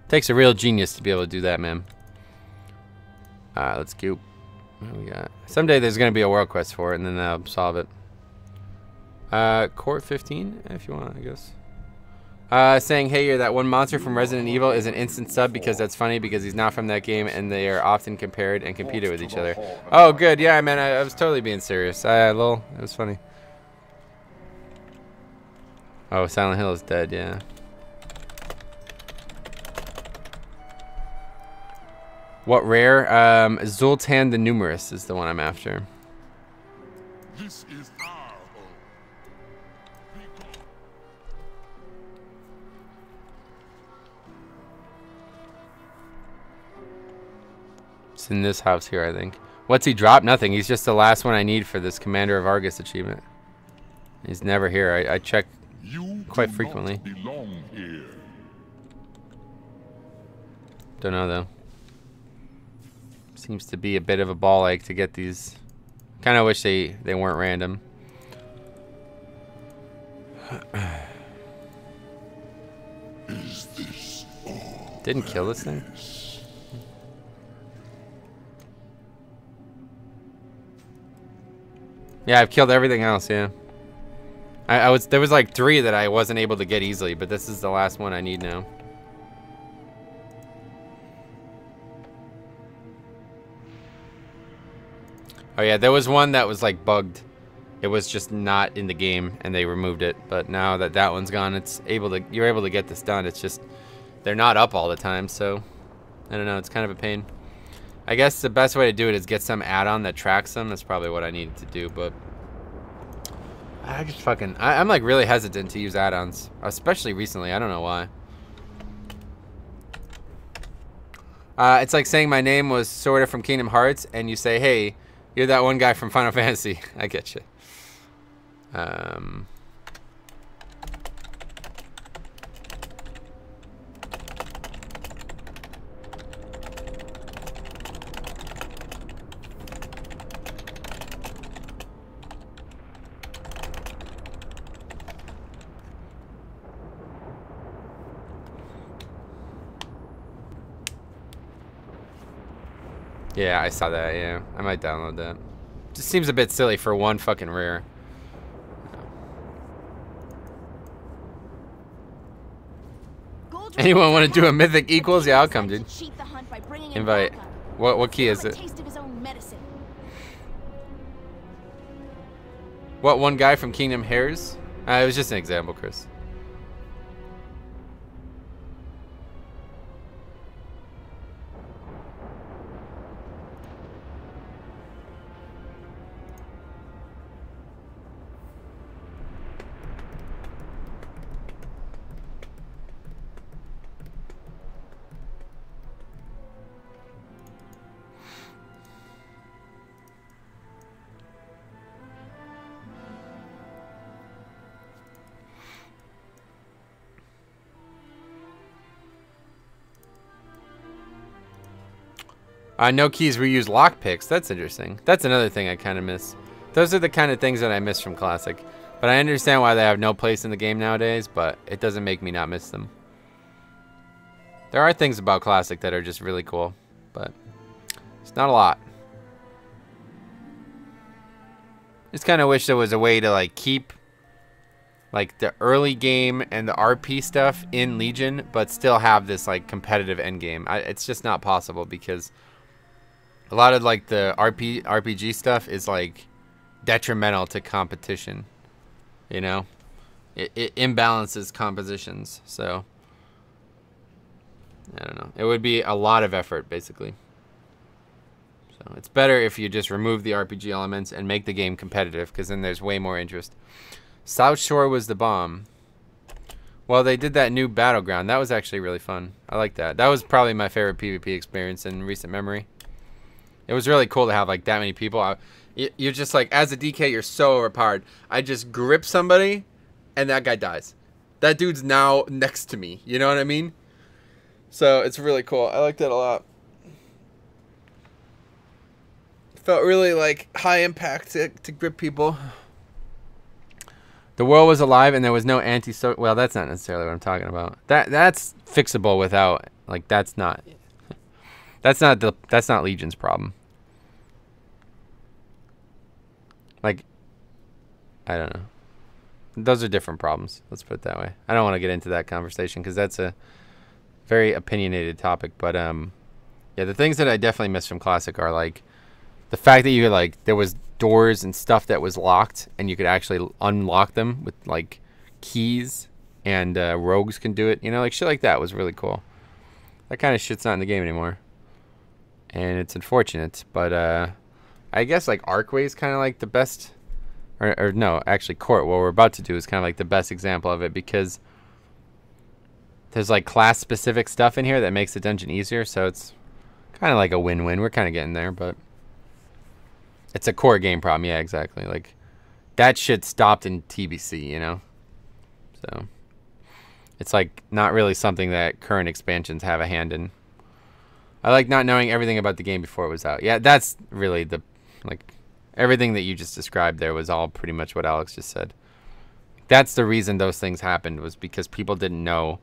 Takes a real genius to be able to do that, man. Let's go. What do we got? Someday there's going to be a world quest for it, and then I'll solve it. Court 15, if you want, I guess. Saying, hey, you're that one monster from Resident Evil is an instant sub because that's funny because he's not from that game and they are often compared and competed with each other. Oh, good. Yeah, man, I was totally being serious. Lol, it was funny. Oh, Silent Hill is dead, yeah. What rare? Zoltan the Numerous is the one I'm after. This is our home. It's in this house here, I think. What's he drop? Nothing. He's just the last one I need for this Commander of Argus achievement. He's never here. I check quite frequently. Don't know though. Seems to be a bit of a ball ache to get these. Kind of wish they weren't random. Is this all? Didn't kill this thing. Yeah, I've killed everything else. Yeah. There was like 3 that I wasn't able to get easily, but this is the last one I need now. Oh yeah, there was one that was like bugged. It was just not in the game, and they removed it. But now that that one's gone, you're able to get this done. It's just they're not up all the time, so I don't know. It's kind of a pain. I guess the best way to do it is get some add-on that tracks them. That's probably what I needed to do, but I'm like really hesitant to use add-ons, especially recently. I don't know why. It's like saying my name was sort of from Kingdom Hearts, and you say, hey, you're that one guy from Final Fantasy. I get you. Yeah, I saw that, yeah. I might download that. Just seems a bit silly for one fucking rare. Anyone want to do a Mythic Equals? Yeah, I'll come, dude. Invite. What key is it? What one guy from Kingdom Hearts? It was just an example, Chris. No keys reuse lockpicks. That's interesting. That's another thing I kind of miss. Those are the kind of things that I miss from Classic. But I understand why they have no place in the game nowadays, but it doesn't make me not miss them. There are things about Classic that are just really cool, but it's not a lot. Just kind of wish there was a way to like keep like the early game and the RP stuff in Legion, but still have this like competitive end game. It's just not possible because a lot of like the RPG stuff is like detrimental to competition. You know, it imbalances compositions. So I don't know. It would be a lot of effort basically. So it's better if you just remove the RPG elements and make the game competitive, because then there's way more interest. South Shore was the bomb. Well, they did that new battleground. That was actually really fun. I like that. That was probably my favorite PvP experience in recent memory. It was really cool to have like that many people. You're just like, as a DK, you're so overpowered. I just grip somebody, and that guy dies. That dude's now next to me. You know what I mean? So it's really cool. I like that a lot. Felt really like high impact to grip people. The world was alive and there was no anti-social. Well, that's not necessarily what I'm talking about. That's fixable without like that's not Legion's problem. Like, I don't know. Those are different problems. Let's put it that way. I don't want to get into that conversation because that's a very opinionated topic. But yeah, the things that I definitely miss from Classic are like the fact that you like there was doors and stuff that was locked and you could actually unlock them with like keys, and rogues can do it. You know, like shit like that was really cool. That kind of shit's not in the game anymore, and it's unfortunate. But I guess like Arcway is kind of like the best, or no, actually Court, what we're about to do is kind of like the best example of it because there's like class specific stuff in here that makes the dungeon easier, so it's kind of like a win-win. We're kind of getting there, but it's a core game problem. Yeah, exactly. Like that shit stopped in TBC, you know? So it's like not really something that current expansions have a hand in. I like not knowing everything about the game before it was out. Yeah, that's really the like everything that you just described there was all pretty much what Alex just said. That's the reason those things happened, was because people didn't know.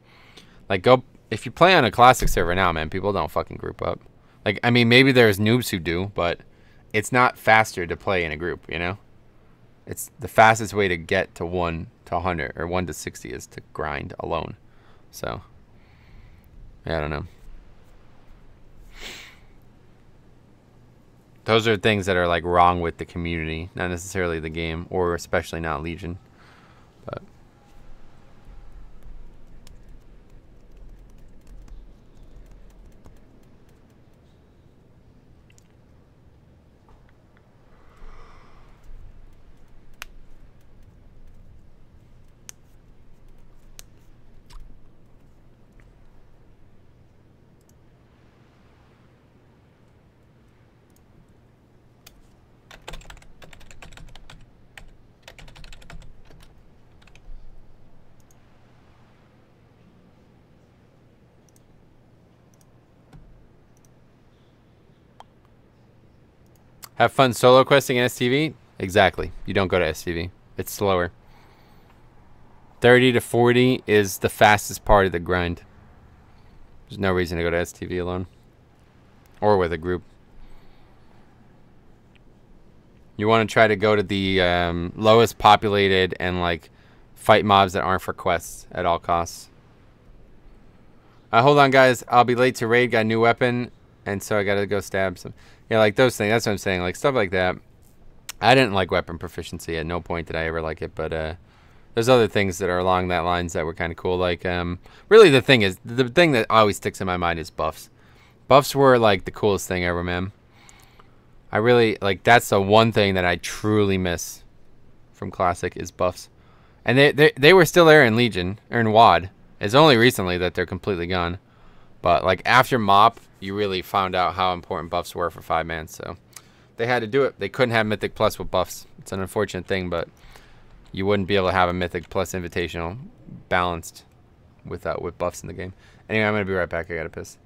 Like, if you play on a classic server now, man, people don't fucking group up. Like, I mean, maybe there's noobs who do, but it's not faster to play in a group, you know? It's the fastest way to get to 1 to 100 or 1 to 60 is to grind alone. So, yeah, I don't know. Those are things that are like wrong with the community, not necessarily the game, or especially not Legion. But have fun solo questing in STV? Exactly. You don't go to STV. It's slower. 30 to 40 is the fastest part of the grind. There's no reason to go to STV alone. Or with a group. You want to try to go to the lowest populated and like fight mobs that aren't for quests at all costs. Hold on, guys. I'll be late to raid. Got a new weapon, and so I gotta go stab some. Yeah, like those things. That's what I'm saying. Like stuff like that. I didn't like weapon proficiency. At no point did I ever like it. But there's other things that are along that lines that were kind of cool. Like really, the thing that always sticks in my mind is buffs. Buffs were like the coolest thing ever, man. I really like. That's the one thing that I truly miss from Classic is buffs, and they were still there in Legion or in WoD. It's only recently that they're completely gone. But like after MoP, you really found out how important buffs were for 5-man. So they had to do it. They couldn't have Mythic Plus with buffs. It's an unfortunate thing, but you wouldn't be able to have a Mythic Plus Invitational balanced with buffs in the game. Anyway, I'm gonna be right back. I gotta piss.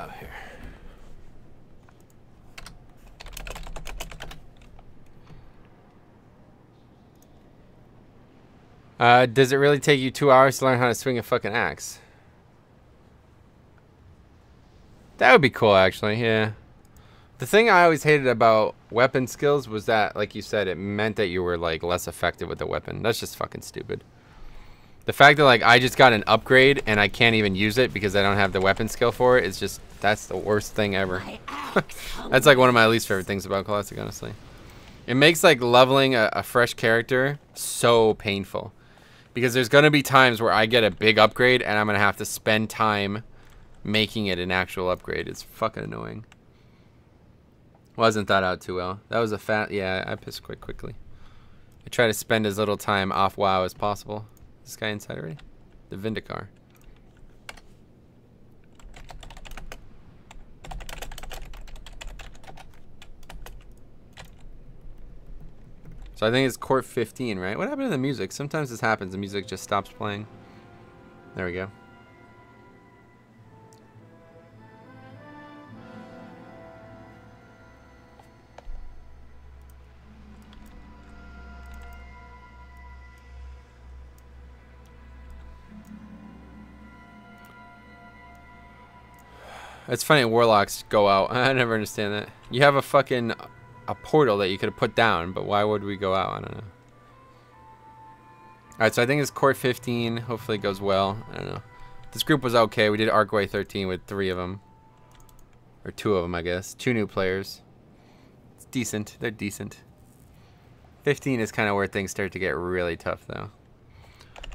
Here. Does it really take you 2 hours to learn how to swing a fucking axe? That would be cool, actually, yeah. The thing I always hated about weapon skills was that, like you said, it meant that you were, like, less effective with the weapon. That's just fucking stupid. The fact that, like, I just got an upgrade and I can't even use it because I don't have the weapon skill for it is just, that's the worst thing ever. That's, like, one of my least favorite things about Classic, honestly. It makes, like, leveling a fresh character so painful. Because there's going to be times where I get a big upgrade and I'm going to have to spend time making it an actual upgrade. It's fucking annoying. Wasn't thought out too well. That was a fat... Yeah, I pissed quite quickly. I try to spend as little time off WoW as possible. Is this guy inside already? The Vindicar. So I think it's Court 15, right? What happened to the music? Sometimes this happens. The music just stops playing. There we go. It's funny warlocks go out. I never understand that. You have a fucking... a portal that you could have put down, but why would we go out? I don't know. Alright, so I think it's Court 15. Hopefully it goes well. I don't know. This group was okay. We did Arcway 13 with 3 of them. Or 2 of them, I guess. 2 new players. It's decent. They're decent. 15 is kind of where things start to get really tough, though.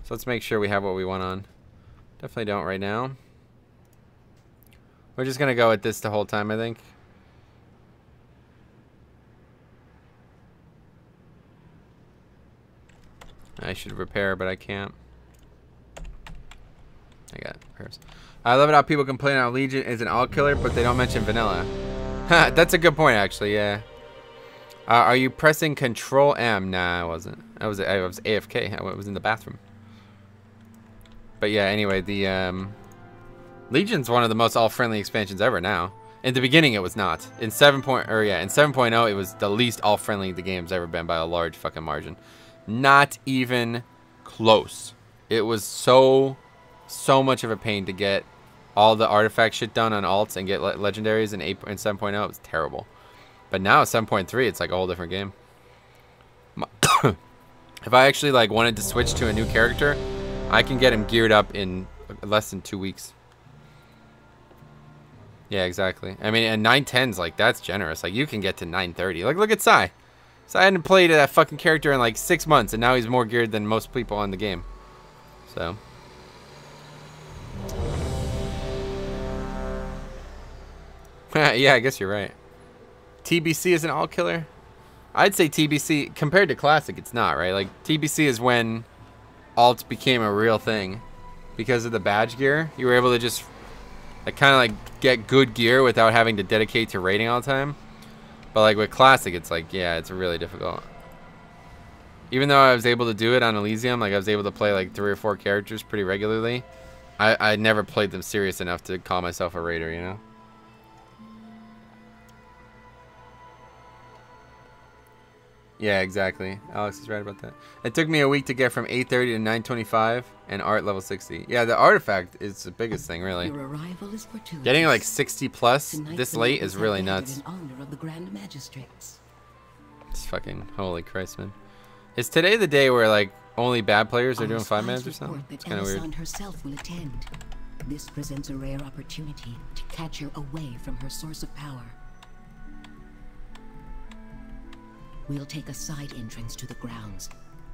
So let's make sure we have what we want on. Definitely don't right now. We're just going to go with this the whole time, I think. I should repair, but I can't. I got repairs. I love it how people complain how Legion is an all killer, but they don't mention vanilla. That's a good point, actually. Yeah. Are you pressing Control M? Nah, I wasn't. I was AFK. I was in the bathroom. But yeah. Anyway, the Legion's one of the most all-friendly expansions ever. Now, in the beginning, it was not. In 7.0, it was the least all-friendly the game's ever been by a large fucking margin. Not even close. It was so much of a pain to get all the artifact shit done on alts and get legendaries in 7.0. It was terrible. But now 7.3, it's like a whole different game. If I actually like wanted to switch to a new character, I can get him geared up in less than 2 weeks. Yeah, exactly. I mean, and 910's like, that's generous. Like, you can get to 930. Like, look at Sai. So I hadn't played that fucking character in like 6 months, and now he's more geared than most people on the game. So. Yeah, I guess you're right. TBC is an all-killer? I'd say TBC, compared to Classic, it's not, right? Like, TBC is when alts became a real thing. Because of the badge gear, you were able to just like kind of like get good gear without having to dedicate to raiding all the time. But like with Classic, it's like, yeah, it's really difficult. Even though I was able to do it on Elysium, like I was able to play like 3 or 4 characters pretty regularly, I never played them serious enough to call myself a raider, you know? Yeah, exactly. Alex is right about that. It took me a week to get from 830 to 925 and art level 60. Yeah, the artifact is the biggest thing, really. Your arrival is fortuitous. Getting like 60 plus Tonight this late is really nuts. in honor of the Grand Magistrates. It's fucking holy Christ, man. Is today the day where like only bad players are doing 5-mans or something? It's kind of weird. Herself will attend. This presents a rare opportunity to catch her away from her source of power. We'll take a side entrance to the grounds.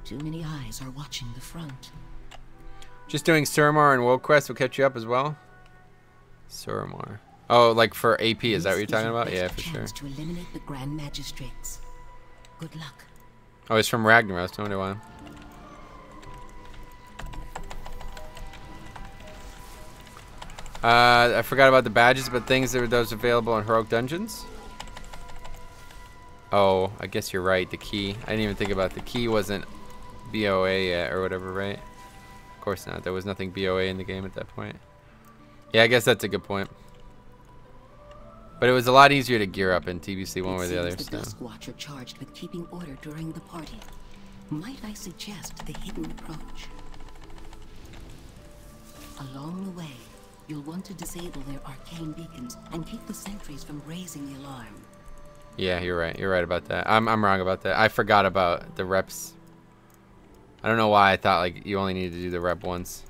Too many eyes are watching the front. Just doing Suramar and World Quest will catch you up as well? Suramar. Oh, like for AP, is that what you're talking about? Yeah, for sure. To eliminate the Grand Magistrates. Good luck. Oh, it's from Ragnaros, no wonder why. I forgot about the badges, but things that were those available in Heroic Dungeons. Oh, I guess you're right. The key. I didn't even think about the key wasn't BOA yet or whatever, right? Of course not. There was nothing BOA in the game at that point. Yeah, I guess that's a good point. But it was a lot easier to gear up in TBC one way or the other. The Dusk Watcher charged with keeping order during the party. Might I suggest the hidden approach? Along the way, you'll want to disable their arcane beacons and keep the sentries from raising the alarm. Yeah, you're right. You're right about that. I'm wrong about that. I forgot about the reps. I don't know why I thought like you only needed to do the rep once.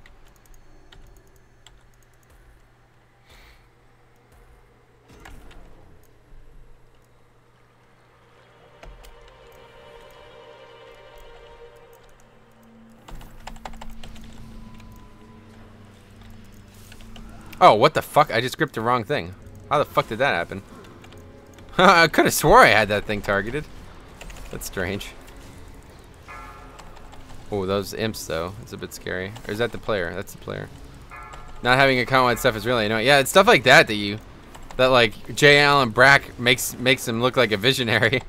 Oh, what the fuck? I just gripped the wrong thing. How the fuck did that happen? I could have swore I had that thing targeted. That's strange. Oh, those imps though. It's a bit scary. Or is that the player? That's the player. Not having account-wide stuff is really annoying. Yeah, it's stuff like that that like J. Allen Brack makes him look like a visionary.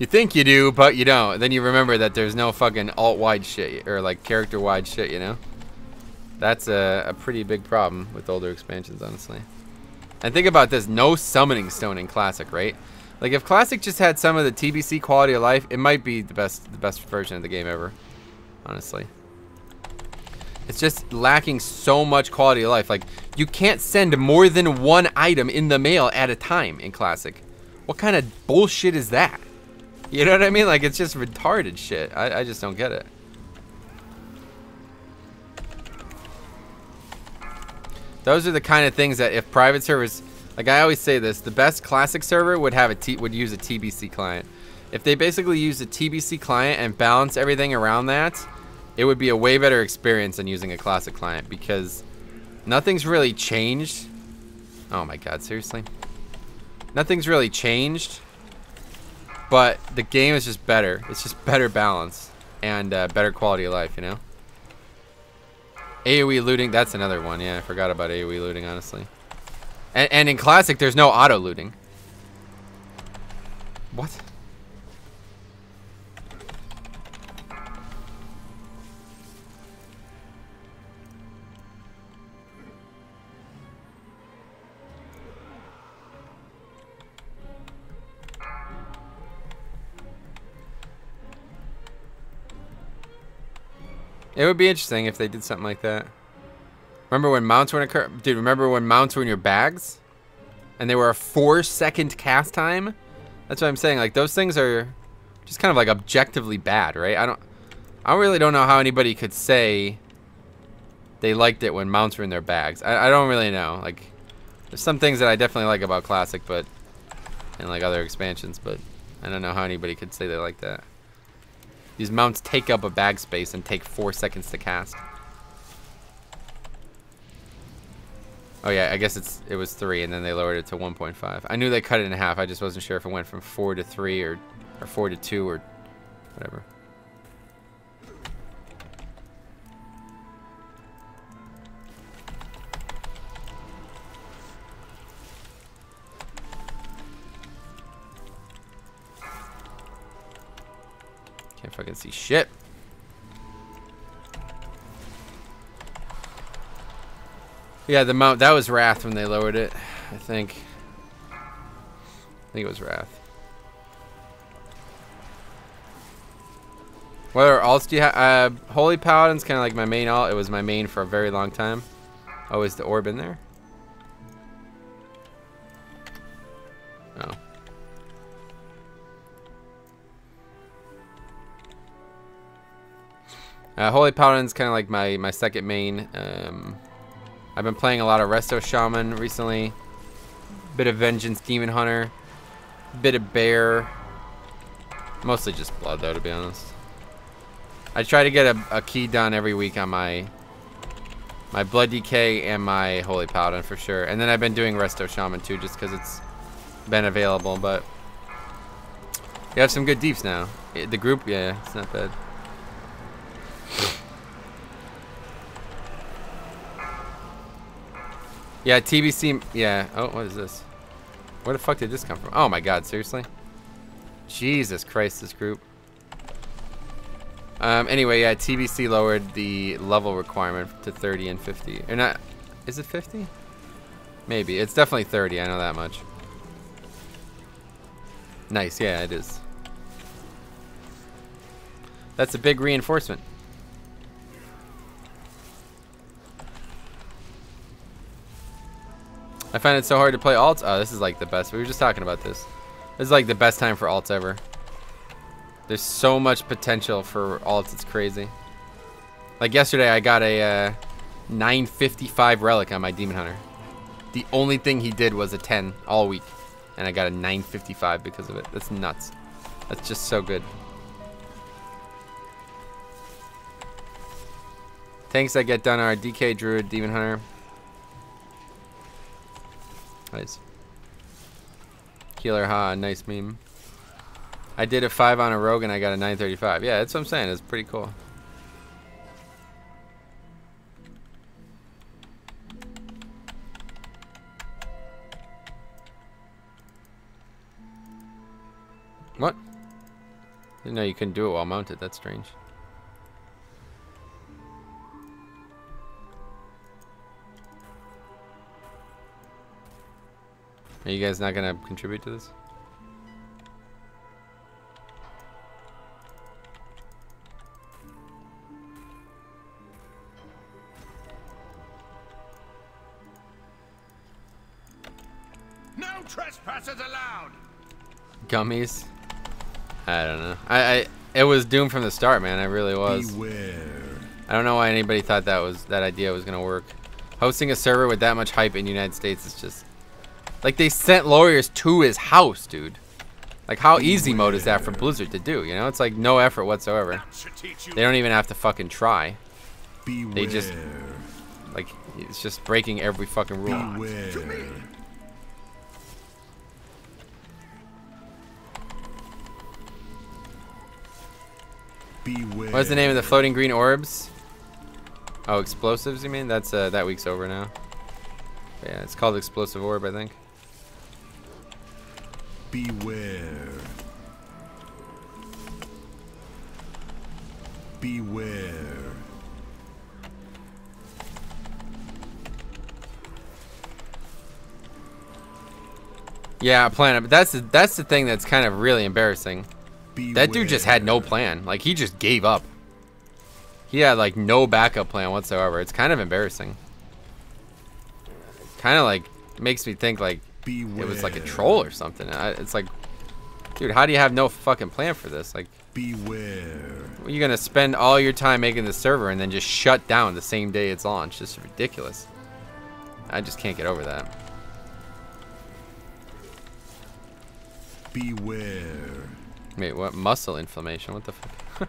You think you do, but you don't. Then you remember that there's no fucking alt-wide shit or like character-wide shit, you know? That's a pretty big problem with older expansions, honestly. And think about this, no summoning stone in Classic, right? Like if Classic just had some of the TBC quality of life, it might be the best version of the game ever, honestly. It's just lacking so much quality of life. Like you can't send more than one item in the mail at a time in Classic. What kind of bullshit is that? You know what I mean? Like it's just retarded shit. I just don't get it. Those are the kind of things that if private servers, like I always say this, the best Classic server would have would use a TBC client. If they basically use a TBC client and balance everything around that, it would be a way better experience than using a Classic client because nothing's really changed. Oh my god, seriously? Nothing's really changed, but the game is just better. It's just better balance and better quality of life, you know? AoE looting, that's another one. Yeah, I forgot about AoE looting, honestly. And in Classic, there's no auto looting. What? It would be interesting if they did something like that. Remember when mounts were in dude, remember when mounts were in your bags? And they were a 4-second cast time? That's what I'm saying. Like those things are just kind of like objectively bad, right? I really don't know how anybody could say they liked it when mounts were in their bags. I don't really know. Like there's some things that I definitely like about Classic, but and like other expansions, but I don't know how anybody could say they like that. These mounts take up a bag space and take 4 seconds to cast. Oh yeah, I guess it was 3 and then they lowered it to 1.5. I knew they cut it in half. I just wasn't sure if it went from 4 to 3 or 4 to 2 or whatever. Can't fucking see shit. Yeah, the mount, that was Wrath when they lowered it, I think. I think it was Wrath. What other alts do you have? Holy Paladin's kind of like my main alt. It was my main for a very long time. Oh, is the orb in there? Oh. Holy Paladin's kind of like my second main. I've been playing a lot of Resto Shaman recently. Bit of Vengeance Demon Hunter. Bit of Bear. Mostly just Blood though, to be honest. I try to get a key done every week on my Blood DK and my Holy Paladin for sure. And then I've been doing Resto Shaman too just because it's been available. But you have some good deeps now. The group, yeah, it's not bad. Yeah, TBC, yeah. Oh, what is this? Where the fuck did this come from? Oh my god, seriously? Jesus Christ, this group. Anyway, yeah, TBC lowered the level requirement to 30 and 50. Or not, is it 50? Maybe, it's definitely 30, I know that much. Nice, yeah, it is. That's a big reinforcement. I find it so hard to play alts. Oh, this is like the best. We were just talking about this. This is like the best time for alts ever. There's so much potential for alts, it's crazy. Like yesterday, I got a 955 relic on my Demon Hunter. The only thing he did was a 10 all week. And I got a 955 because of it. That's nuts. That's just so good. Tanks that get done are DK, Druid, Demon Hunter. Nice. Healer, ha, nice meme. I did a 5 on a rogue and I got a 935. Yeah, that's what I'm saying. It's pretty cool. What? Didn't know you couldn't do it while mounted. That's strange. Are you guys not gonna contribute to this? No trespassers allowed. Gummies? I don't know. It was doomed from the start, man. It really was. Beware. I don't know why anybody thought that idea was gonna work. Hosting a server with that much hype in the United States is just like they sent lawyers to his house, dude. Like how easy mode is that for Blizzard to do? You know, it's like no effort whatsoever. They don't even have to fucking try. Beware. They just like it's just breaking every fucking rule. Beware. Beware. What's the name of the floating green orbs? Oh, explosives, you mean? That's that week's over now. But yeah, it's called explosive orb, I think. Beware. Beware. Yeah, plan. But that's the thing that's kind of really embarrassing. Beware. That dude just had no plan. Like he just gave up. He had like no backup plan whatsoever. It's kind of embarrassing. Kind of like makes me think like Beware. it was like a troll or something. It's like, dude, how do you have no fucking plan for this? Like, Beware. you're gonna spend all your time making the server and then just shut down the same day it's launched. It's ridiculous. I just can't get over that. Beware. Wait, what? Muscle inflammation? What the fuck?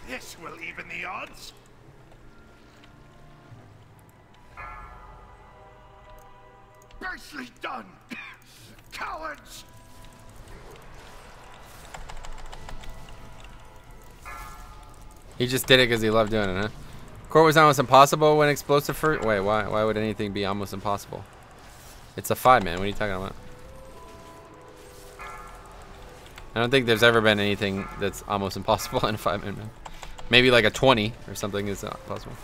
This will even the odds. Nicely done, cowards! He just did it because he loved doing it, huh? Court was almost impossible when explosive first. Wait, why would anything be almost impossible? It's a 5, man. What are you talking about? I don't think there's ever been anything that's almost impossible in a 5-man, man. Maybe like a 20 or something is not possible.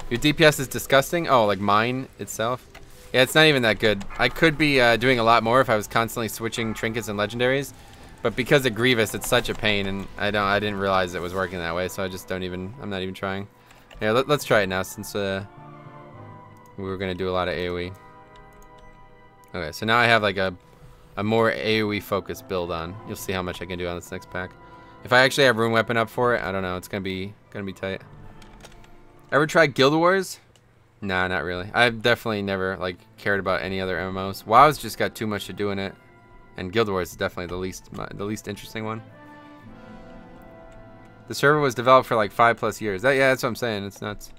Your DPS is disgusting? Oh, like mine itself? Yeah, it's not even that good. I could be doing a lot more if I was constantly switching trinkets and legendaries. But because of Grievous, it's such a pain, and I didn't realize it was working that way, so I just don't even, I'm not even trying. Yeah, let's try it now since we were going to do a lot of AoE. Okay, so now I have like a more AoE focused build on. You'll see how much I can do on this next pack. If I actually have rune weapon up for it, I don't know. It's gonna be tight. Ever tried Guild Wars? Nah, not really. I've definitely never like cared about any other MMOs. WoW's just got too much to do in it, and Guild Wars is definitely the least interesting one. The server was developed for like 5+ years. Yeah, that's what I'm saying. It's nuts.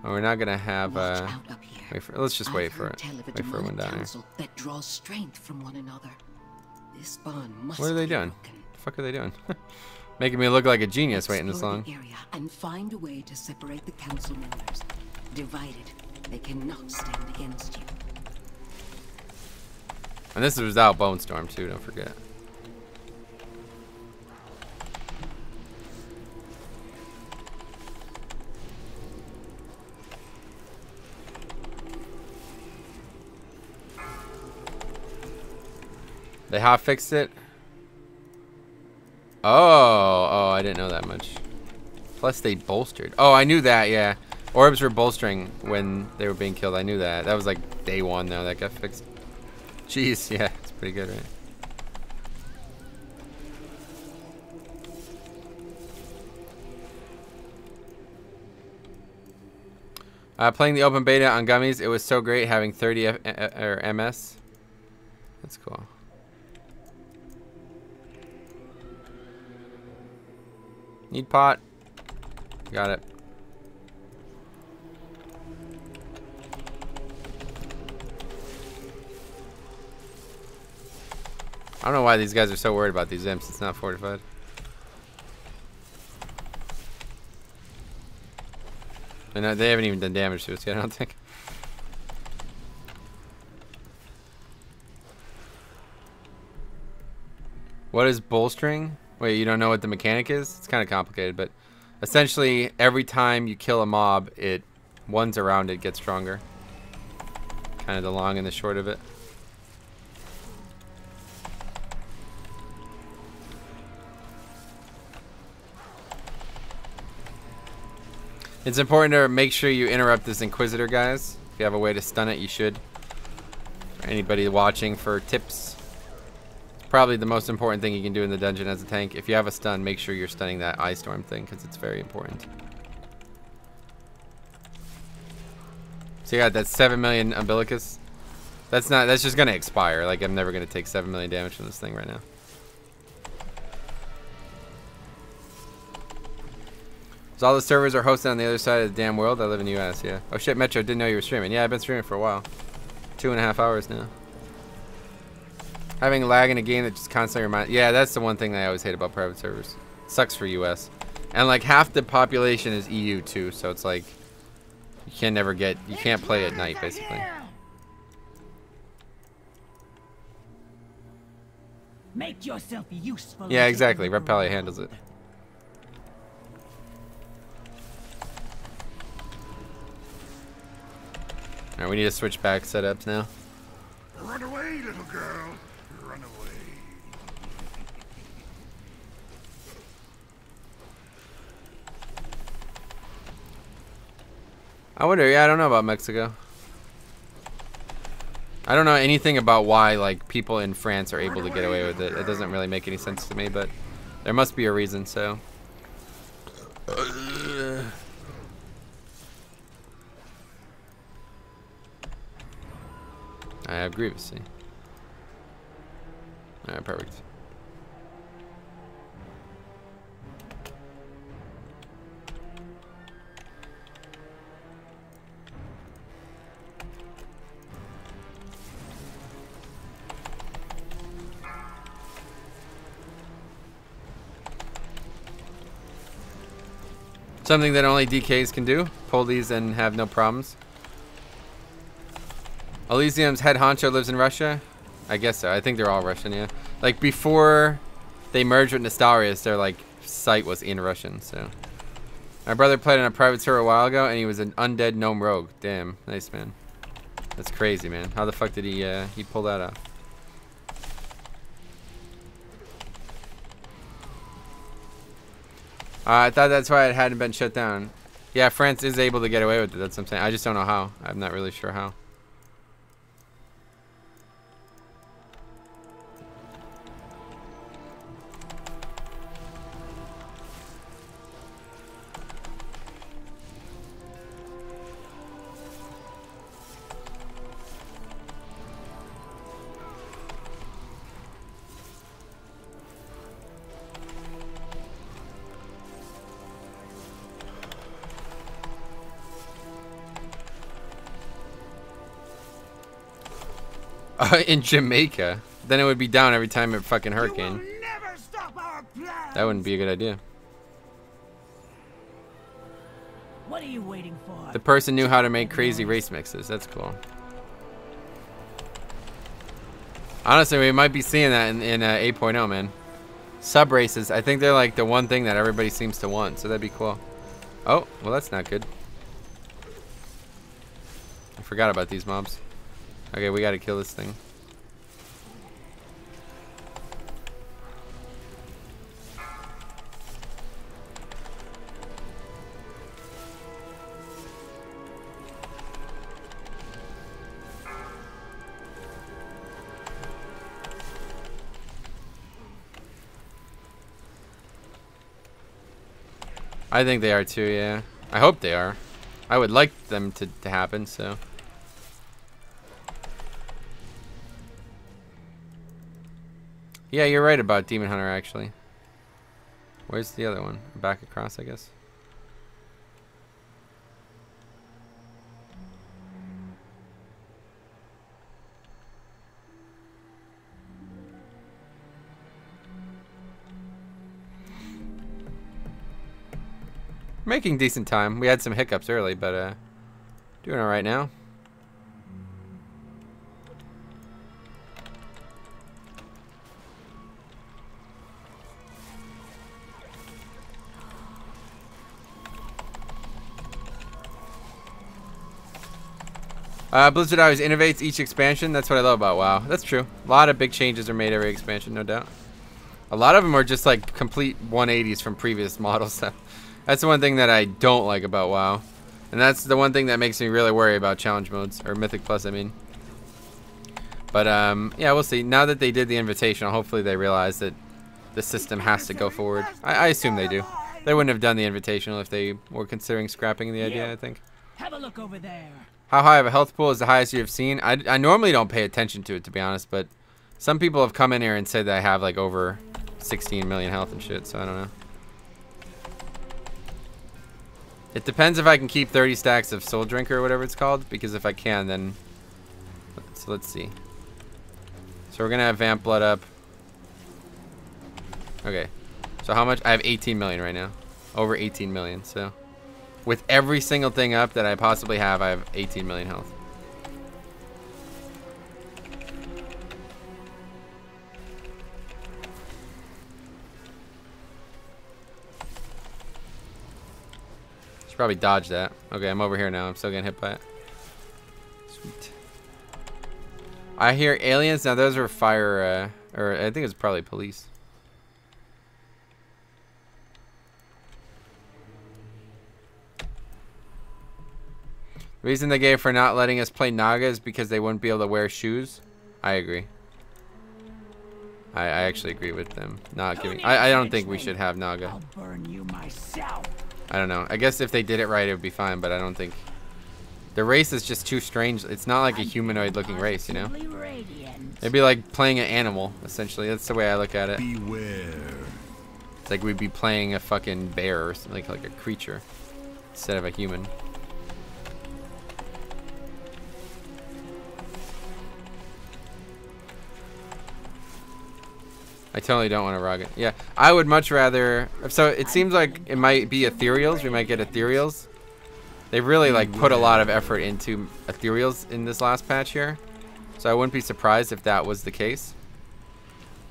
Oh, we're not gonna have. Let's just wait for it. Wait for one down here. That draws strength from one another. This bond must What are they be doing? broken. The fuck are they doing? Making me look like a genius waiting this long. Explore the area and find a way to separate the council members. Divided, they cannot stand against you. And this is without Bone Storm too. Don't forget. They hot fixed it. Oh, I didn't know that much. Plus they bolstered. Oh, I knew that, yeah. Orbs were bolstering when they were being killed. I knew that. That was like day one though, that got fixed. Jeez, yeah, it's pretty good, right? Playing the open beta on gummies, it was so great having 30 MS. That's cool. Need pot. Got it. I don't know why these guys are so worried about these imps. It's not fortified. And they haven't even done damage to us yet, I don't think. What is bolstering? Wait, you don't know what the mechanic is? It's kind of complicated, but essentially every time you kill a mob, ones around it get stronger. Kind of the long and the short of it. It's important to make sure you interrupt this Inquisitor, guys. If you have a way to stun it, you should. For anybody watching for tips. It's probably the most important thing you can do in the dungeon as a tank. If you have a stun, make sure you're stunning that Ice Storm thing, because it's very important. So you got that 7 million Umbilicus. That's just gonna expire. Like, I'm never gonna take 7 million damage from this thing right now. So all the servers are hosted on the other side of the damn world. I live in the US, yeah. Oh shit, Metro, didn't know you were streaming. Yeah, I've been streaming for a while. 2.5 hours now. Having lag in a game that just constantly reminds... Yeah, that's the one thing that I always hate about private servers. Sucks for US. And like half the population is EU too, so it's like... You can't play at night, basically. Make yourself useful. Yeah, exactly. Repelli handles it. Alright, we need to switch back setups now. Run away, little girl. Run away. I wonder, yeah, I don't know about Mexico. I don't know anything about why, like, people in France are able to get away with it. It doesn't really make any sense to me, but there must be a reason, so... I have grievously. Alright, perfect. Something that only DKs can do. Pull these and have no problems. Elysium's head honcho lives in Russia? I guess so. I think they're all Russian, yeah. Like, before they merged with Nostalrius, their, like, site was in Russian, so. My brother played on a private server a while ago, and he was an undead gnome rogue. Damn. Nice, man. That's crazy, man. How the fuck did he pull that off? I thought that's why it hadn't been shut down. Yeah, France is able to get away with it. That's what I'm saying. I just don't know how. I'm not really sure how. In Jamaica, then it would be down every time it fucking hurricane. That wouldn't be a good idea. What are you waiting for? The person knew how to make crazy race mixes. That's cool. Honestly, we might be seeing that in 8.0, man. Sub races. I think they're like the one thing that everybody seems to want, so that'd be cool. Oh, well, that's not good. I forgot about these mobs. Okay, we gotta kill this thing. I think they are too, yeah. I hope they are. I would like them to happen, so. Yeah, you're right about Demon Hunter, actually. Where's the other one? Back across, I guess. Making decent time. We had some hiccups early, but doing all right now. Blizzard always innovates each expansion. That's what I love about WoW. That's true. A lot of big changes are made every expansion, no doubt. A lot of them are just like complete 180s from previous models. That's the one thing that I don't like about WoW. And that's the one thing that makes me really worry about challenge modes, or Mythic Plus, I mean. But yeah, we'll see. Now that they did the Invitational, hopefully they realize that the system has to go forward. I assume they do. They wouldn't have done the Invitational if they were considering scrapping the idea, I think. Have a look over there. How high of a health pool is the highest you have seen? I normally don't pay attention to it, to be honest, but some people have come in here and said that I have like over 16 million health and shit, so I don't know. It depends if I can keep 30 stacks of Soul Drinker or whatever it's called, because if I can, then let's see. So we're gonna have Vamp Blood up. Okay, so how much? I have 18 million right now, over 18 million. So with every single thing up that I possibly have, I have 18 million health. Probably dodge that. Okay, I'm over here now. I'm still getting hit by it. Sweet. I hear aliens. Now those are fire, or I think it's probably police. The reason they gave for not letting us play Naga is because they wouldn't be able to wear shoes. I agree. I actually agree with them not giving. I don't think we should have Naga. I'll burn you myself. I don't know. I guess if they did it right, it would be fine, but I don't think... The race is just too strange. It's not like a humanoid-looking race, you know? It'd be like playing an animal, essentially. That's the way I look at it. Beware. It's like we'd be playing a fucking bear or something, like a creature instead of a human. I totally don't want to rock it. Yeah, I would much rather... So it seems like it might be ethereals. We might get ethereals. They really like put a lot of effort into ethereals in this last patch here. So I wouldn't be surprised if that was the case.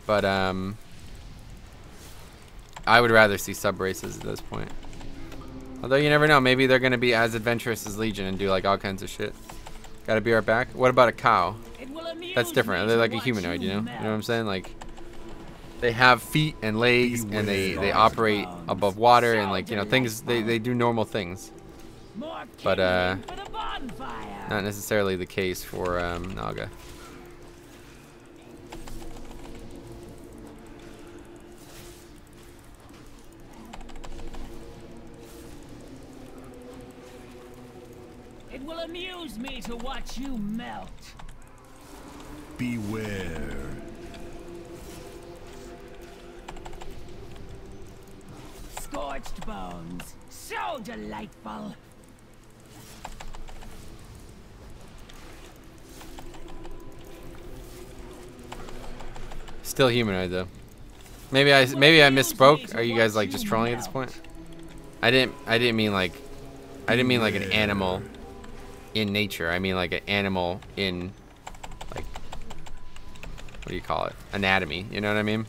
But I would rather see sub races at this point. Although you never know. Maybe they're going to be as adventurous as Legion and do like all kinds of shit. Gotta be right back. What about a cow? That's different. They're like a humanoid, you know? You know what I'm saying? Like... They have feet and legs, and they operate above water, and like, you know, things, they do normal things. But not necessarily the case for Naga. It will amuse me to watch you melt. Beware. Scorched bones, so delightful. Still humanoid though. Maybe I misspoke. Are you guys like just trolling at this point? I didn't mean like an animal in nature. I mean like an animal in like, what do you call it? Anatomy. You know what I mean?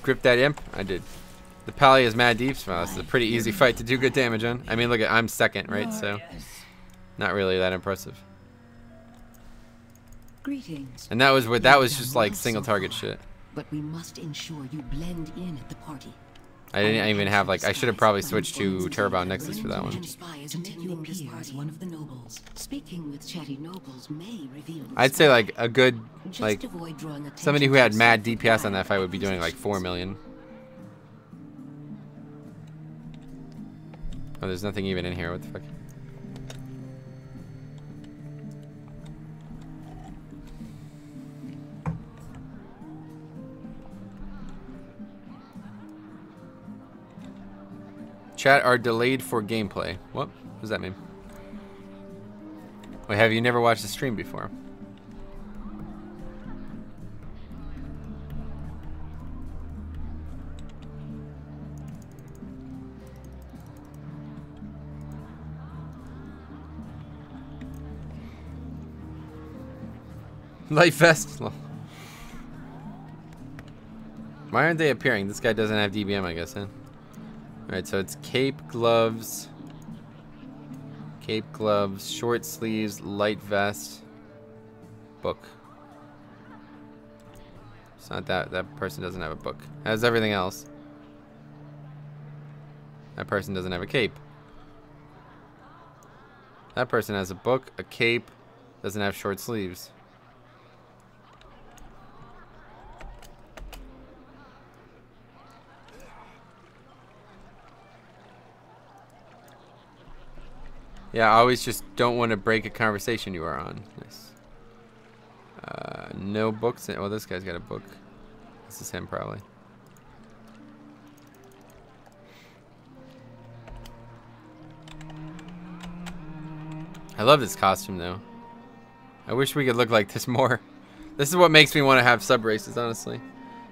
Grip that imp? I did. The Pally is mad deep. Well, this is a pretty easy fight to do good damage on. I mean, look at, I'm second, right? So, not really that impressive. Greetings. And that was just like single target shit. But we must ensure you blend in at the party. I didn't even have like. I should have probably switched to Turbound Nexus for that one. One of the nobles. Speaking with chatty nobles may reveal. I'd say like a good like somebody who had mad DPS on that fight would be doing like 4 million. Oh, there's nothing even in here. What the fuck? Chat are delayed for gameplay. What does that mean? Wait, have you never watched the stream before? Light vest. Why aren't they appearing? This guy doesn't have DBM, I guess, huh? Alright, so it's cape, gloves, short sleeves, light vest, book. It's not that. That person doesn't have a book. Has everything else. That person doesn't have a cape. That person has a book, a cape, doesn't have short sleeves. Yeah, I always just don't want to break a conversation you are on. Nice. No books. Oh, this guy's got a book. This is him, probably. I love this costume, though. I wish we could look like this more. This is what makes me want to have sub races, honestly.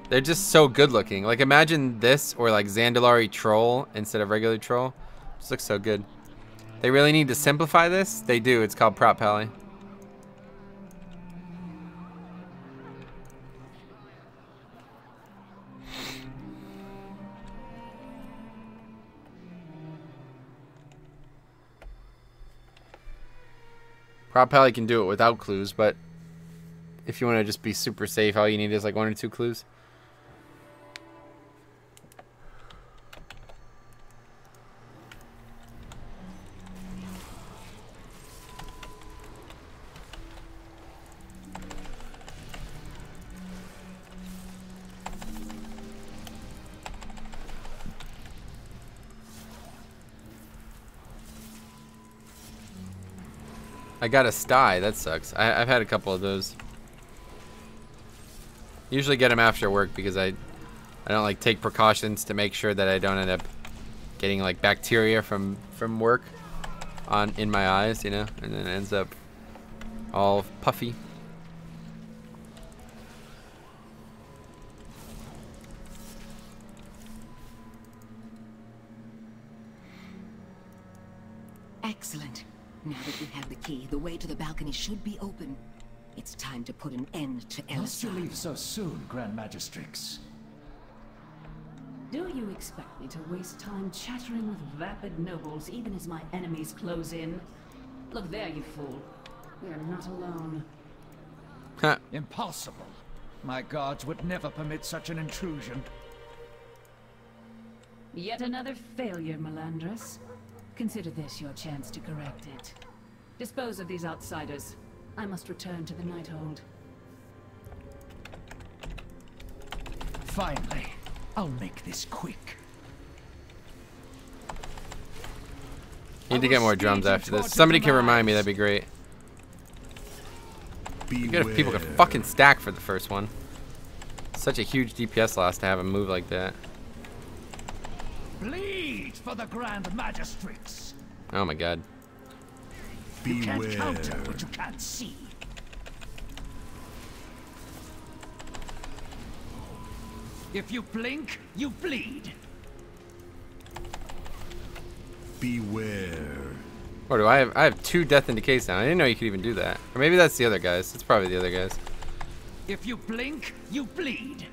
They're just so good looking. Like, imagine this or like Zandalari Troll instead of regular Troll. Just looks so good. They really need to simplify this? They do. It's called Prop Pally. Prop Pally can do it without clues, but if you want to just be super safe, all you need is like 1 or 2 clues. I got a sty. That sucks. I've had a couple of those. Usually get them after work because I don't like take precautions to make sure that I don't end up getting like bacteria from work in my eyes, you know, and then it ends up all puffy. Excellent. Now that we have the key, the way to the balcony should be open. It's time to put an end to Elisar. Must you leave so soon, Grand Magistrix? Do you expect me to waste time chattering with vapid nobles even as my enemies close in? Look there, you fool. We are not alone. Impossible. My guards would never permit such an intrusion. Yet another failure, Melandris. Consider this your chance to correct it. Dispose of these outsiders. I must return to the Nighthold. Finally. I'll make this quick. Need to get more drums after this. Somebody can remind me, that'd be great. Good if people could fucking stack for the first one. Such a huge DPS loss to have a move like that. Bleed for the Grand Magistrix. Oh my god. You can't counter what you can't see. If you blink, you bleed. Beware. What do I have? I have 2 death in decays now. I didn't know you could even do that. Or maybe that's the other guys. It's probably the other guys. If you blink, you bleed.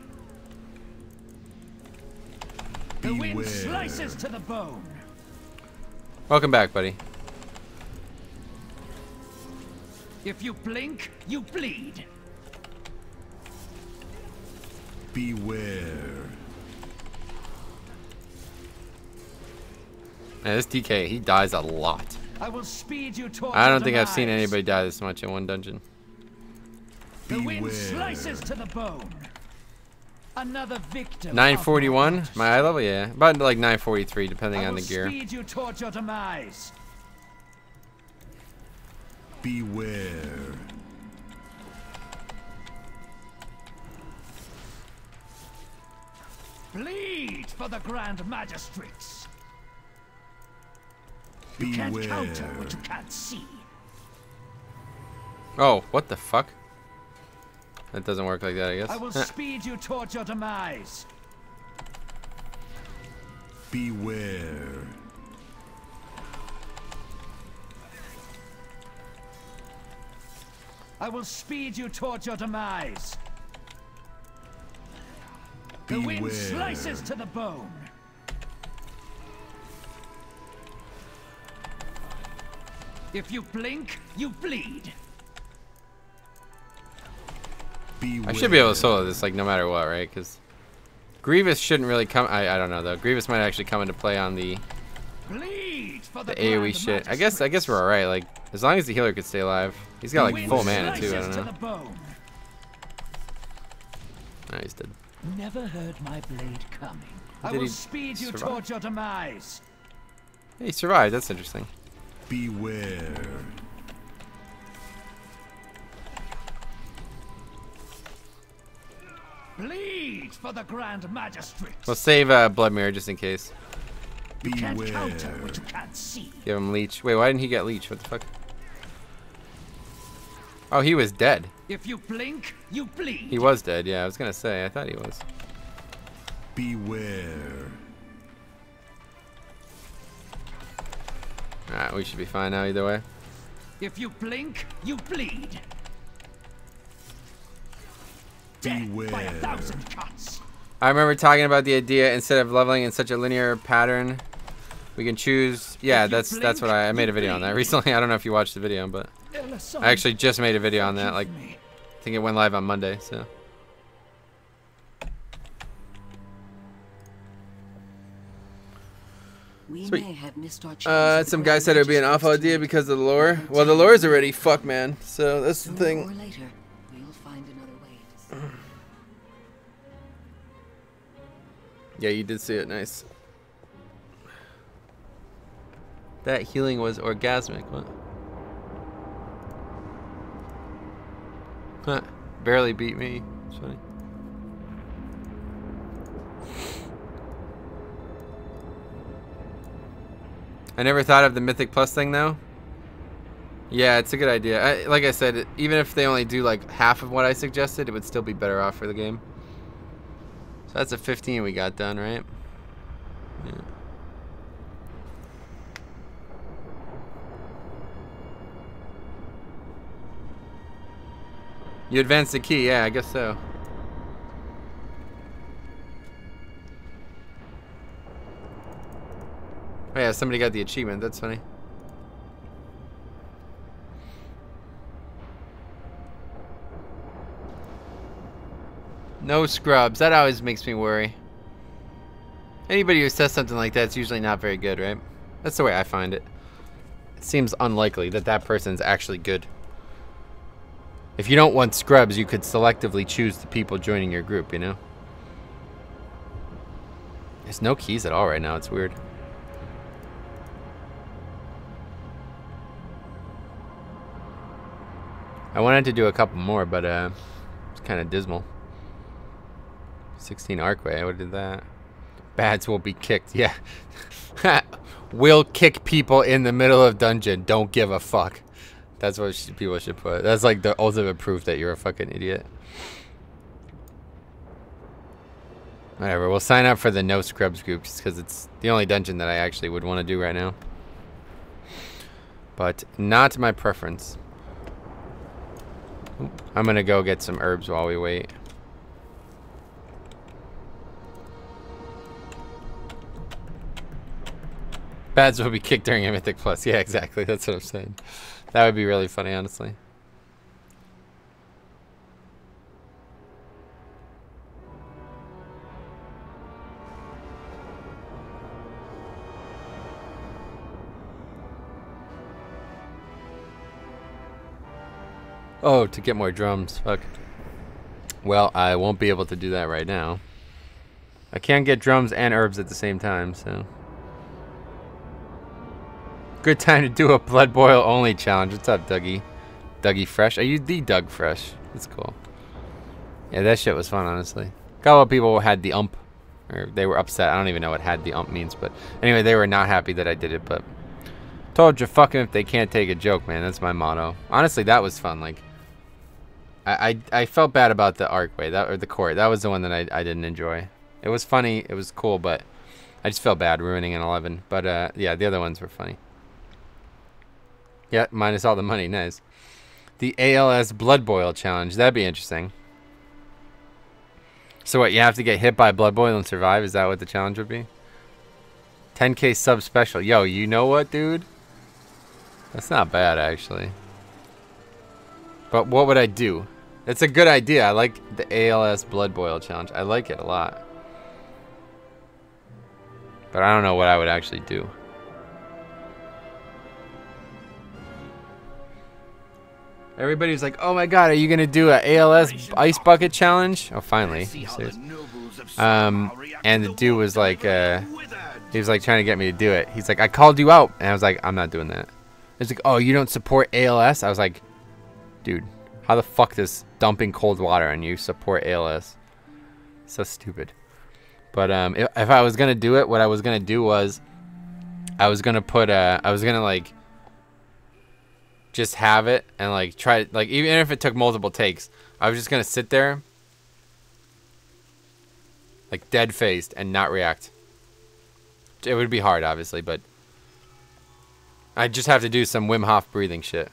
The wind slices to the bone. Welcome back, buddy. If you blink, you bleed. Beware. Man, this DK, he dies a lot. I will speed you toward I don't your think I've seen demise. anybody die this much in one dungeon. The wind slices to the bone. Another victim. 941, my eye level, yeah, about like 943, depending on the gear. Speed you toward your demise. Beware. Bleed for the Grand Magistrates. You Beware. can't counter what you can't see. Oh, what the fuck? That doesn't work like that, I guess. I will speed you toward your demise. Beware. I will speed you toward your demise. The wind Beware. slices to the bone. If you blink, you bleed. Beware. I should be able to solo this, like, no matter what, right? Because Grievous shouldn't really come. I don't know though. Grievous might actually come into play on the AOE shit. I guess we're all right. Like, as long as the healer could stay alive. He's got like full mana too. I don't know. No, he's dead. Never heard my blade coming. I Did will he speed you survive? toward your demise. Hey, he survived. That's interesting. Beware. Bleed for the Grand Magistrate. We'll save Blood Mirror just in case. You can't Beware. counter what you can't see. Give him Leech. Wait, why didn't he get Leech? What the fuck? Oh, he was dead. If you blink, you bleed. He was dead. Yeah, I was gonna say. I thought he was. Beware. Alright, we should be fine now either way. If you blink, you bleed. Death by Beware. 1,000 cuts. I remember talking about the idea instead of leveling in such a linear pattern, we can choose. Yeah, that's what I made a video on that recently. I don't know if you watched the video, but I actually just made a video on that. Like, I think it went live on Monday. So. We Sweet. may have missed our chance. Some guy said it would be an awful idea because of the lore. Well, the lore is already fucked, man. So that's the Sooner thing. or later, we'll find another way to see. Yeah, you did see it. Nice. That healing was orgasmic. What? Huh. Barely beat me. It's funny. I never thought of the Mythic Plus thing though. Yeah, it's a good idea. Like I said, even if they only do like half of what I suggested, it would still be better off for the game. So that's a 15 we got done, right? Yeah. You advanced the key, yeah, I guess so. Oh yeah, somebody got the achievement, that's funny. No scrubs, that always makes me worry. Anybody who says something like that's usually not very good, right? That's the way I find it. It seems unlikely that that person's actually good. If you don't want scrubs, you could selectively choose the people joining your group, you know? There's no keys at all right now, it's weird. I wanted to do a couple more, but it's kind of dismal. 16 Arcway, I would have did that. Bads will be kicked, yeah. Will kick people in the middle of dungeon, don't give a fuck. That's what people should put. That's like the ultimate proof that you're a fucking idiot. Whatever, we'll sign up for the no scrubs group just because it's the only dungeon that I actually would want to do right now. But not my preference. I'm gonna go get some herbs while we wait. Bads will be kicked during a Mythic Plus. Yeah, exactly. That's what I'm saying. That would be really funny, honestly. Oh, to get more drums. Fuck. Well, I won't be able to do that right now. I can't get drums and herbs at the same time, so. Good time to do a blood boil only challenge. What's up, Dougie? Dougie Fresh. Are you the Doug Fresh? That's cool. Yeah, that shit was fun, honestly. A couple of people had the ump. Or they were upset. I don't even know what had the ump means, but anyway, they were not happy that I did it, but told you, fuck 'em if they can't take a joke, man. That's my motto. Honestly, that was fun. Like, I felt bad about the archway, or the court. That was the one that I didn't enjoy. It was funny, it was cool, but I just felt bad ruining an 11. But yeah, the other ones were funny. Yeah, minus all the money, nice. The ALS Blood Boil Challenge, that'd be interesting. So what, you have to get hit by a blood boil and survive? Is that what the challenge would be? 10K sub special. Yo, you know what, dude? That's not bad, actually. But what would I do? It's a good idea. I like the ALS Blood Boil Challenge. I like it a lot. But I don't know what I would actually do. Everybody's like, oh my god, are you going to do a ALS Ice Bucket Challenge? Oh, finally. And the dude was like, he was like trying to get me to do it. He's like, I called you out. And I was like, I'm not doing that. He's like, oh, you don't support ALS? I was like, dude, how the fuck does dumping cold water on you support ALS? So stupid. But if I was going to do it, what I was going to do was, I was going to put, I was going to like, just have it and like try, like even if it took multiple takes, I was just going to sit there, like dead faced and not react. It would be hard, obviously, but I just have to do some Wim Hof breathing shit.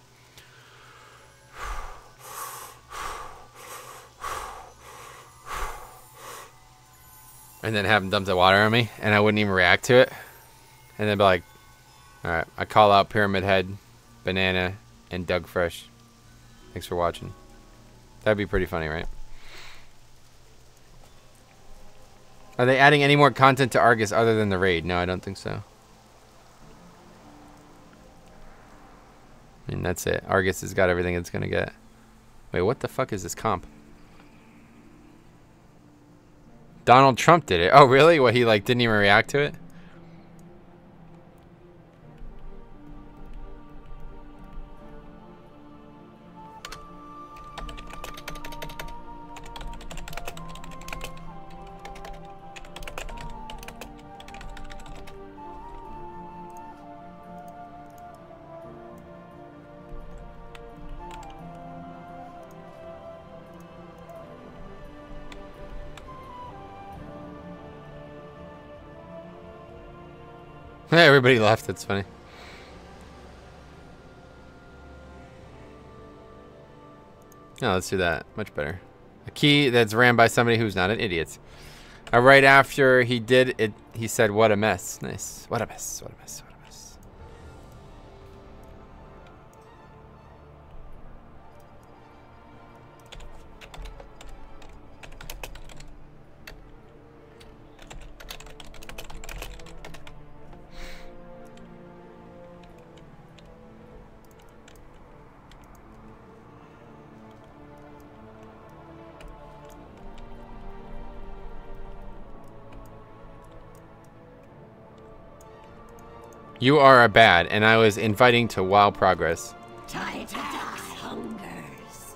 And then have them dump the water on me, and I wouldn't even react to it. And then be like, alright, I call out Pyramid Head, Banana, and Doug Fresh. Thanks for watching. That'd be pretty funny, right? Are they adding any more content to Argus other than the raid? No, I don't think so. I mean, that's it. Argus has got everything it's gonna get. Wait, what the fuck is this comp? Donald Trump did it. Oh, really? What, he like didn't even react to it? Everybody left. That's funny. No, let's do that. Much better. A key that's ran by somebody who's not an idiot. Right after he did it, he said, "What a mess." Nice. What a mess. What a mess. What a mess. You are a bad, and I was inviting to WoW progress. Titus hungers.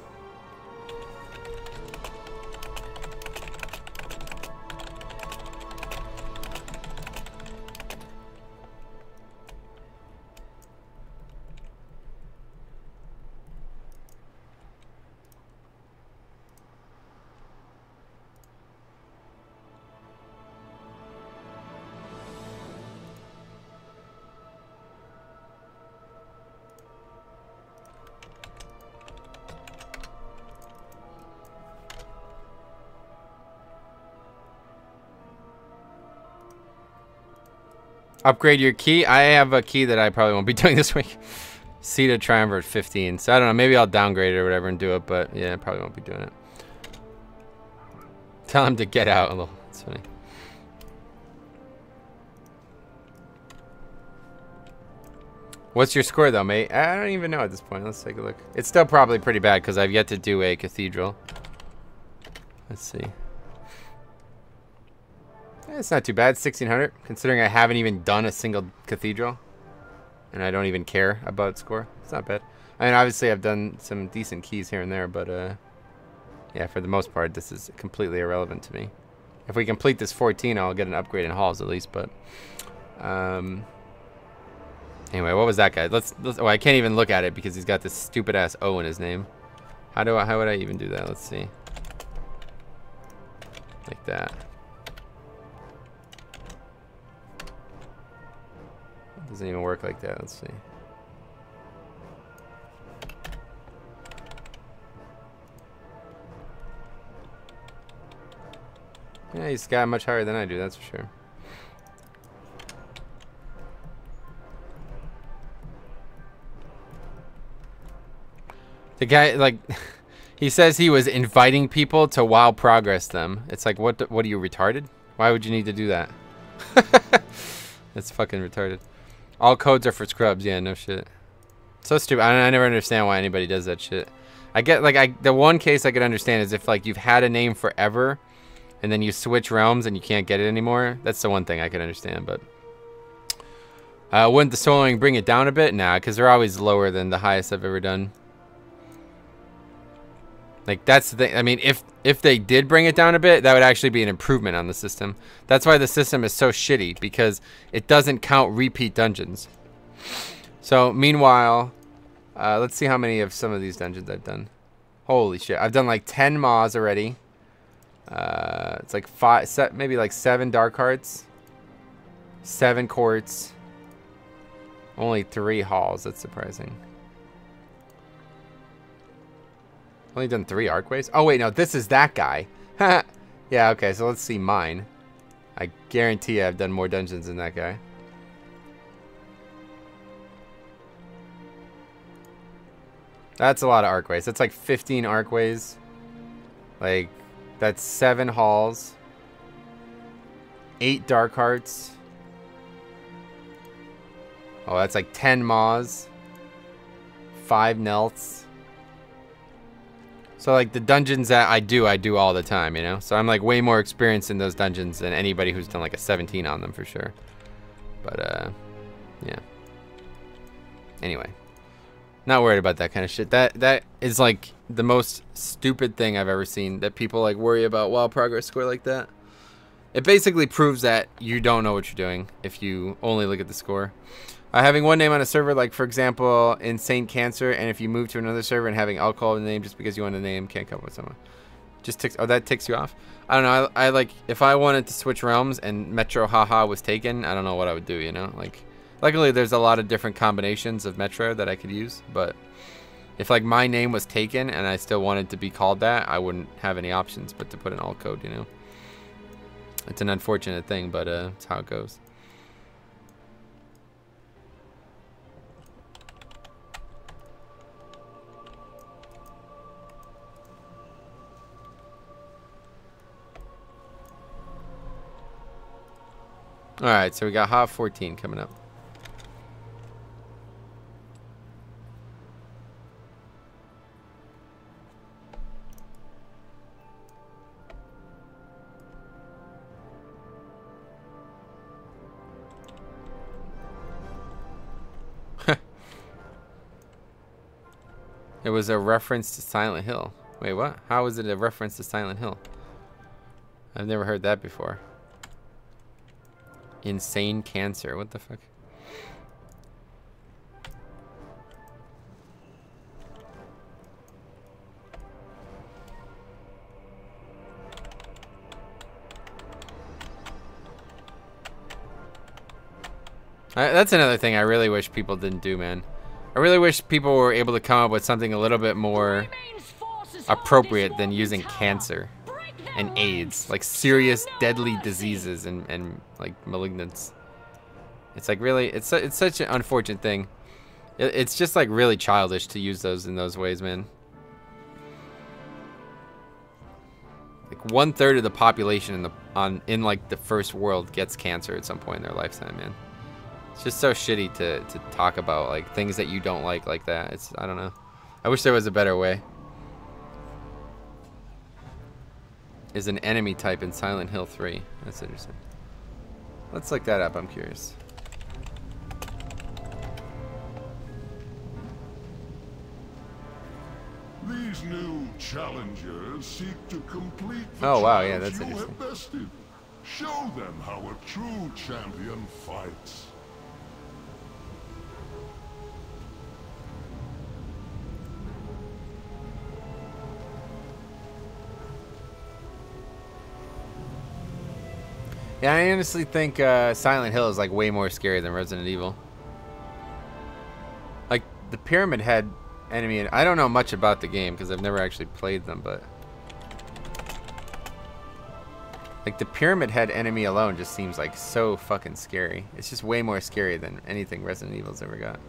Upgrade your key. I have a key that I probably won't be doing this week. C to Triumvirate 15. So I don't know. Maybe I'll downgrade it or whatever and do it. But yeah, I probably won't be doing it. Tell him to get out a little. That's funny. What's your score though, mate? I don't even know at this point. Let's take a look. It's still probably pretty bad because I've yet to do a cathedral. Let's see. It's not too bad. 1600, considering I haven't even done a single cathedral, and I don't even care about score. It's not bad. I mean, obviously I've done some decent keys here and there, but yeah, for the most part, this is completely irrelevant to me. If we complete this 14, I'll get an upgrade in halls at least. But anyway, what was that guy? Let's. Oh, I can't even look at it because he's got this stupid ass O in his name. How would I even do that? Let's see. Like that. It doesn't even work like that. Let's see. Yeah, he's got much higher than I do, that's for sure. The guy, like, he says he was inviting people to WoW progress them. It's like, what are you, retarded? Why would you need to do that? That's fucking retarded. All codes are for scrubs. Yeah, no shit. So stupid. I never understand why anybody does that shit. I get, like, the one case I could understand is if, like, you've had a name forever and then you switch realms and you can't get it anymore. That's the one thing I could understand, but wouldn't the soloing bring it down a bit? Nah, because they're always lower than the highest I've ever done. Like, that's the thing. I mean, if they did bring it down a bit, that would actually be an improvement on the system. That's why the system is so shitty, because it doesn't count repeat dungeons. So, meanwhile, let's see how many of some of these dungeons I've done. Holy shit. I've done like 10 Maws already. It's like maybe like 7 Dark Hearts. 7 Courts. Only 3 Halls. That's surprising. Only done 3 Archways? Oh, wait, no, this is that guy. Yeah, okay, so let's see mine. I guarantee I've done more dungeons than that guy. That's a lot of Archways. That's like 15 Archways. Like, that's 7 Halls. 8 Dark Hearts. Oh, that's like 10 Maws. 5 Nelts. So, like, the dungeons that I do all the time, you know? So I'm, like, way more experienced in those dungeons than anybody who's done, like, a 17 on them, for sure. But, yeah. Anyway. Not worried about that kind of shit. That is, like, the most stupid thing I've ever seen, that people, like, worry about WoW progress score like that. It basically proves that you don't know what you're doing if you only look at the score. Having one name on a server, like, for example, Insane Cancer, and if you move to another server and having alcohol in the name just because you want a name, can't come up with someone. Just ticks. Oh, that ticks you off? I don't know. I like, if I wanted to switch realms and Metro Haha was taken, I don't know what I would do, you know? Like, luckily there's a lot of different combinations of Metro that I could use, but if, like, my name was taken and I still wanted to be called that, I wouldn't have any options but to put an alt code, you know? It's an unfortunate thing, but it's how it goes. Alright, so we got Hot 14 coming up. It was a reference to Silent Hill. Wait, what? How is it a reference to Silent Hill? I've never heard that before. Insane Cancer. What the fuck? That's another thing I really wish people didn't do, man. I really wish people were able to come up with something a little bit more appropriate than using cancer and AIDS, like serious deadly diseases and like malignance. It's like really, it's such an unfortunate thing. It's just like really childish to use those in those ways, man. Like 1/3 of the population in like the first world gets cancer at some point in their lifetime, man. It's just so shitty to talk about like things that you don't like that. It's, I don't know. I wish there was a better way. Is an enemy type in Silent Hill 3. That's interesting. Let's look that up, I'm curious. These new challengers seek to complete the oh wow, yeah, that's you interesting. have bested. Show them how a true champion fights. Yeah, I honestly think Silent Hill is like way more scary than Resident Evil. Like the Pyramid Head enemy, and I don't know much about the game because I've never actually played them, but like the Pyramid Head enemy alone just seems like so fucking scary. It's just way more scary than anything Resident Evil's ever got.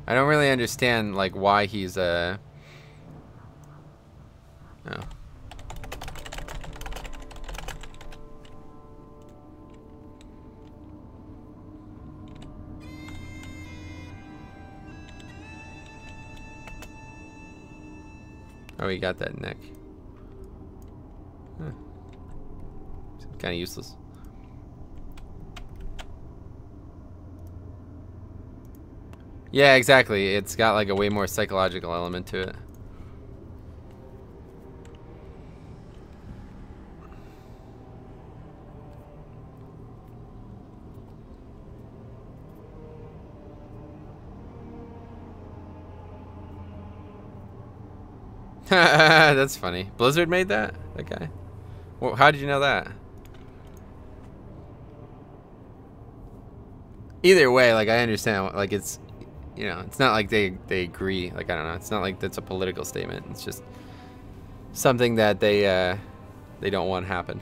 I don't really understand like why he's no. Oh, he got that neck. Huh. Kind of useless. Yeah, exactly. It's got like a way more psychological element to it. That's funny. Blizzard made that? That guy? Well, how did you know that? Either way, like I understand, like it's, you know, it's not like they agree. Like I don't know. It's not like that's a political statement. It's just something that they don't want happening.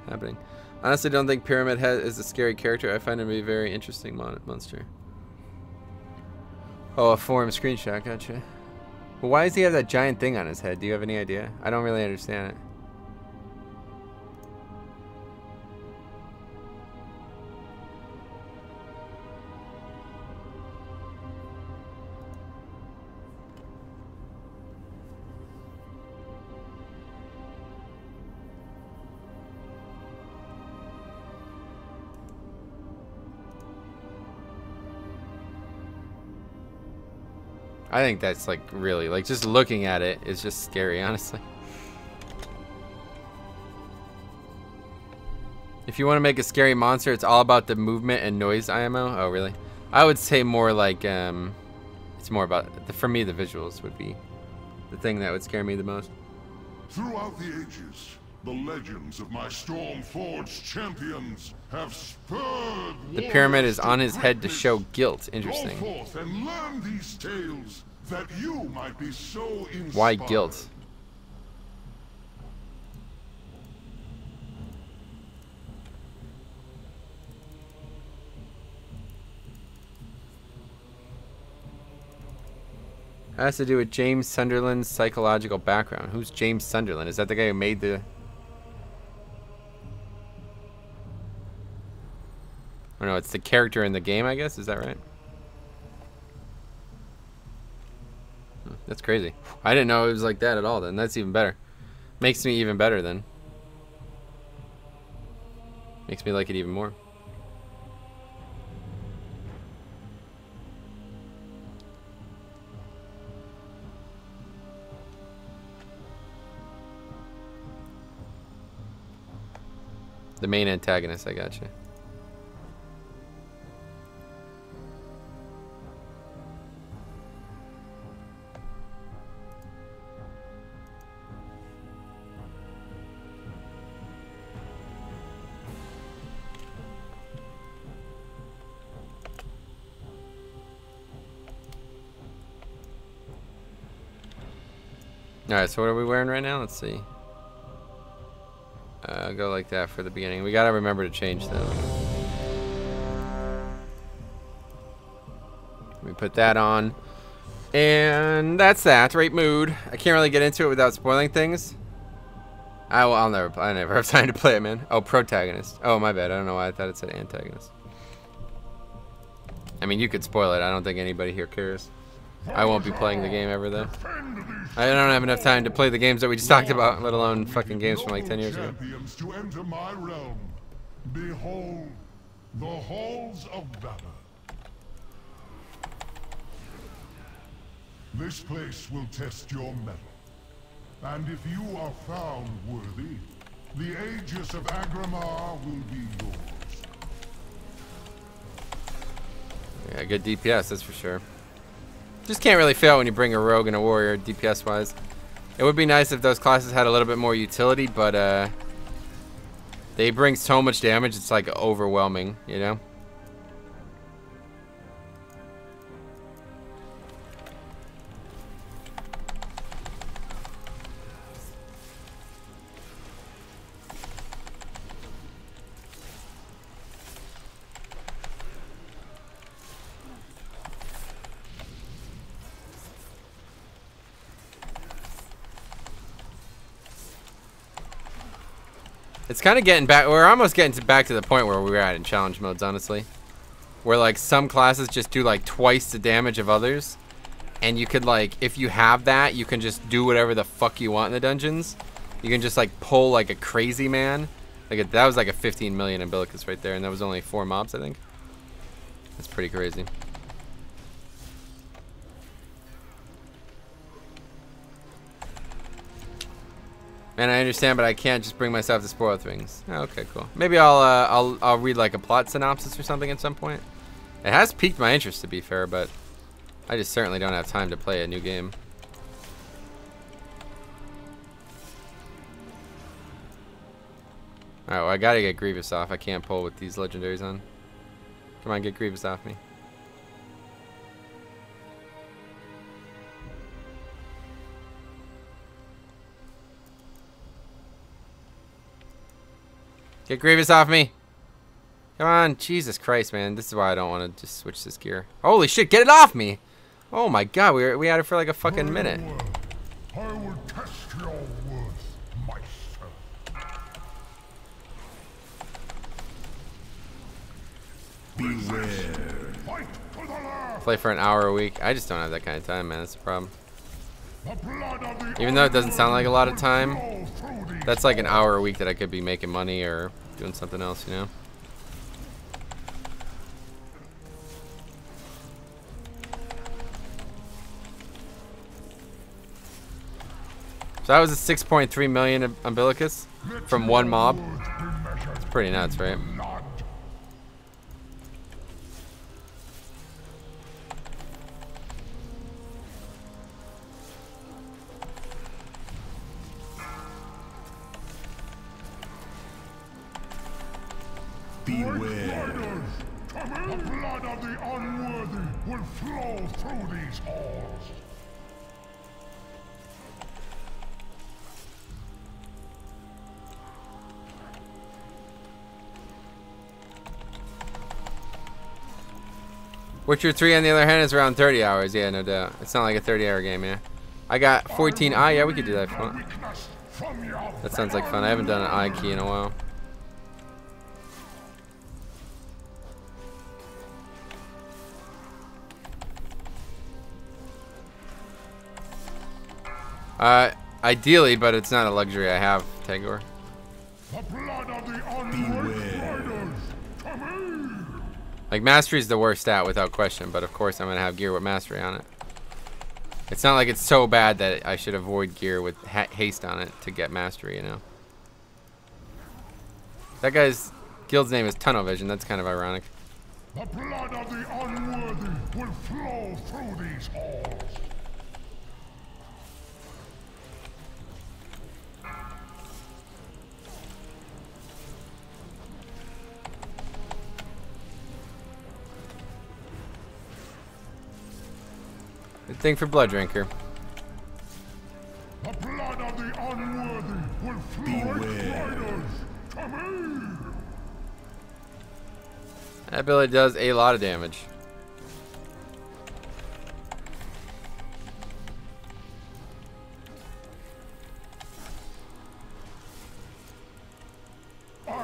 I honestly don't think Pyramid Head is a scary character. I find him to be a very interesting monster. Oh, a forum screenshot. Gotcha. Well, why does he have that giant thing on his head? Do you have any idea? I don't really understand it. I think that's like really, like just looking at it is just scary, honestly. If you want to make a scary monster, it's all about the movement and noise IMO. Oh, really? I would say more like, it's more about, for me, the visuals would be the thing that would scare me the most. Throughout the ages, the legends of my Stormforged champions have spurred. The pyramid is on his head to show guilt. Interesting. Go forth and learn these tales that you might be so inspired. Why guilt? It has to do with James Sunderland's psychological background. Who's James Sunderland? Is that the guy who made the... Oh no, it's the character in the game, I guess. Is that right? That's crazy. I didn't know it was like that at all then. That's even better. Makes me even better then. Makes me like it even more. The main antagonist, I gotcha. Alright, so what are we wearing right now? Let's see. Go like that for the beginning. We gotta remember to change them. Let me put that on. And that's that. Right mood. I can't really get into it without spoiling things. I never have time to play it, man. Oh, protagonist. Oh, my bad. I don't know why I thought it said antagonist. I mean, you could spoil it. I don't think anybody here cares. I won't be playing the game ever, though. I don't have enough time to play the games that we just talked about, let alone fucking games from like 10 years ago. To enter my realm. Behold, the halls of valor. This place will test your mettle. And if you are found worthy, the Aegis of Agramar will be yours. Yeah, good DPS, that's for sure. Just can't really fail when you bring a rogue and a warrior, DPS-wise. It would be nice if those classes had a little bit more utility, but they bring so much damage, it's like overwhelming, you know? It's kind of getting back. We're almost getting back to the point where we were at in challenge modes, honestly. Where like some classes just do like twice the damage of others, and you could like, if you have that, you can just do whatever the fuck you want in the dungeons. You can just like pull like a crazy man. Like that was like a 15 million umbilicus right there, and that was only 4 mobs, I think. That's pretty crazy. And I understand, but I can't just bring myself to spoil things. Oh, okay, cool. Maybe I'll read like a plot synopsis or something at some point. It has piqued my interest, to be fair, but I just certainly don't have time to play a new game. Alright, well, I gotta get Grievous off. I can't pull with these legendaries on. Come on, get Grievous off me. Get Grievous off me. Come on. Jesus Christ, man. This is why I don't want to just switch this gear. Holy shit, get it off me. Oh my god, we had it for like a fucking minute. I will test your worth myself. Beware. Fight for the last. Play for an hour a week. I just don't have that kind of time, man. That's the problem. The blood of the Even though it doesn't sound like a lot of time, that's like an hour a week that I could be making money or doing something else, you know? So that was a 6.3 million umbilicus from one mob. It's pretty nuts, right? Beware. The blood of the unworthy will flow through these halls. Witcher 3 on the other hand is around 30 hours, yeah, no doubt. It's not like a 30-hour game, yeah. I got 14 eye, yeah, we could do that if you want. That sounds like fun. I haven't done an eye key in a while. Ideally, but it's not a luxury I have, Tagor. The blood of the unworthy riders. Like, mastery is the worst stat without question, but of course I'm gonna have gear with mastery on it. It's not like it's so bad that I should avoid gear with haste on it to get mastery, you know. That guy's guild's name is Tunnel Vision. That's kind of ironic. The blood of the unworthy will flow through these halls. Good thing for Blood Drinker. The blood of the unworthy will flow. Beware. That ability does a lot of damage.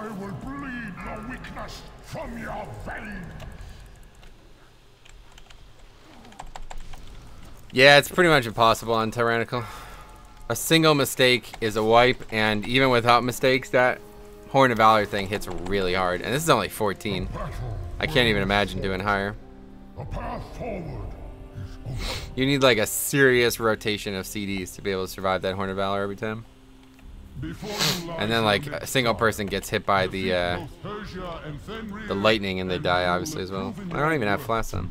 I will bleed the weakness from your veins. Yeah, it's pretty much impossible on Tyrannical. A single mistake is a wipe, and even without mistakes, that Horn of Valor thing hits really hard. And this is only 14. I can't even imagine doing higher. The path forward is open. You need like a serious rotation of CDs to be able to survive that Horn of Valor every time. And then like a single person gets hit by the lightning and they die obviously as well. I don't even have flash on.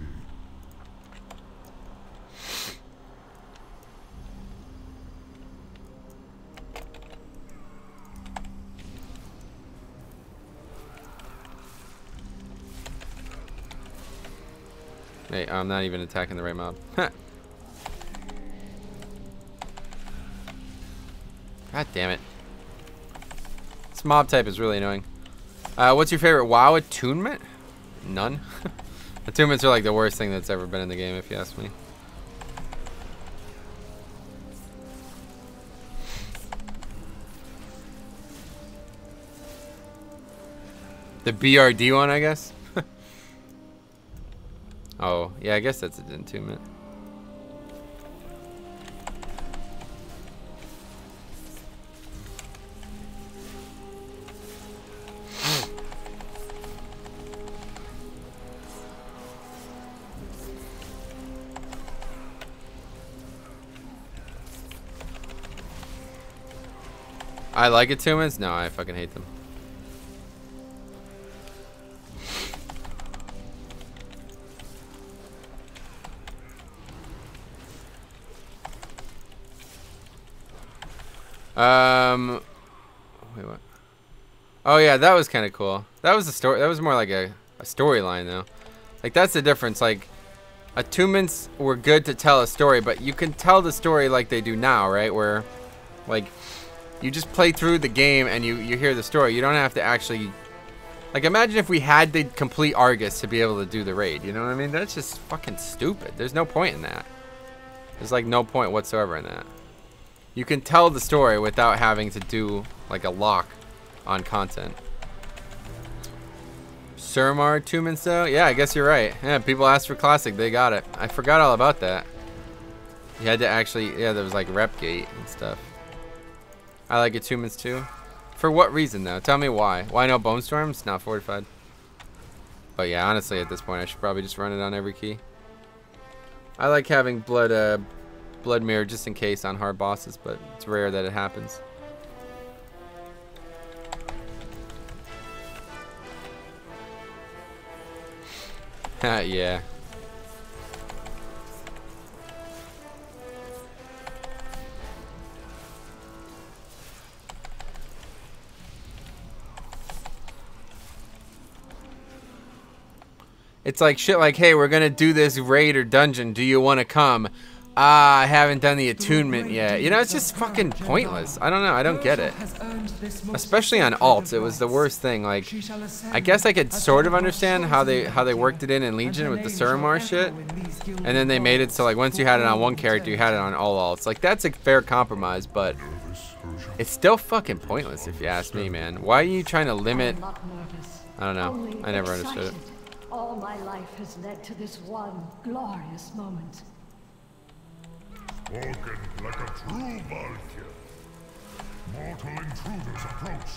Hey, I'm not even attacking the right mob. God damn it. This mob type is really annoying. What's your favorite WoW attunement? None. Attunements are like the worst thing that's ever been in the game, if you ask me. The BRD one, I guess? Oh, yeah, I guess that's an attunement. I like attunements? No, I fucking hate them. Wait, what? Oh yeah, that was kind of cool. That was a story. That was more like a storyline though. Like that's the difference. Like attunements were good to tell a story, but you can tell the story like they do now, right? Where like you just play through the game and you hear the story. You don't have to actually like imagine if we had to complete Argus to be able to do the raid. You know what I mean? That's just fucking stupid. There's no point in that. There's like no point whatsoever in that. You can tell the story without having to do like a lock on content. Suramar attunements though? Yeah, I guess you're right. Yeah, people asked for Classic, they got it. I forgot all about that. You had to actually, yeah, there was like rep gate and stuff. I like attunements too. For what reason though? Tell me why. Why no Bone Storms? Not fortified. But yeah, honestly at this point I should probably just run it on every key. I like having blood mirror just in case on hard bosses, but it's rare that it happens. Yeah. It's like shit like, hey, we're gonna do this raid or dungeon. Do you want to come? I haven't done the attunement yet. You know, it's just fucking pointless. I don't know. I don't get it. Especially on alts, it was the worst thing. Like, I guess I could sort of understand how they worked it in Legion with the Suramar shit, and then they made it so like once you had it on one character, you had it on all alts. Like that's a fair compromise, but it's still fucking pointless if you ask me, man. Why are you trying to limit? I don't know. I never understood it. All my life has led to this one glorious moment. Spoken like a true Valkyr. Mortal intruders approach.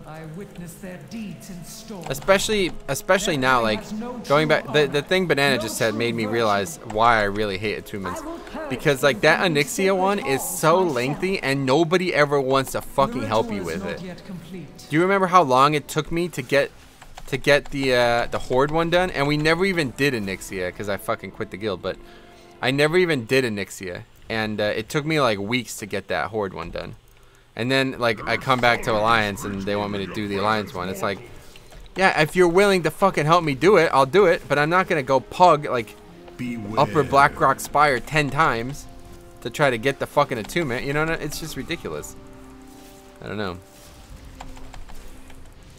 I witnessed their deeds in storm. Especially now, like going back, the thing Banana just said made me realize why I really hate attunements. Because like that Onyxia one is so lengthy and nobody ever wants to fucking help you with it. Do you remember how long it took me to get the Horde one done? And we never even did Onyxia because I fucking quit the guild, but I never even did Onyxia, and it took me like weeks to get that Horde one done. And then like I come back to Alliance and they want me to do the Alliance one. It's like, yeah, if you're willing to fucking help me do it, I'll do it, but I'm not gonna go pug like Upper Blackrock Spire 10 times to try to get the fucking attunement. You know, it's just ridiculous. I don't know.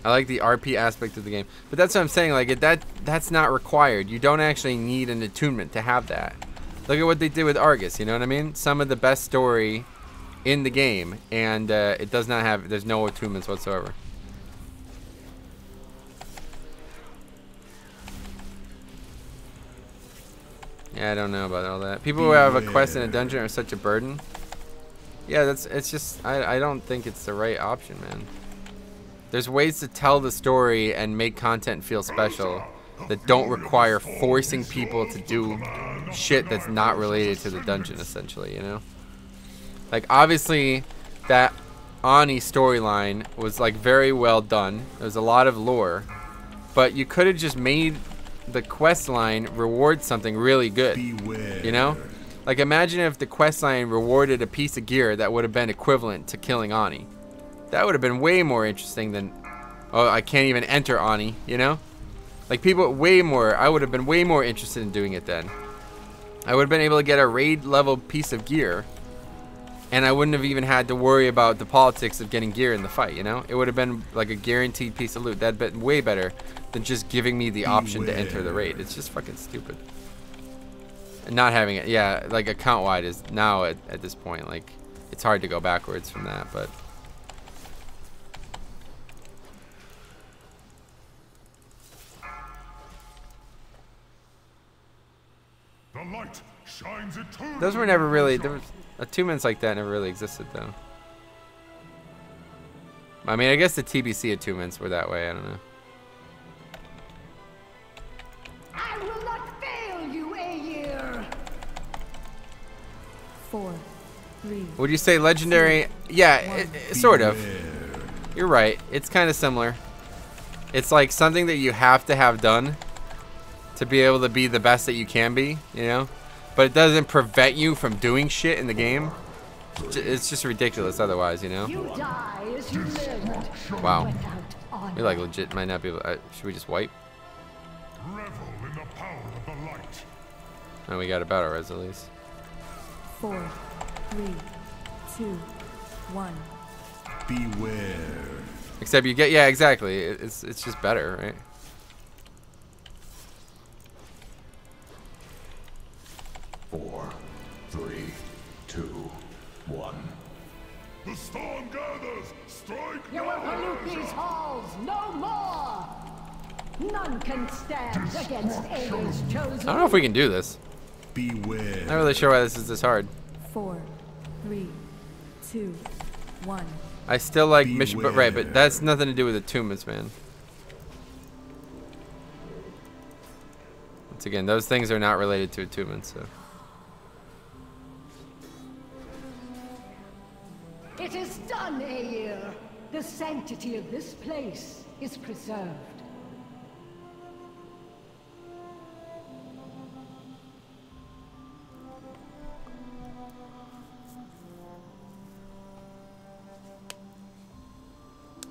I like the RP aspect of the game, but that's what I'm saying. Like that's not required. You don't actually need an attunement to have that. Look at what they did with Argus, you know what I mean? Some of the best story in the game, and it does not have, there's no attunements whatsoever. Yeah, I don't know about all that. People who have a quest in a dungeon are such a burden. Yeah, it's just, I don't think it's the right option, man. There's ways to tell the story and make content feel special that don't require forcing people to do shit that's not related to the dungeon, essentially, you know? Like, obviously, that Ani storyline was, like, very well done. There's a lot of lore. But you could have just made the quest line reward something really good, you know? Like, imagine if the quest line rewarded a piece of gear that would have been equivalent to killing Ani. That would have been way more interesting than, oh, I can't even enter Ani, you know? Like, people, I would have been way more interested in doing it then. I would have been able to get a raid level piece of gear, and I wouldn't have even had to worry about the politics of getting gear in the fight, you know? It would have been like a guaranteed piece of loot. That'd been way better than just giving me the option to enter the raid. It's just fucking stupid. And not having it, yeah, like account-wide is now at this point, like, it's hard to go backwards from that, but... The light shines eternally. Those were never really, there was, attunements like that never really existed, though. I mean, I guess the TBC attunements were that way, I don't know. I will not fail you, Aegir. 4, 3. Would you say legendary? Yeah, sort of. You're right. It's kind of similar. It's like something that you have to have done to be able to be the best that you can be, you know? But it doesn't prevent you from doing shit in the game. It's just ridiculous otherwise, you know? You die as you live. Wow. We like legit might not be able to, should we just wipe? Revel in the power of the light. Oh, we got a battle res at least. 4, 3, 2, 1. Beware. Except you get, yeah, exactly. It's just better, right? Four, 3, 2, 1. The storm gathers. Strike. You will pollute these halls no more. None can stand against Aegir's chosen. I don't know if we can do this. Beware. Not really sure why this is this hard. 4, 3, 2, 1. I still like mission, but right, but that's nothing to do with attunements, man. Once again, those things are not related to attunements, so. It is done, Aegir. The sanctity of this place is preserved.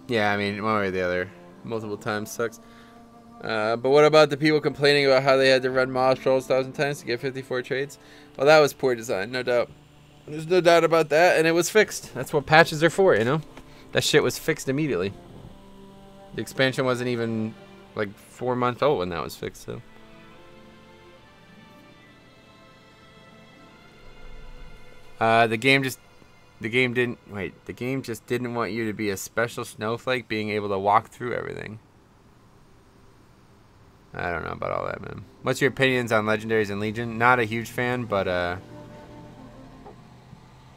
Yeah, I mean, one way or the other. Multiple times sucks. But what about the people complaining about how they had to run mob trolls 1,000 times to get 54 trades? Well, that was poor design, no doubt. There's no doubt about that, and it was fixed. That's what patches are for, you know? That shit was fixed immediately. The expansion wasn't even, like, 4 months old when that was fixed, so. The game just didn't want you to be a special snowflake being able to walk through everything. I don't know about all that, man. What's your opinions on Legendaries and Legion? Not a huge fan, but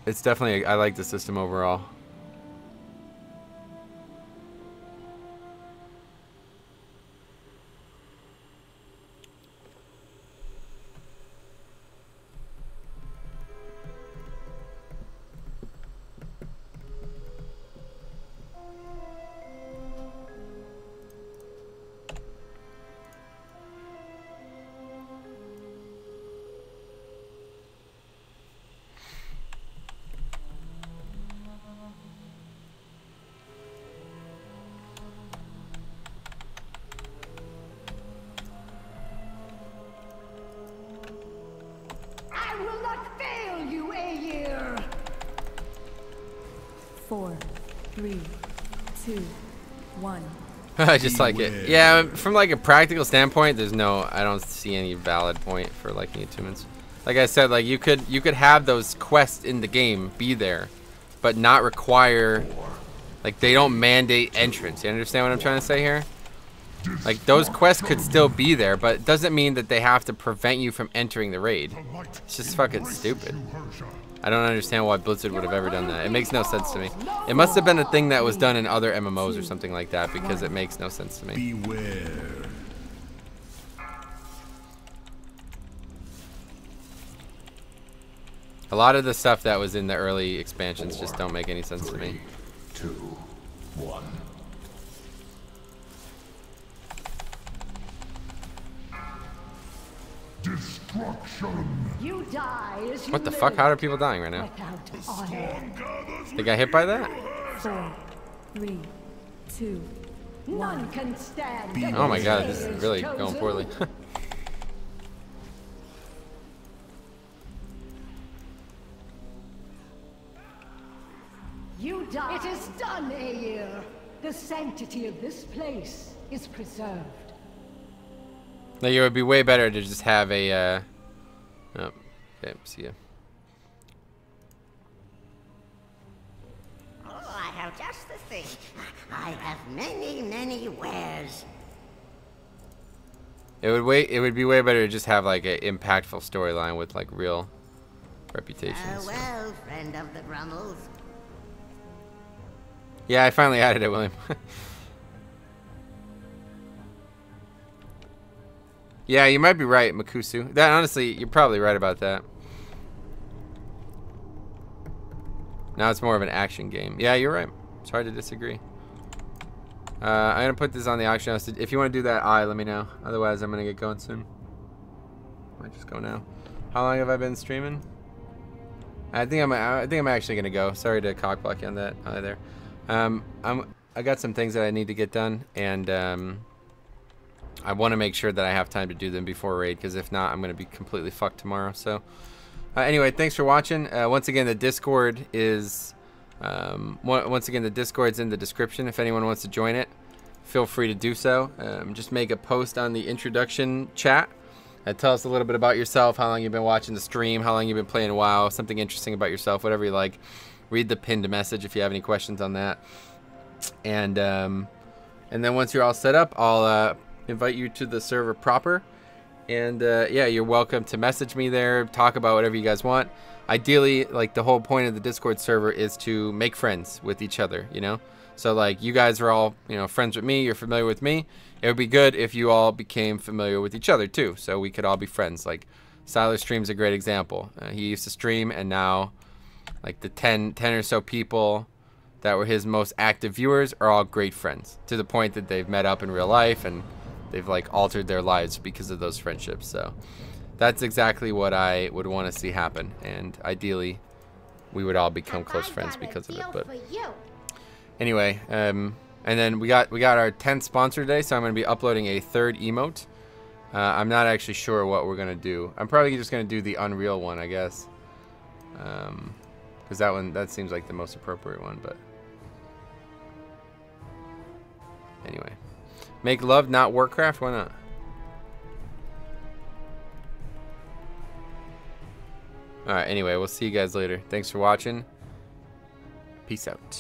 it's definitely, I like the system overall. I will not fail you, Aegir. 4, 3, 2, 1. I just like it. Yeah, from like a practical standpoint, there's no, I don't see any valid point for liking attunements. Like I said, like you could have those quests in the game be there, but not require, like they don't mandate entrance. You understand what I'm trying to say here? Like, those quests could still be there, but it doesn't mean that they have to prevent you from entering the raid. It's just fucking stupid. I don't understand why Blizzard would have ever done that. It makes no sense to me. It must have been a thing that was done in other MMOs or something like that, because it makes no sense to me. Beware. A lot of the stuff that was in the early expansions just don't make any sense to me. 2, 1. Destruction. You die as you What the fuck? How are people dying right now? They got hit by that? 4, 3, 2, 1. Can stand. Oh my god, this is really going poorly. You die. It is done, Ayer. The sanctity of this place is preserved. Like, it would be way better to just have a, oh, okay, see ya. Oh, I have just the thing. I have many, many wares. It would be way better to just have, like, an impactful storyline with, like, real reputations. Well, friend of the Brummels. Yeah, I finally added it, William. Yeah, you might be right, Makusu. That, honestly, you're probably right about that. Now it's more of an action game. Yeah, you're right. It's hard to disagree. I'm going to put this on the auction house. If you want to do that, let me know. Otherwise, I'm going to get going soon. Might just go now. How long have I been streaming? I think I'm actually going to go. Sorry to cockblock you on that either. I got some things that I need to get done, and I want to make sure that I have time to do them before raid, because if not, I'm going to be completely fucked tomorrow. So anyway, thanks for watching. Once again, the Discord is the Discord's in the description. If anyone wants to join it, feel free to do so. Just make a post on the introduction chat and tell us a little bit about yourself, how long you've been watching the stream, how long you've been playing WoW, something interesting about yourself, whatever you like. Read the pinned message if you have any questions on that. And then once you're all set up, I'll invite you to the server proper. And yeah, you're welcome to message me there, talk about whatever you guys want. Ideally, like, the whole point of the Discord server is to make friends with each other, you know? So, like, you guys are all, you know, friends with me, you're familiar with me. It would be good if you all became familiar with each other too, so we could all be friends. Like, Siler stream's a great example. He used to stream, and now, like, the 10 or so people that were his most active viewers are all great friends, to the point that they've met up in real life and they've, like, altered their lives because of those friendships. So that's exactly what I would want to see happen, and ideally we would all become close friends because of it. But anyway, and then we got our 10th sponsor today, so I'm going to be uploading a 3rd emote. I'm not actually sure what we're going to do. I'm probably just going to do the Unreal one, I guess, because that seems like the most appropriate one. But anyway, make love, not Warcraft. Why not? All right. Anyway, we'll see you guys later. Thanks for watching. Peace out.